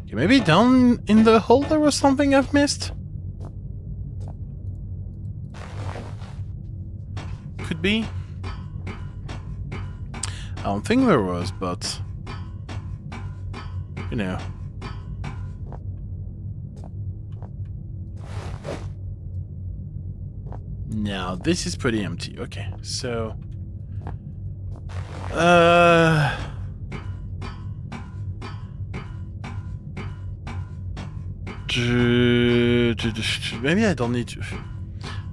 okay, maybe down in the hole there was something I've missed? Could be. I don't think there was, but... you know. Now, this is pretty empty. Okay, so... maybe I don't need to...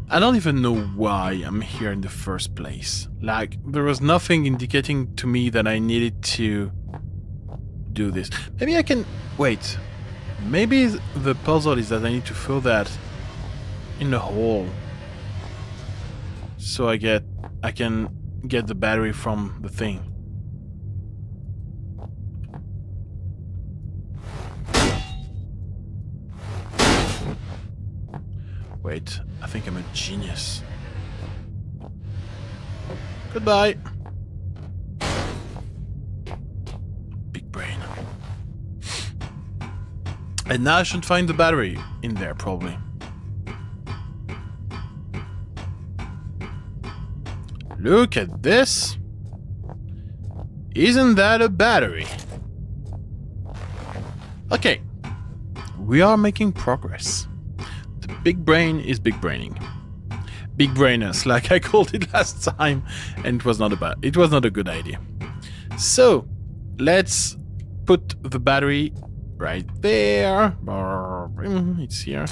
I don't even know why I'm here in the first place. Like, there was nothing indicating to me that I needed to do this. Maybe I can... wait. Maybe the puzzle is that I need to fill that in the hole. So I can get the battery from the thing. Wait, I think I'm a genius. Goodbye. Big brain. And now I should find the battery in there, probably. Look at this. Isn't that a battery? Okay. We are making progress. The big brain is big braining. Big brainers, like I called it last time, and it was not a good idea. So, let's put the battery right there. It's here.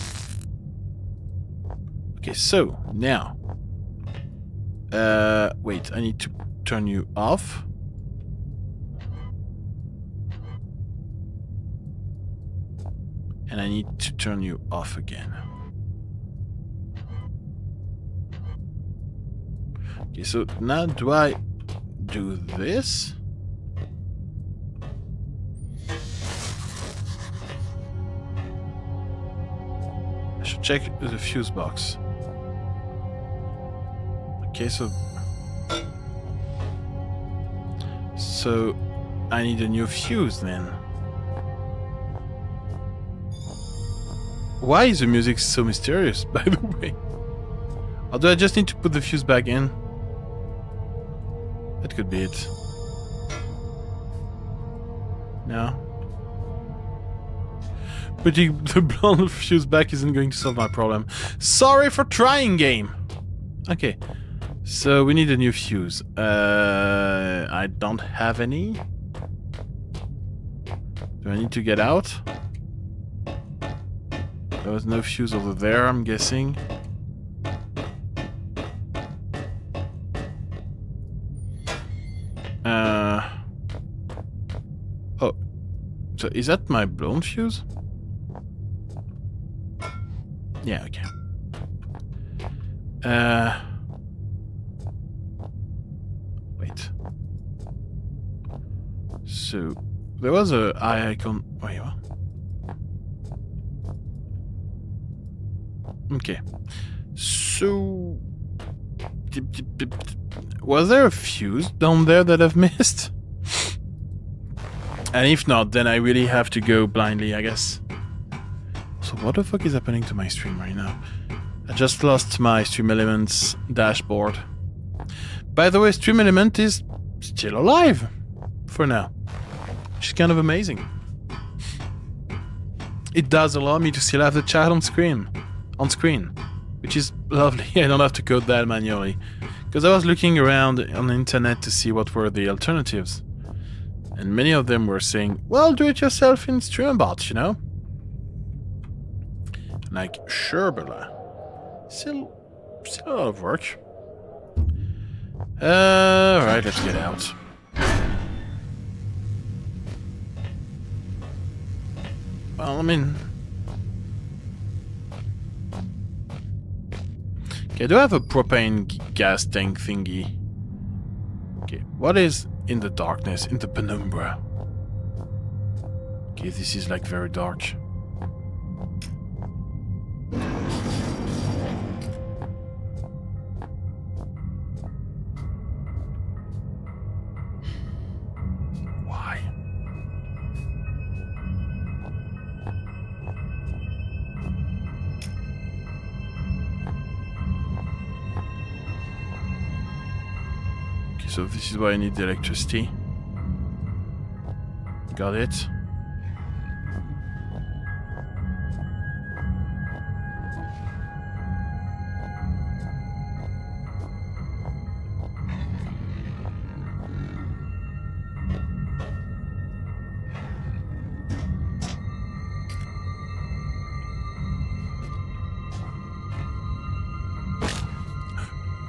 Okay, so now, wait, I need to turn you off. And I need to turn you off again. Okay, so now do I do this? I should check the fuse box. Okay, so I need a new fuse then. Why is the music so mysterious, by the way? Or do I just need to put the fuse back in? That could be it. No. Putting the blonde fuse back isn't going to solve my problem. Sorry for trying, game! Okay. So we need a new fuse. I don't have any. Do I need to get out? There was no fuse over there, I'm guessing. Oh. So is that my blown fuse? Yeah, okay. Wait. So there was a eye icon. Wait, what? Okay. So was there a fuse down there that I've missed? And if not, then I really have to go blindly, I guess. So what the fuck is happening to my stream right now? I just lost my Stream Elements dashboard. By the way, Stream Element is still alive for now. Which is kind of amazing. It does allow me to still have the chat on screen, which is lovely. I don't have to code that manually. Because I was looking around on the internet to see what were the alternatives. And many of them were saying, well, do it yourself in StreamBot, you know? Like, sure, but still a lot of work. Alright, let's get out. Well, I mean... Okay, do I have a propane gas tank thingy? Okay, what is in the darkness, in the penumbra? Okay, this is like very dark. Why? Okay, so this is why I need the electricity. Got it.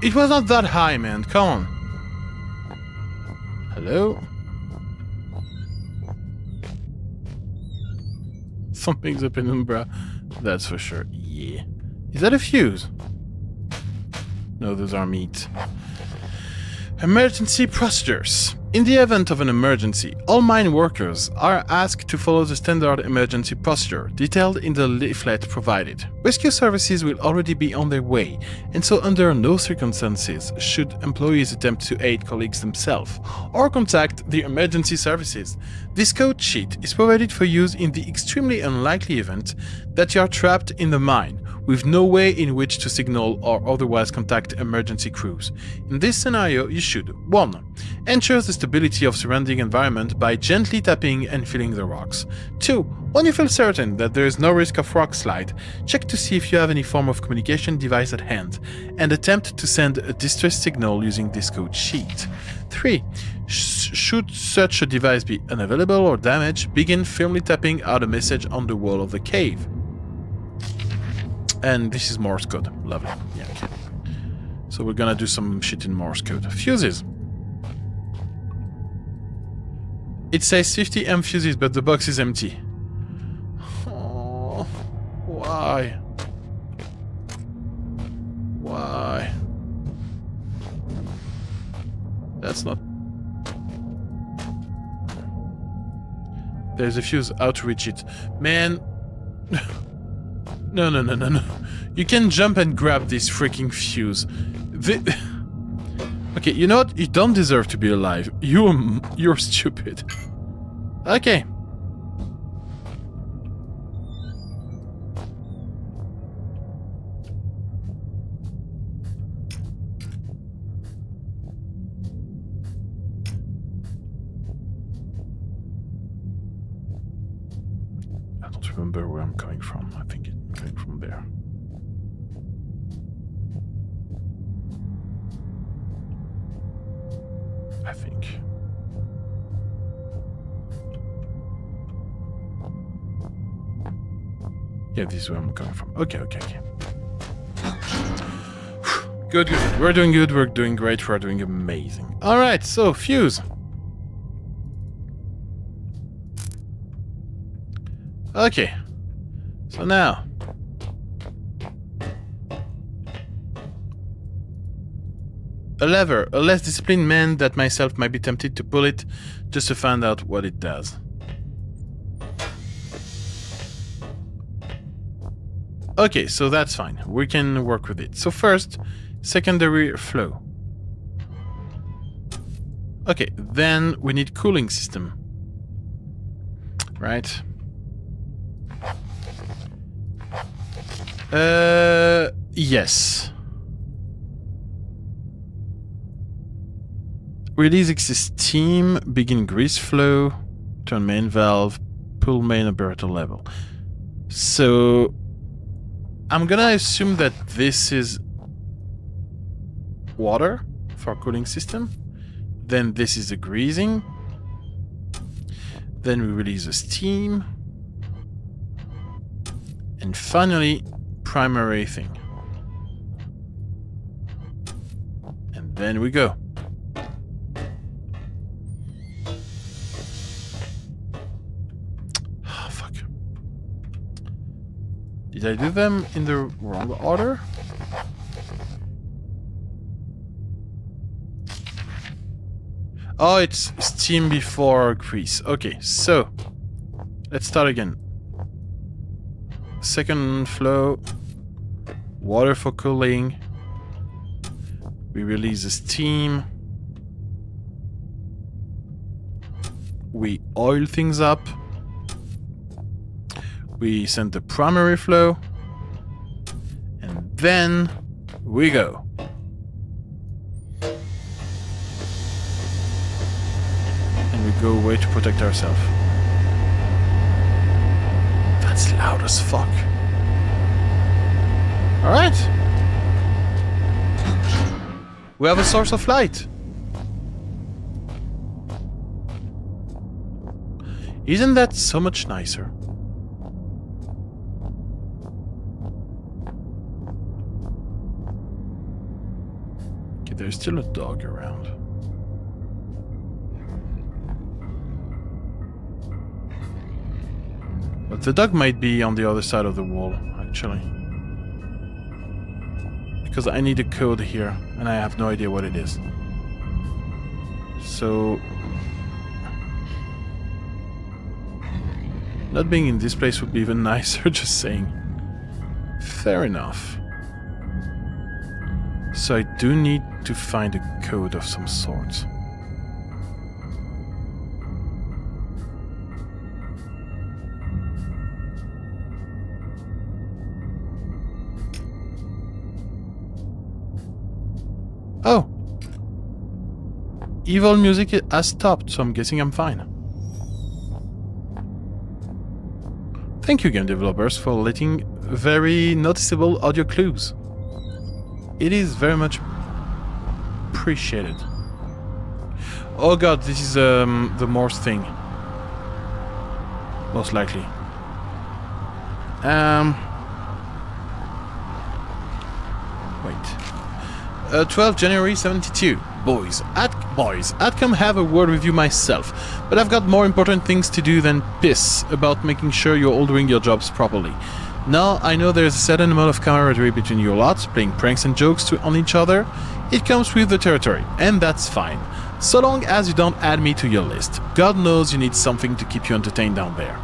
It was not that high, man. Come on. Hello? Something's a penumbra. That's for sure. Yeah. Is that a fuse? No, those are meat. Emergency procedures. In the event of an emergency, all mine workers are asked to follow the standard emergency procedure detailed in the leaflet provided. Rescue services will already be on their way, and so under no circumstances should employees attempt to aid colleagues themselves or contact the emergency services. This code sheet is provided for use in the extremely unlikely event that you are trapped in the mine, with no way in which to signal or otherwise contact emergency crews. In this scenario, you should 1. Ensure the stability of surrounding environment by gently tapping and feeling the rocks. 2. When you feel certain that there is no risk of rock slide, check to see if you have any form of communication device at hand, and attempt to send a distress signal using this code sheet. 3. Should such a device be unavailable or damaged, begin firmly tapping out a message on the wall of the cave. And this is Morse code. Lovely. Yeah, okay. So we're gonna do some shit in Morse code. Fuses. It says 50 M fuses, but the box is empty. Oh, why? Why? That's not... There's a fuse. How to reach it? Man... No. You can jump and grab this freaking fuse. Okay, you know what? You don't deserve to be alive. You're stupid. Okay. I don't remember where I'm coming from. I think I'm coming from there. I think. Yeah, this is where I'm coming from. Okay. Good. We're doing good. We're doing great. We're doing amazing. All right, so fuse. Okay. So now. A lever. A less disciplined man than myself might be tempted to pull it just to find out what it does. Okay, so that's fine. We can work with it. So first, secondary flow. Okay, then we need cooling system. Right? Yes. Release excess steam, begin grease flow, turn main valve, pull main operator level. So I'm gonna assume that this is water for cooling system. Then this is the greasing. Then we release the steam. And finally, primary thing. And then we go. Did I do them in the wrong order? Oh, it's steam before grease. Okay, so let's start again. Second flow, water for cooling. We release the steam. We oil things up. We send the primary flow. And then we go. And we go away to protect ourselves. That's loud as fuck. Alright. We have a source of light. Isn't that so much nicer? Okay, there's still a dog around. But the dog might be on the other side of the wall, actually. Because I need a code here, and I have no idea what it is. So... not being in this place would be even nicer, just saying. Fair enough. So I do need to find a code of some sort. Oh! Evil music has stopped, so I'm guessing I'm fine. Thank you, game developers, for letting very noticeable audio clues. It is very much appreciated. Oh god, this is the Morse thing. Most likely. 12 January 72. Boys, I'd come have a word with you myself, but I've got more important things to do than piss about making sure you're all doing your jobs properly. Now, I know there's a certain amount of camaraderie between you lots, playing pranks and jokes on each other. It comes with the territory, and that's fine. So long as you don't add me to your list. God knows you need something to keep you entertained down there.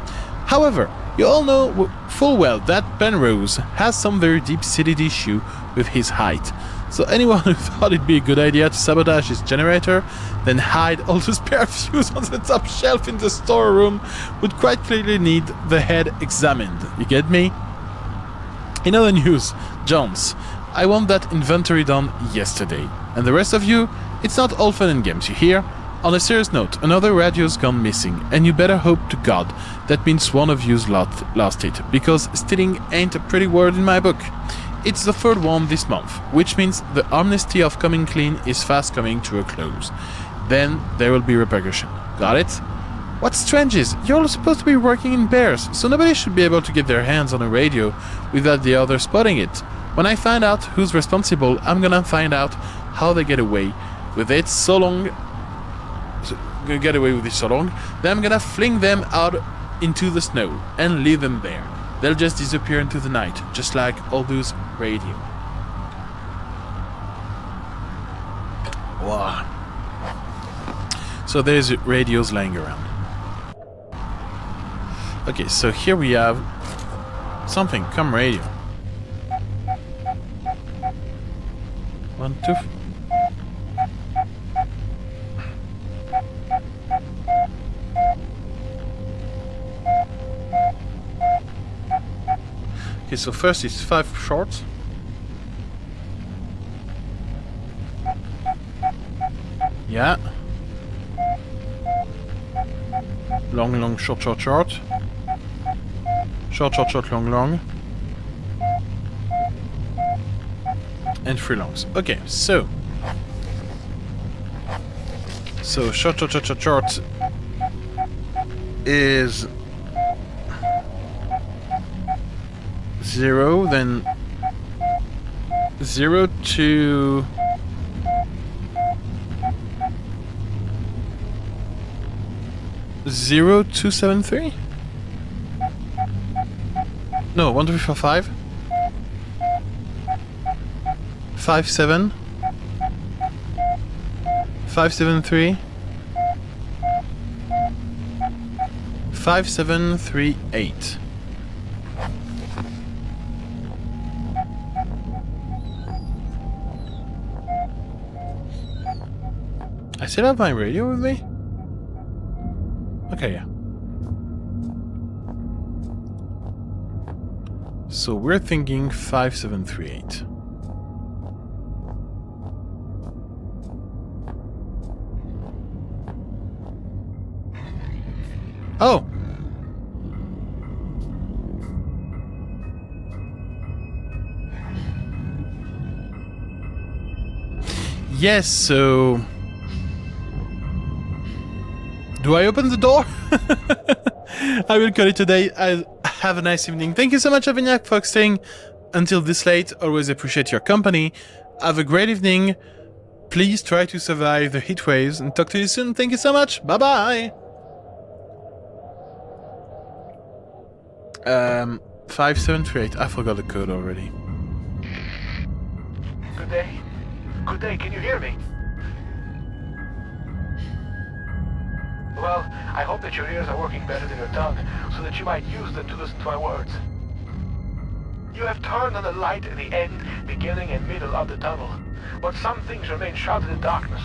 However, you all know full well that Penrose has some very deep-seated issue with his height. So anyone who thought it'd be a good idea to sabotage his generator, then hide all the spare fuse on the top shelf in the storeroom, would quite clearly need the head examined. You get me? In other news, Jones, I want that inventory done yesterday. And the rest of you, it's not all fun and games, you hear? On a serious note, another radio's gone missing, and you better hope to God that means one of you's lost it, because stealing ain't a pretty word in my book. It's the third one this month, which means the amnesty of coming clean is fast coming to a close. Then there will be repercussion. Got it? What's strange is, you're all supposed to be working in pairs, so nobody should be able to get their hands on a radio without the other spotting it. When I find out who's responsible, I'm gonna find out how they get away with it so long, then I'm gonna fling them out into the snow and leave them there. They'll just disappear into the night, just like all those radio. Wow. So there's radios lying around. Okay, so here we have something. Come radio. 1, 2. Okay, so first it's 5 short. Yeah. Long, long, short, short, short. Short, short, short, long, long. And 3 longs. Okay, so. So short, short, short, short, short is 0, then 0 to 0273? No, 1, 2, 3, 4, 5. 5, 7. 5, 7, 3. 5, 7, 3, 8. I still have my radio with me? Okay, yeah. So we're thinking 5, 7, 3, 8. Oh! Yes, so... Do I open the door? I will cut it today. Have a nice evening. Thank you so much, Avignac, for staying until this late. Always appreciate your company. Have a great evening. Please try to survive the heat waves and talk to you soon. Thank you so much. Bye-bye. 5738. I forgot the code already.
Good day. Good day, can you hear me? Well, I hope that your ears are working better than your tongue, so that you might use them to listen to my words. You have turned on the light at the end, beginning and middle of the tunnel, but some things remain shrouded in darkness.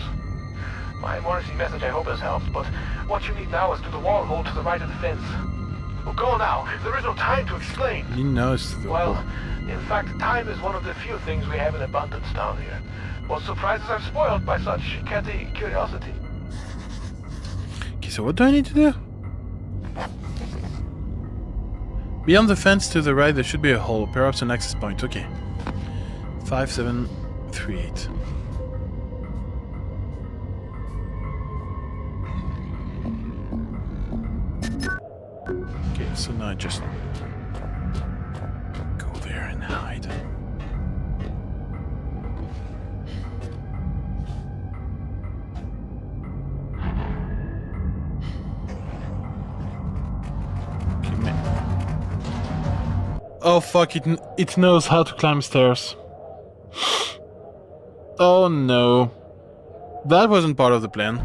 My emergency message I hope has helped, but what you need now is to the wall hole to the right of the fence. Well, go now, there is no time to explain.
He knows the
Well, in fact, time is one of the few things we have in abundance down here. Most surprises are spoiled by such catty curiosity.
Okay, so what do I need to do? Beyond the fence to the right, there should be a hole, perhaps an access point. Okay. 5738. Okay, so now I just go there and hide. Okay, man. Oh fuck, it knows how to climb stairs. Oh no. That wasn't part of the plan.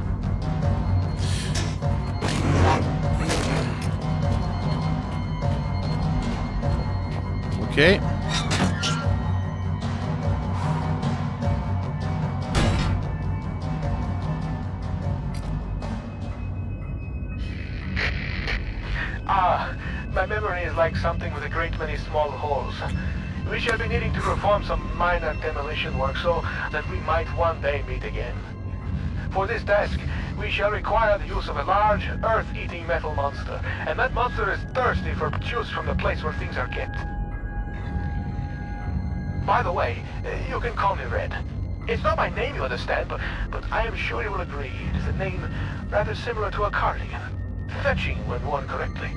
Okay.
My memory is like something with a great many small holes. We shall be needing to perform some minor demolition work so that we might one day meet again. For this task, we shall require the use of a large, earth-eating metal monster, and that monster is thirsty for juice from the place where things are kept. By the way, you can call me Red. It's not my name, you understand, but I am sure you will agree it is a name rather similar to a cardigan. Fetching when worn correctly.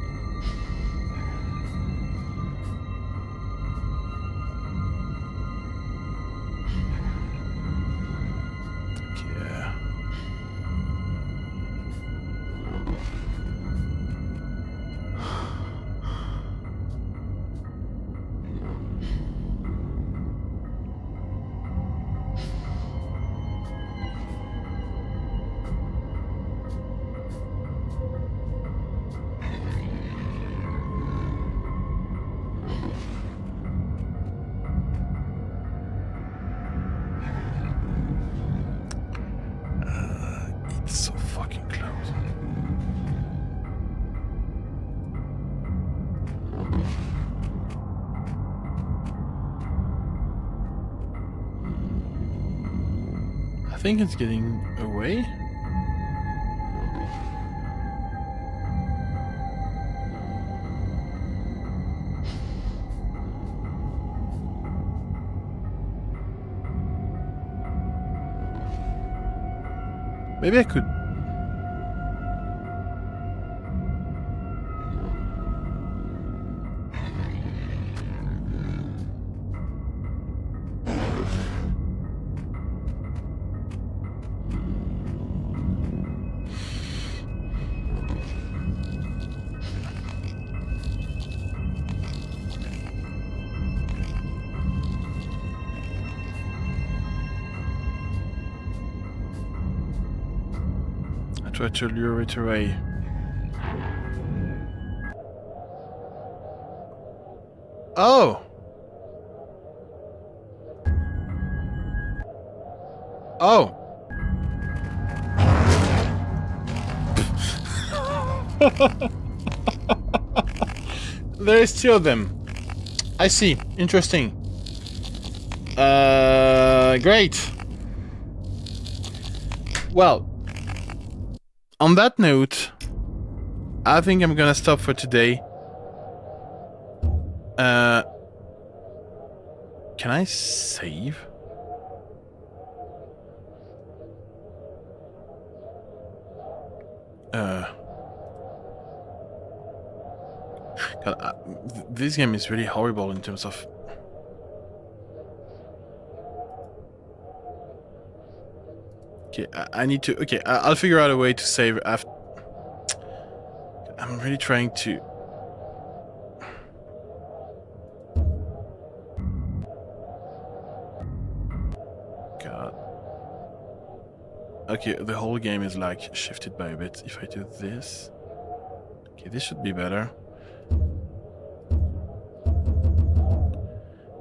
Yeah. It's so fucking close. I think it's getting away. Maybe I could. Try to lure it away. Oh! Oh! There is two of them. I see. Interesting. Great. Well, on that note, I think I'm gonna stop for today. Can I save? God, this game is really horrible in terms of... Okay, I need to... Okay, I'll figure out a way to save after... I'm really trying to... God. Okay, the whole game is like shifted by a bit. If I do this... Okay, this should be better.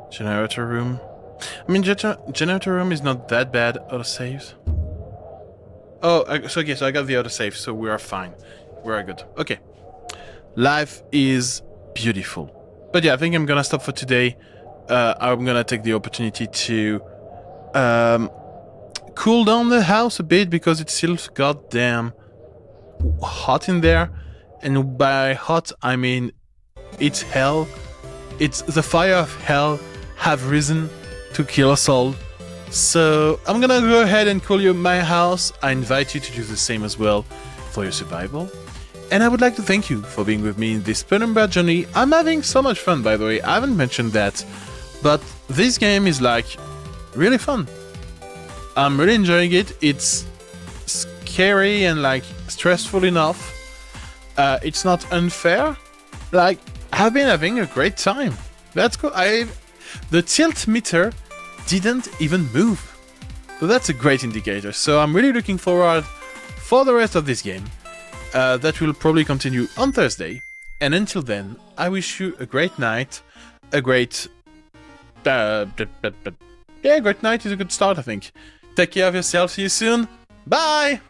Generator room. I mean, generator room is not that bad. Autosaves. Oh, so okay, so I got the autosave, so we are fine. We are good. Okay. Life is beautiful. But yeah, I think I'm gonna stop for today. I'm gonna take the opportunity to cool down the house a bit because it's still goddamn hot in there. And by hot, I mean it's hell. It's the fire of hell have risen to kill us all. So I'm gonna go ahead and call you my house. I invite you to do the same as well for your survival. And I would like to thank you for being with me in this Penumbra journey. I'm having so much fun, by the way. I haven't mentioned that, but this game is like really fun. I'm really enjoying it. It's scary and like stressful enough. It's not unfair. Like, I've been having a great time. That's cool. The tilt meter didn't even move. So that's a great indicator. So I'm really looking forward for the rest of this game. That will probably continue on Thursday. And until then, I wish you a great night. A great... yeah, great night is a good start, I think. Take care of yourself. See you soon. Bye!